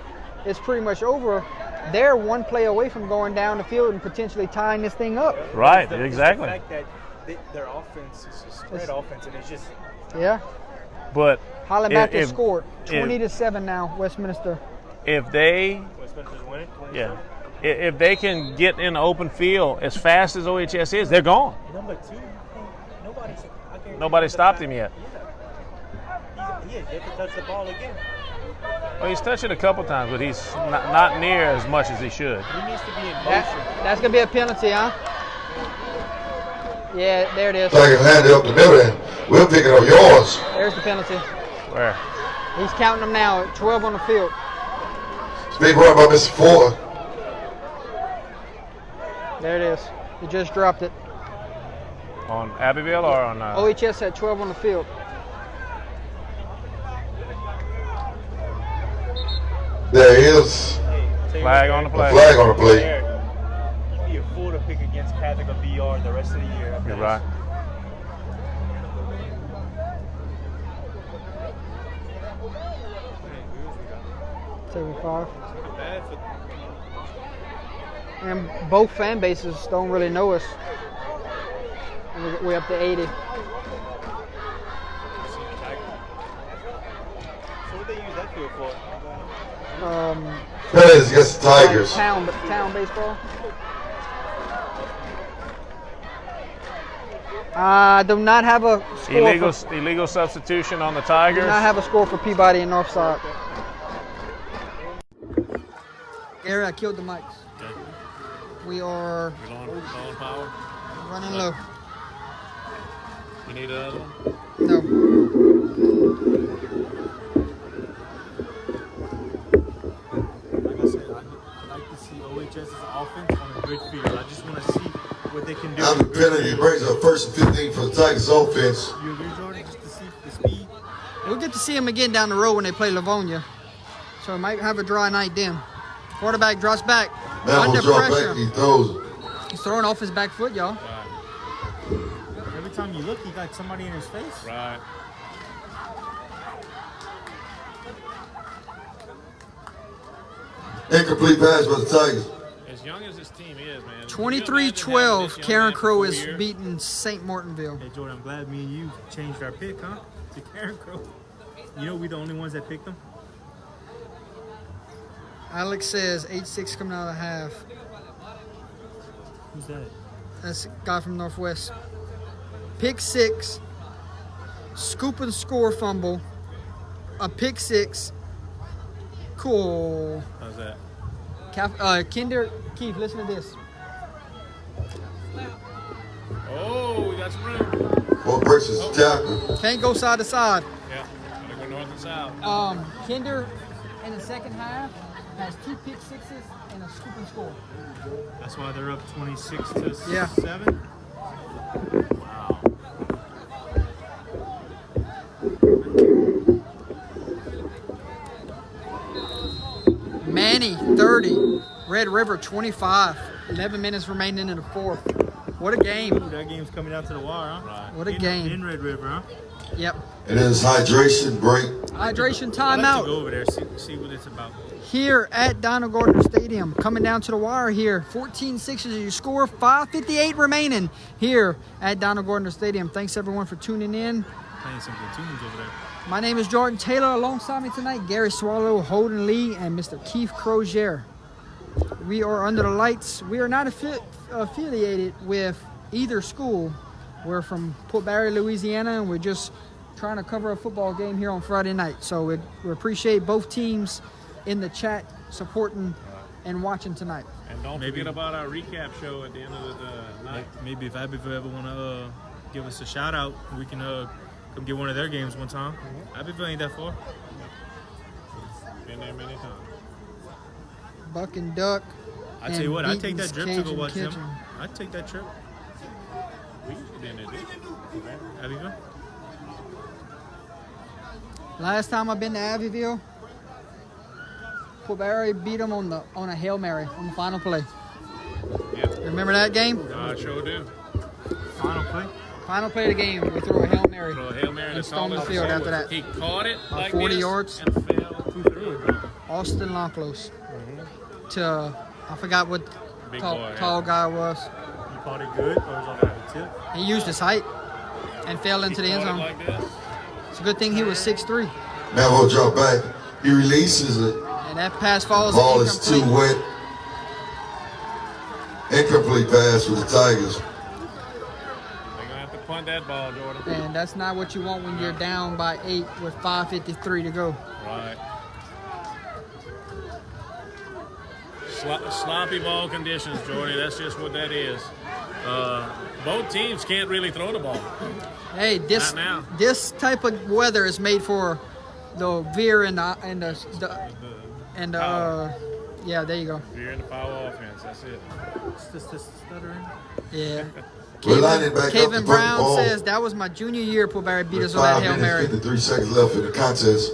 pretty much over. They're one play away from going down the field and potentially tying this thing up. Right, exactly. The fact that their offense is a spread offense, and it's just... Yeah. But Highland Baptist scored 20-7 now, Westminster. If they... Westminster's winning? Yeah. If they can get in the open field as fast as OHS is, they're gone. Number 2, Nobody stopped him yet. He has yet to touch the ball again. Well, he's touched it a couple times, but he's not near as much as he should. He needs to be in motion. That's going to be a penalty, huh? Yeah, there it is. Tigers hand it up the middle, and we're picking up yours. There's the penalty. Where? He's counting them now, 12 on the field. It's big run by Mr. Ford. There it is. He just dropped it. On Abbeville or on... OHS had 12 on the field. There is flag on the play. Flag on the play. You'd be a fool to pick against Catholic or BR the rest of the year. You're right. And both fan bases don't really know us. We're up to 80. So what they use that field for? That is against the Tigers. Town baseball. I do not have a score. Illegal substitution on the Tigers. Do not have a score for Peabody and Northside. Gary, I killed the mics. Okay. We are We're on power. running low. You need another one? No. Like I said, I'd like to see OHS's offense on a good field. I just want to see what they can do. Now the penalty brings up 1st and 15 for the Tigers offense. You agree, Jordan, just to see the speed? We'll get to see him again down the road when they play Livonia. So we might have a dry night then. Quarterback drops back. Now Under he'll drop pressure. back, he throws it. He's throwing off his back foot, y'all. Every time you look, he got somebody in his face. Right. Incomplete pass by the Tigers. As young as this team is, man. 23-12, Karen Crow is beating St. Martinville. Hey, Jordan, I'm glad me and you changed our pick, huh? To Karen Crow. You know we're the only ones that picked them? Alex says 8-6 coming out of the half. Who's that? That's a guy from Northwest. Pick 6, scoop and score fumble, a pick 6. Cool. How's that? Keith, listen to this. Oh, we got some room. What breaks his tackle? Can't go side to side. Yeah, gotta go north and south. Kinder in the second half has 2 pick 6s and a scoop and score. That's why they're up 26 to Yeah. 7. Wow. Manny 30, Red River 25. 11 minutes remaining in the fourth. What a game. Ooh, that game's coming out to the wire, huh? Right. What a game. In Red River, huh? Yep. And then it's hydration break. Hydration I'd like to timeout. go over there, see what it's about. Here at Donald Gardner Stadium. Coming down to the wire here. 14-6 is your score. 5:58 remaining here at Donald Gardner Stadium. Thanks everyone for tuning in. Playing some good tunes over there. My name is Jordan Taylor. Alongside me tonight, Gary Swallow, Holden Lee, and Mr. Keith Crozier. We are under the lights. We are not affiliated with either school. We're from Port Barre, Louisiana, and we're just trying to cover a football game here on Friday night. So we appreciate both teams in the chat supporting and watching tonight. And don't forget about our recap show at the end of the night. Maybe if Abbeville ever want to give us a shout out, we can come get one of their games one time. Abbeville ain't that far. Been there many times. Buck and Duck. I tell you what, I'd take that Beaton's trip to go Cajun watch Kitchen. them. I'd take that trip. We used to be in there, dude. Abbeville? Last time I've been to Abbeville, Port Barre beat them on a Hail Mary on the final play. Yeah. Remember that game? I sure do. Final play? Final play of the game, we threw a Hail Mary. Throw a Hail Mary and to stormed the Thomas. field after that. He caught it About like 40 this yards. and fell through it. Austin Lonclose to, I forgot what Big tall, boy, tall guy was. You caught it good, or was on the tip? He used his height and fell into the end Caught it zone. like this. It's a good thing he was 6'3". Now he'll drop back. He releases it. And that pass falls Ball is too incomplete. wet. Incomplete pass for the Tigers. They're going to have to punt that ball, Jordan. And that's not what you want when you're down by 8 with 5:53 to go. Right. Sloppy ball conditions, Jordy. That's just what that is. Both teams can't really throw the ball. Hey, this Not now. this type of weather is made for the veer and the yeah, there you go. You're in the power offense. That's it. It's just this stuttering. Yeah. We're lining back up to Kevin punt Brown ball. says that was my junior year. Port Barre beat us With on that 5 Hail minutes, Mary. 53 seconds left in the contest.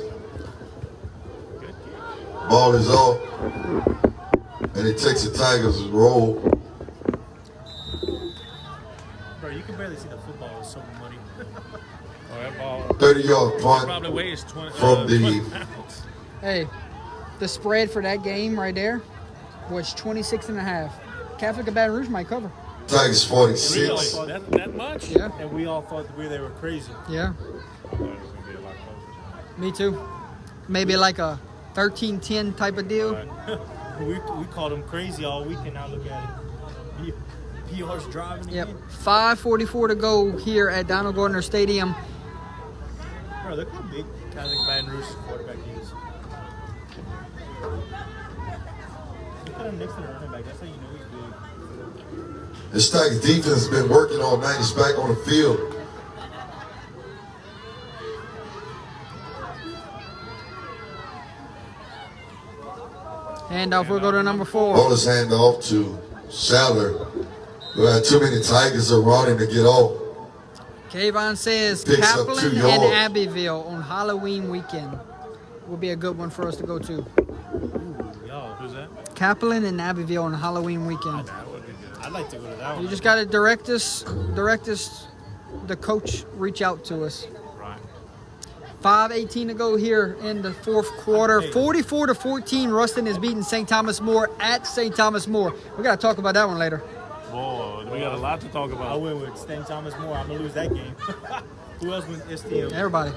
Ball is off. And it takes the Tigers' roll. Bro, you can barely see the football. It's so muddy. Oh, that ball 30-yard punt probably weighs 20, from 20 the pounds. Hey, the spread for that game right there was 26.5. Catholic of Baton Rouge might cover. Tigers 46. Really? That much? Yeah. And we all thought they were crazy. Yeah. I thought it was going to be a lot closer. Me too. Maybe like a 13-10 type of deal. Right. We called them crazy all week, and now look at it. yards driving Yep. again. 5:44 to go here at Donald Gardner Stadium. Bro, look how big Kazakh Baton Rouge's quarterback is. Look at him next to the running back. That's how you know he's big. The Tigers defense has been working all night. It's back on the field. Handoff will go to number 4. Bonus handoff to Sadler, who had too many Tigers around him to get off. Kayvon says Picks up Kaplan 2 and yards. Abbeville on Halloween weekend will be a good one for us to go to. Ooh, yo, who's that? Kaplan and Abbeville on Halloween weekend. That would be good. I'd like to go to that one. You just got to direct us, the coach reach out to us. Right. 5:18 to go here in the fourth quarter. 44-14, Ruston is beating St. Thomas More at St. Thomas More. We got to talk about that one later. Boy, we got a lot to talk I about. went with St. Thomas More. I'm going to lose that game. Who else went STM? Everybody.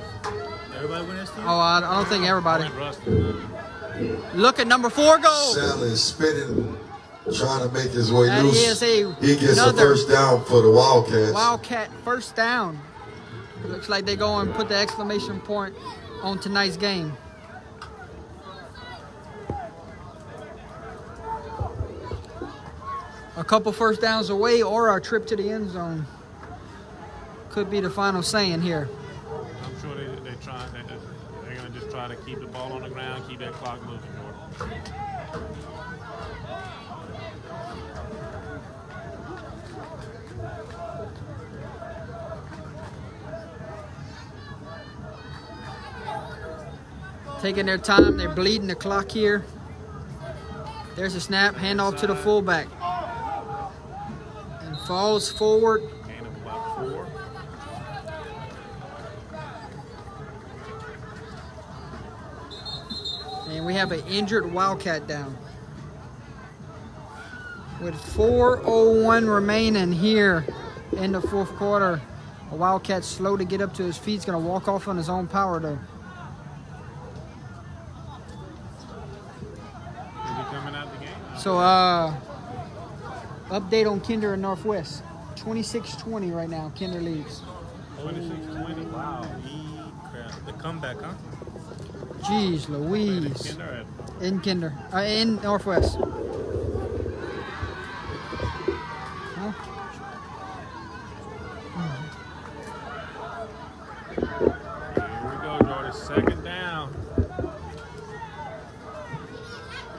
Everybody went STM? Oh, I don't think everybody. I went Ruston. Look at number 4 go. Sadler is spinning, trying to make his way That loose. is He gets a another first down for the Wildcats. Wildcat first down. It looks like they go and put the exclamation point on tonight's game. A couple first downs away or our trip to the end zone could be the final saying here. I'm sure they're going to just try to keep the ball on the ground, keep that clock moving, Jordan. Taking their time, they're bleeding the clock here. There's a snap, handoff to the fullback. And falls forward. Gain of about 4. And we have an injured Wildcat down. With 4:01 remaining here in the fourth quarter, a Wildcat slow to get up to his feet. He's going to walk off on his own power though. So, update on Kinder and Northwest. 26-20 right now. Kinder leads. 26-20. Wow. The comeback, huh? Jeez Louise. In Kinder. In Northwest. Huh? Here we go, Jordan. Second down.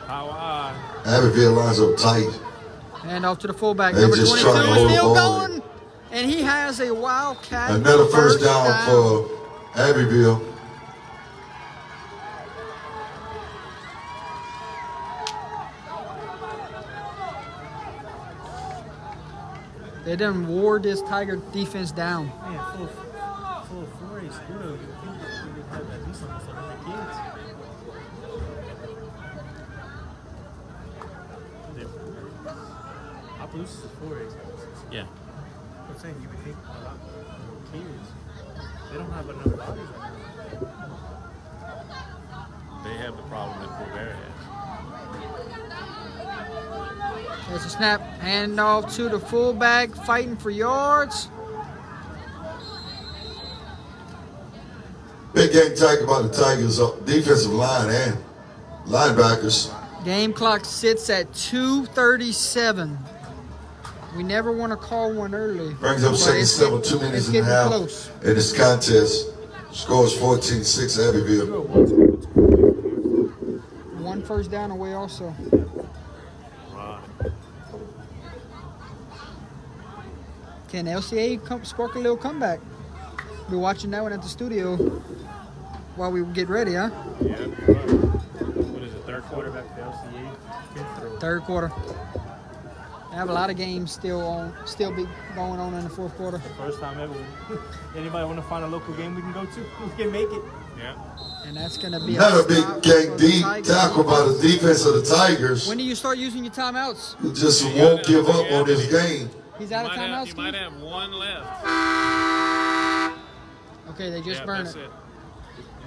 How high? Abbeville lines up tight. And off to the fullback. They Number just 22 trying to is hold still the ball. going. And he has a Wildcat. Another first down for Abbeville. They done wore this Tiger defense down. Man, full 4A school. You think have at least almost 100 kids. Opelousas is 4A. Yeah. I'm saying you would think a lot more kids. They don't have enough bodies right now. They have the problem that Colbert has. There's a snap. Hand off to the fullback. Fighting for yards. Big game talk about the Tigers' defensive line and linebackers. Game clock sits at 2:37. We never want to call one early. Brings up but second it's seven, getting- 2 minutes it's and a getting half close. in this contest. Scores 14-6 Abbeville. One first down away also. Can LCA spark a little comeback? Be watching that one at the studio while we get ready, huh? Yeah. What is it, third quarter? Quarterback for LCA. Third quarter. I have a lot of games still be going on in the fourth quarter. First time ever. Anybody want to find a local game we can go to? We can make it. Yeah. And that's going to be Another a big stop game for the deep Tigers. tackle by the defense of the Tigers. When do you start using your timeouts? Who just won't give up on this game. He's out of timeouts. You might have one left. Okay, they just Yeah, burned that's it. it.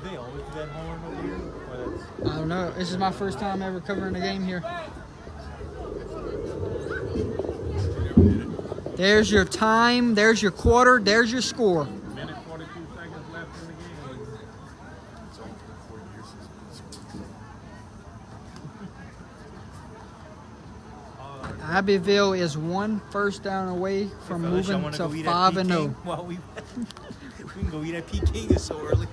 Do they always do that horn over here? Or that's... I don't know. This is my first time ever covering a game here. There's your time. There's your quarter. There's your score. Minute 42 seconds left in the game. Abbeville is 1 first down away from moving to 5-0. Well, we can go eat at Peking. It's so early.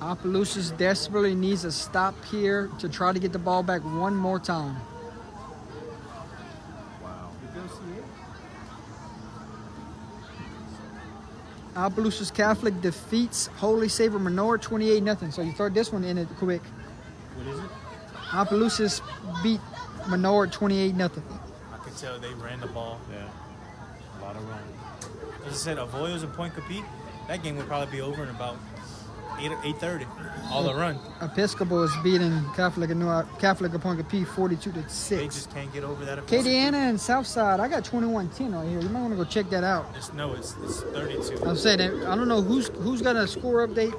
Opelousas desperately needs a stop here to try to get the ball back one more time. Wow. Opelousas Catholic defeats Holy Savior Menor 28-0. So you throw this one in it quick. What is it? Opelousas beat Menor 28-0. I can tell they ran the ball. Yeah. A lot of running. As I said, Avoyos and Point Capi, that game would probably be over in about 8:30. All the run. Episcopal is beating Catholic of Point Capi 42-6. They just can't get over that. Acadiana and Southside, I got 21-10 right here. You might want to go check that out. It's 32. I'm saying that, I don't know who's got a score update,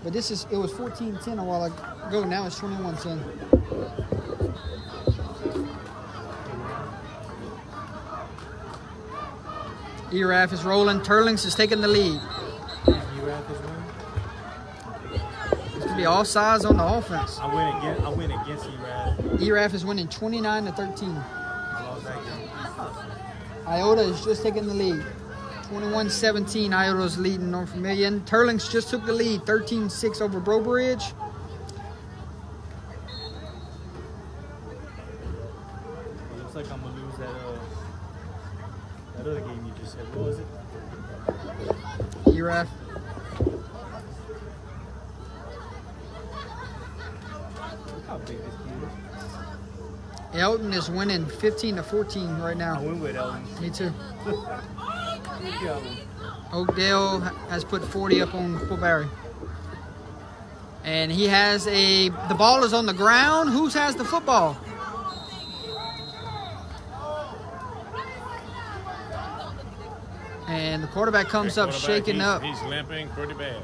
but it was 14-10 a while ago. Now it's 21-10. ERAF is rolling. Turlings is taking the lead. ERAF is winning. It's gonna be all sides on the offense. I win against ERAF. ERAF is winning 29-13. I lost that game. Iota is just taking the lead. 21-17, Iota's leading North Vermilion. Turlings just took the lead, 13-6 over Brobridge. It looks like I'm gonna lose that other game you just said. What was it? ERAF. Look how big this kid is. Elton is winning 15-14 right now. I win with Elton. Me too. Good job. Oakdale has put 40 up on Fulberry. And he has the ball is on the ground. Who has the football? And the quarterback comes up shaking up. He's limping pretty bad.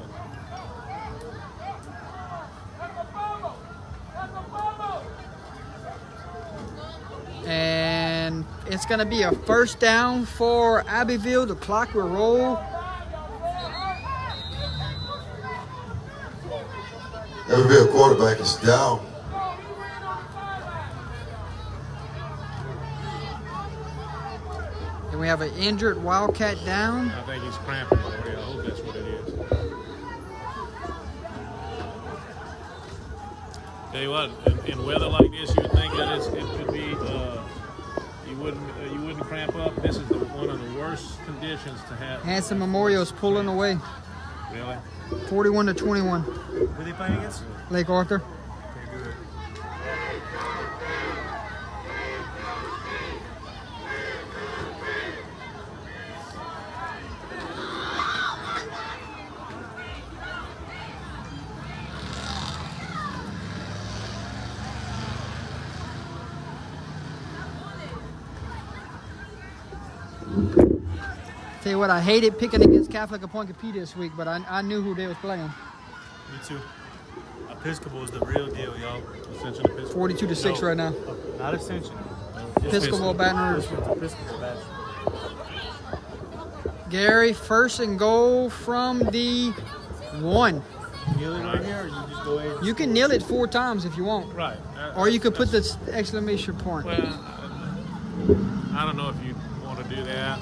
And it's going to be a first down for Abbeville. The clock will roll. Abbeville quarterback is down. And we have an injured Wildcat down. I think he's cramping already. I hope that's what it is. Tell you what, in weather like this, you would think that it could be you wouldn't cramp up. This is one of the worst conditions to have. Hanson Memorial's pulling away. Really? 41-21. Who are they playing against? Lake Arthur. Okay, good. Tell you what, I hated picking against Catholic of Point Capi this week, but I knew who they was playing. Me too. Episcopal is the real deal, y'all. 42-6 right now. Not Ascension. Episcopal Baton Rouge. Episcopal Baton Rouge. Gary, first and goal from the 1. Kneel it right here, or you just go ahead? You can kneel it 4 times if you want. Right. Or you could put the exclamation point. Well, I don't know if you want to do that.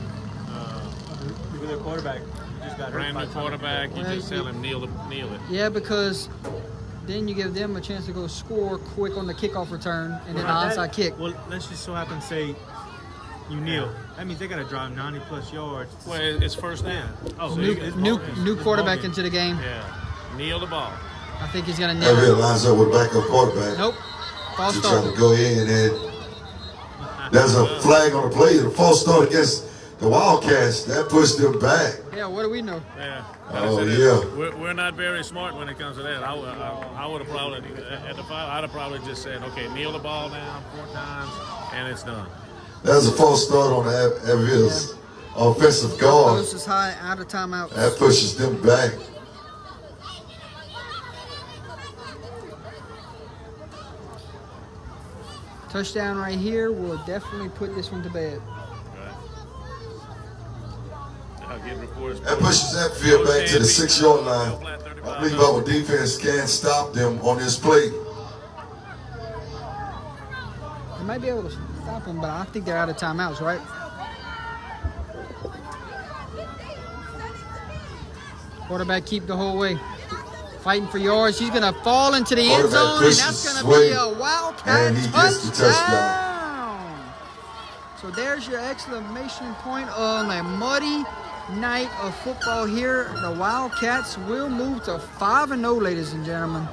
With a quarterback, you just got Brand new quarterback, you just tell him kneel it. Yeah, because then you give them a chance to go score quick on the kickoff return and then the onside kick. Well, let's just so happen to say you kneel. That means they got to drive 90+ yards. Well, it's first down. Oh, new quarterback into the game. Yeah. Kneel the ball. I think he's going to kneel Abbeville it. lines up with backup quarterback. Nope. False He's start. trying to go in, and there's a flag on the play. The false start against the Wildcats, that pushed them back. Yeah, what do we know? Yeah. Oh, yeah. We're not very smart when it comes to that. I would have probably, at the 5, I'd have probably just said, okay, kneel the ball down 4 times, and it's done. That's a false start on Abbeville's offensive guard. Close is high, out of timeout. That pushes them back. Touchdown right here will definitely put this one to bed. That pushes that field back to the 6-yard line. I believe our defense can't stop them on this play. They might be able to stop them, but I think they're out of timeouts, right? Quarterback keep the whole way. Fighting for yards. He's going to fall into the end zone, and that's going to be a Wildcat touchdown. So there's your exclamation point on a muddy night of football here. The Wildcats will move to 5-0, ladies and gentlemen.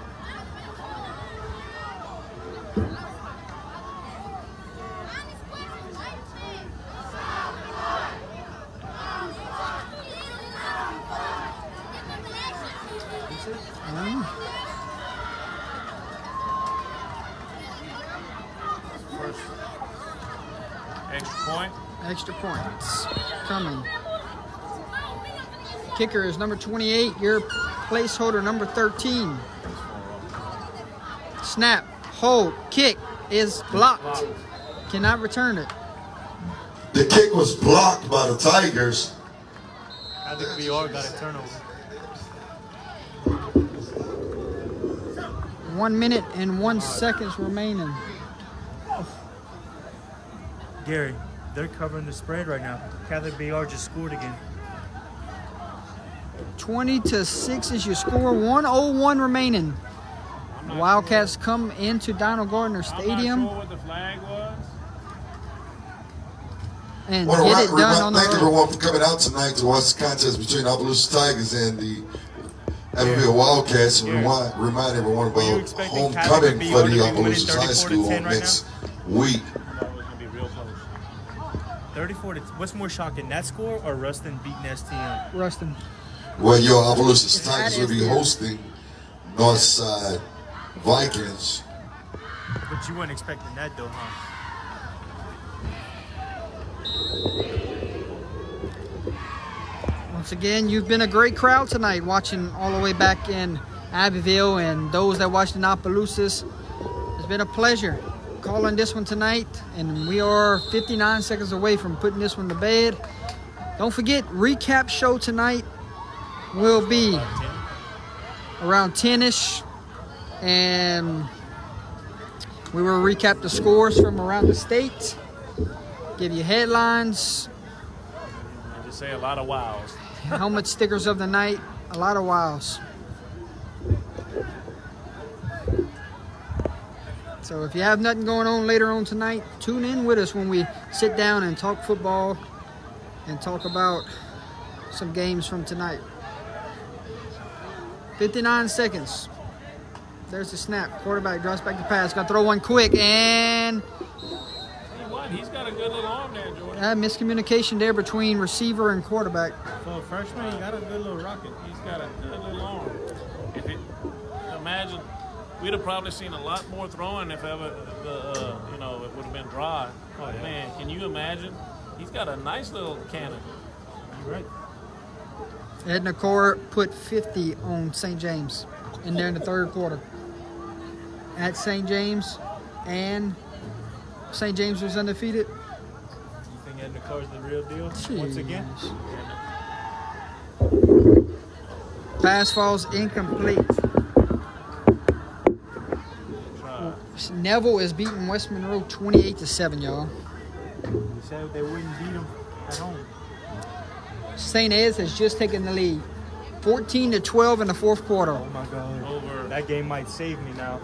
Extra points coming. Kicker is number 28, your placeholder number 13. Snap, hold, kick is blocked. Cannot return it. The kick was blocked by the Tigers. I think VR got a turnover. 1 minute and 1 second remaining. Gary, they're covering the spread right now. Catholic BR just scored again. 20-6 is your score. 1:01 remaining. Wildcats come into Donald Gardner Stadium. I'm not sure what the flag was. And get it done on the Thank road. everyone for coming out tonight to watch the contest between Opelousas Tigers and the Abbeville Wildcats. And remind everyone about homecoming for the Opelousas High School next week. 34 to, what's more shocking, that score or Ruston beating STM? Ruston. Well, your Opelousas Tigers will be hosting Northside Vikings. But you weren't expecting that though, huh? Once again, you've been a great crowd tonight watching all the way back in Abbeville, and those that watched in Opelousas. It's been a pleasure calling this one tonight, and we are 59 seconds away from putting this one to bed. Don't forget, recap show tonight will be around 10-ish, and we will recap the scores from around the state, give you headlines, I just say a lot of wows. helmet stickers of the night, a lot of wows. So if you have nothing going on later on tonight, tune in with us when we sit down and talk football and talk about some games from tonight. 59 seconds. There's the snap. Quarterback drops back to pass. Gonna throw one quick, and What? He's got a good little arm there, Jordan. miscommunication there between receiver and quarterback. For a freshman, he got a good little rocket. He's got a good little arm. Imagine, we'd have probably seen a lot more throwing if ever, it would have been dry. Oh, yeah. Man, can you imagine? He's got a nice little cannon. You're right. Edna Core put 50 on St. James in there in the third quarter. At St. James, and St. James was undefeated. You think Edna Carr's the real deal? Once again? Pass falls incomplete. Neville is beating West Monroe 28-7, y'all. You said they wouldn't beat them at home. St. Ed's has just taken the lead. 14-12 in the fourth quarter. Oh my God. That game might save me now.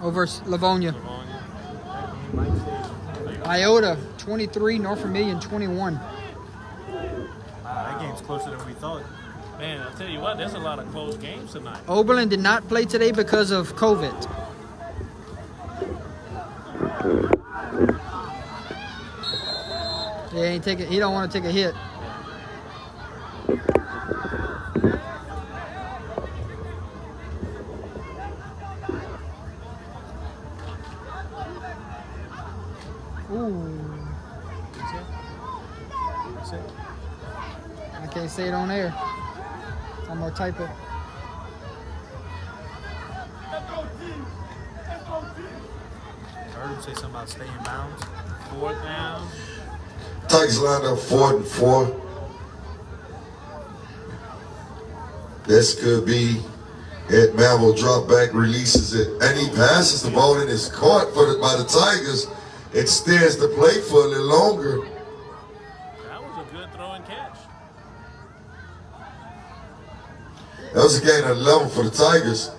Over Livonia. That game might save me. Iota 23, North Vermilion 21. Wow, that game's closer than we thought. Man, I'll tell you what, there's a lot of close games tonight. Oberlin did not play today because of COVID. He don't want to take a hit. Ooh. I can't say it on air. I'm gonna type it. heard him say something about staying bounds. 4th down. Tigers lined up 4th and 4. This could be Ed Mammal drop back, releases it, and he passes the ball and it's caught by the Tigers. Extends the play for a little longer. That was a good throw and catch. That was a gain of 11 for the Tigers.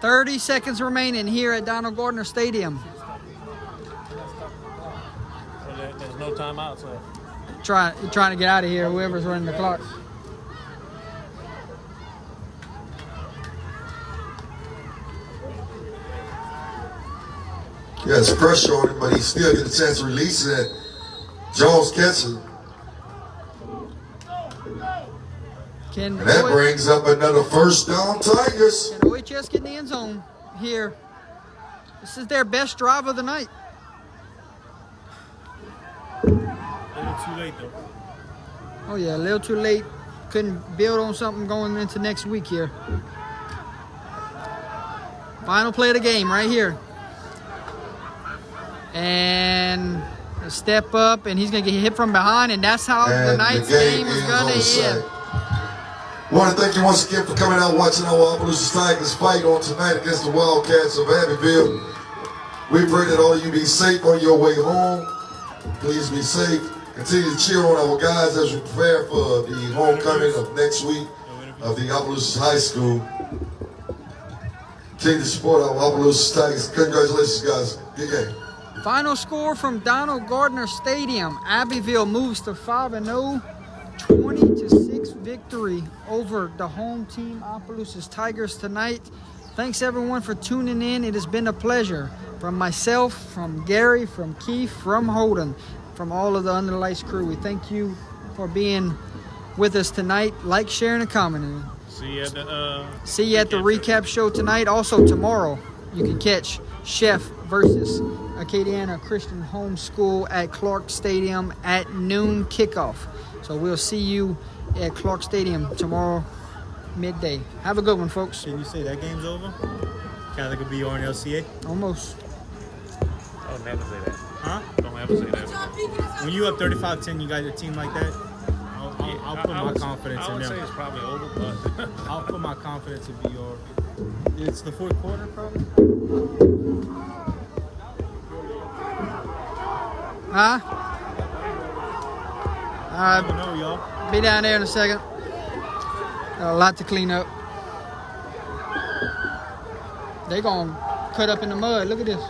30 seconds remaining here at Donald Gardner Stadium. There's no timeouts left. Trying to get out of here, whoever's running the clock. He has pressure on him, but he still gets a chance to release it. Jones catches it. And that brings up another first down, Tigers. Can OHS get in the end zone here? This is their best drive of the night. A little too late, though. Oh, yeah, a little too late. Couldn't build on something going into next week here. Final play of the game right here. And a step up, and he's going to get hit from behind, and that's how the night's game is going to end. I want to thank you once again for coming out watching our Appaloosa Tigers fight on tonight against the Wildcats of Abbeville. We pray that all of you be safe on your way home. Please be safe. Continue to cheer on our guys as we prepare for the homecoming of next week of the Appaloosa High School. Continue to support our Appaloosa Tigers. Congratulations, guys. Good game. Final score from Donald Gardner Stadium. Abbeville moves to 5-0. 20-6 victory over the home team, Opelousas Tigers, tonight. Thanks everyone for tuning in. It has been a pleasure. From myself, from Gary, from Keith, from Holden, from all of the Under the Lights crew. We thank you for being with us tonight. Like, sharing, and commenting. See you at the recap show tonight. Also tomorrow, you can catch Chef versus Acadiana Christian Homeschool at Clark Stadium at noon kickoff. So we'll see you at Clark Stadium tomorrow midday. Have a good one, folks. Can you say that game's over? Catholic will be on LCA? Almost. Don't never say that. Huh? Don't ever say that. When you up 35-10, you got a team like that, I'll put my confidence in them. I would say it's probably over, but I'll put my confidence in your. It's the 4th quarter, probably. Huh? No, y'all. Be down there in a second. Got a lot to clean up. They gonna cut up in the mud. Look at this.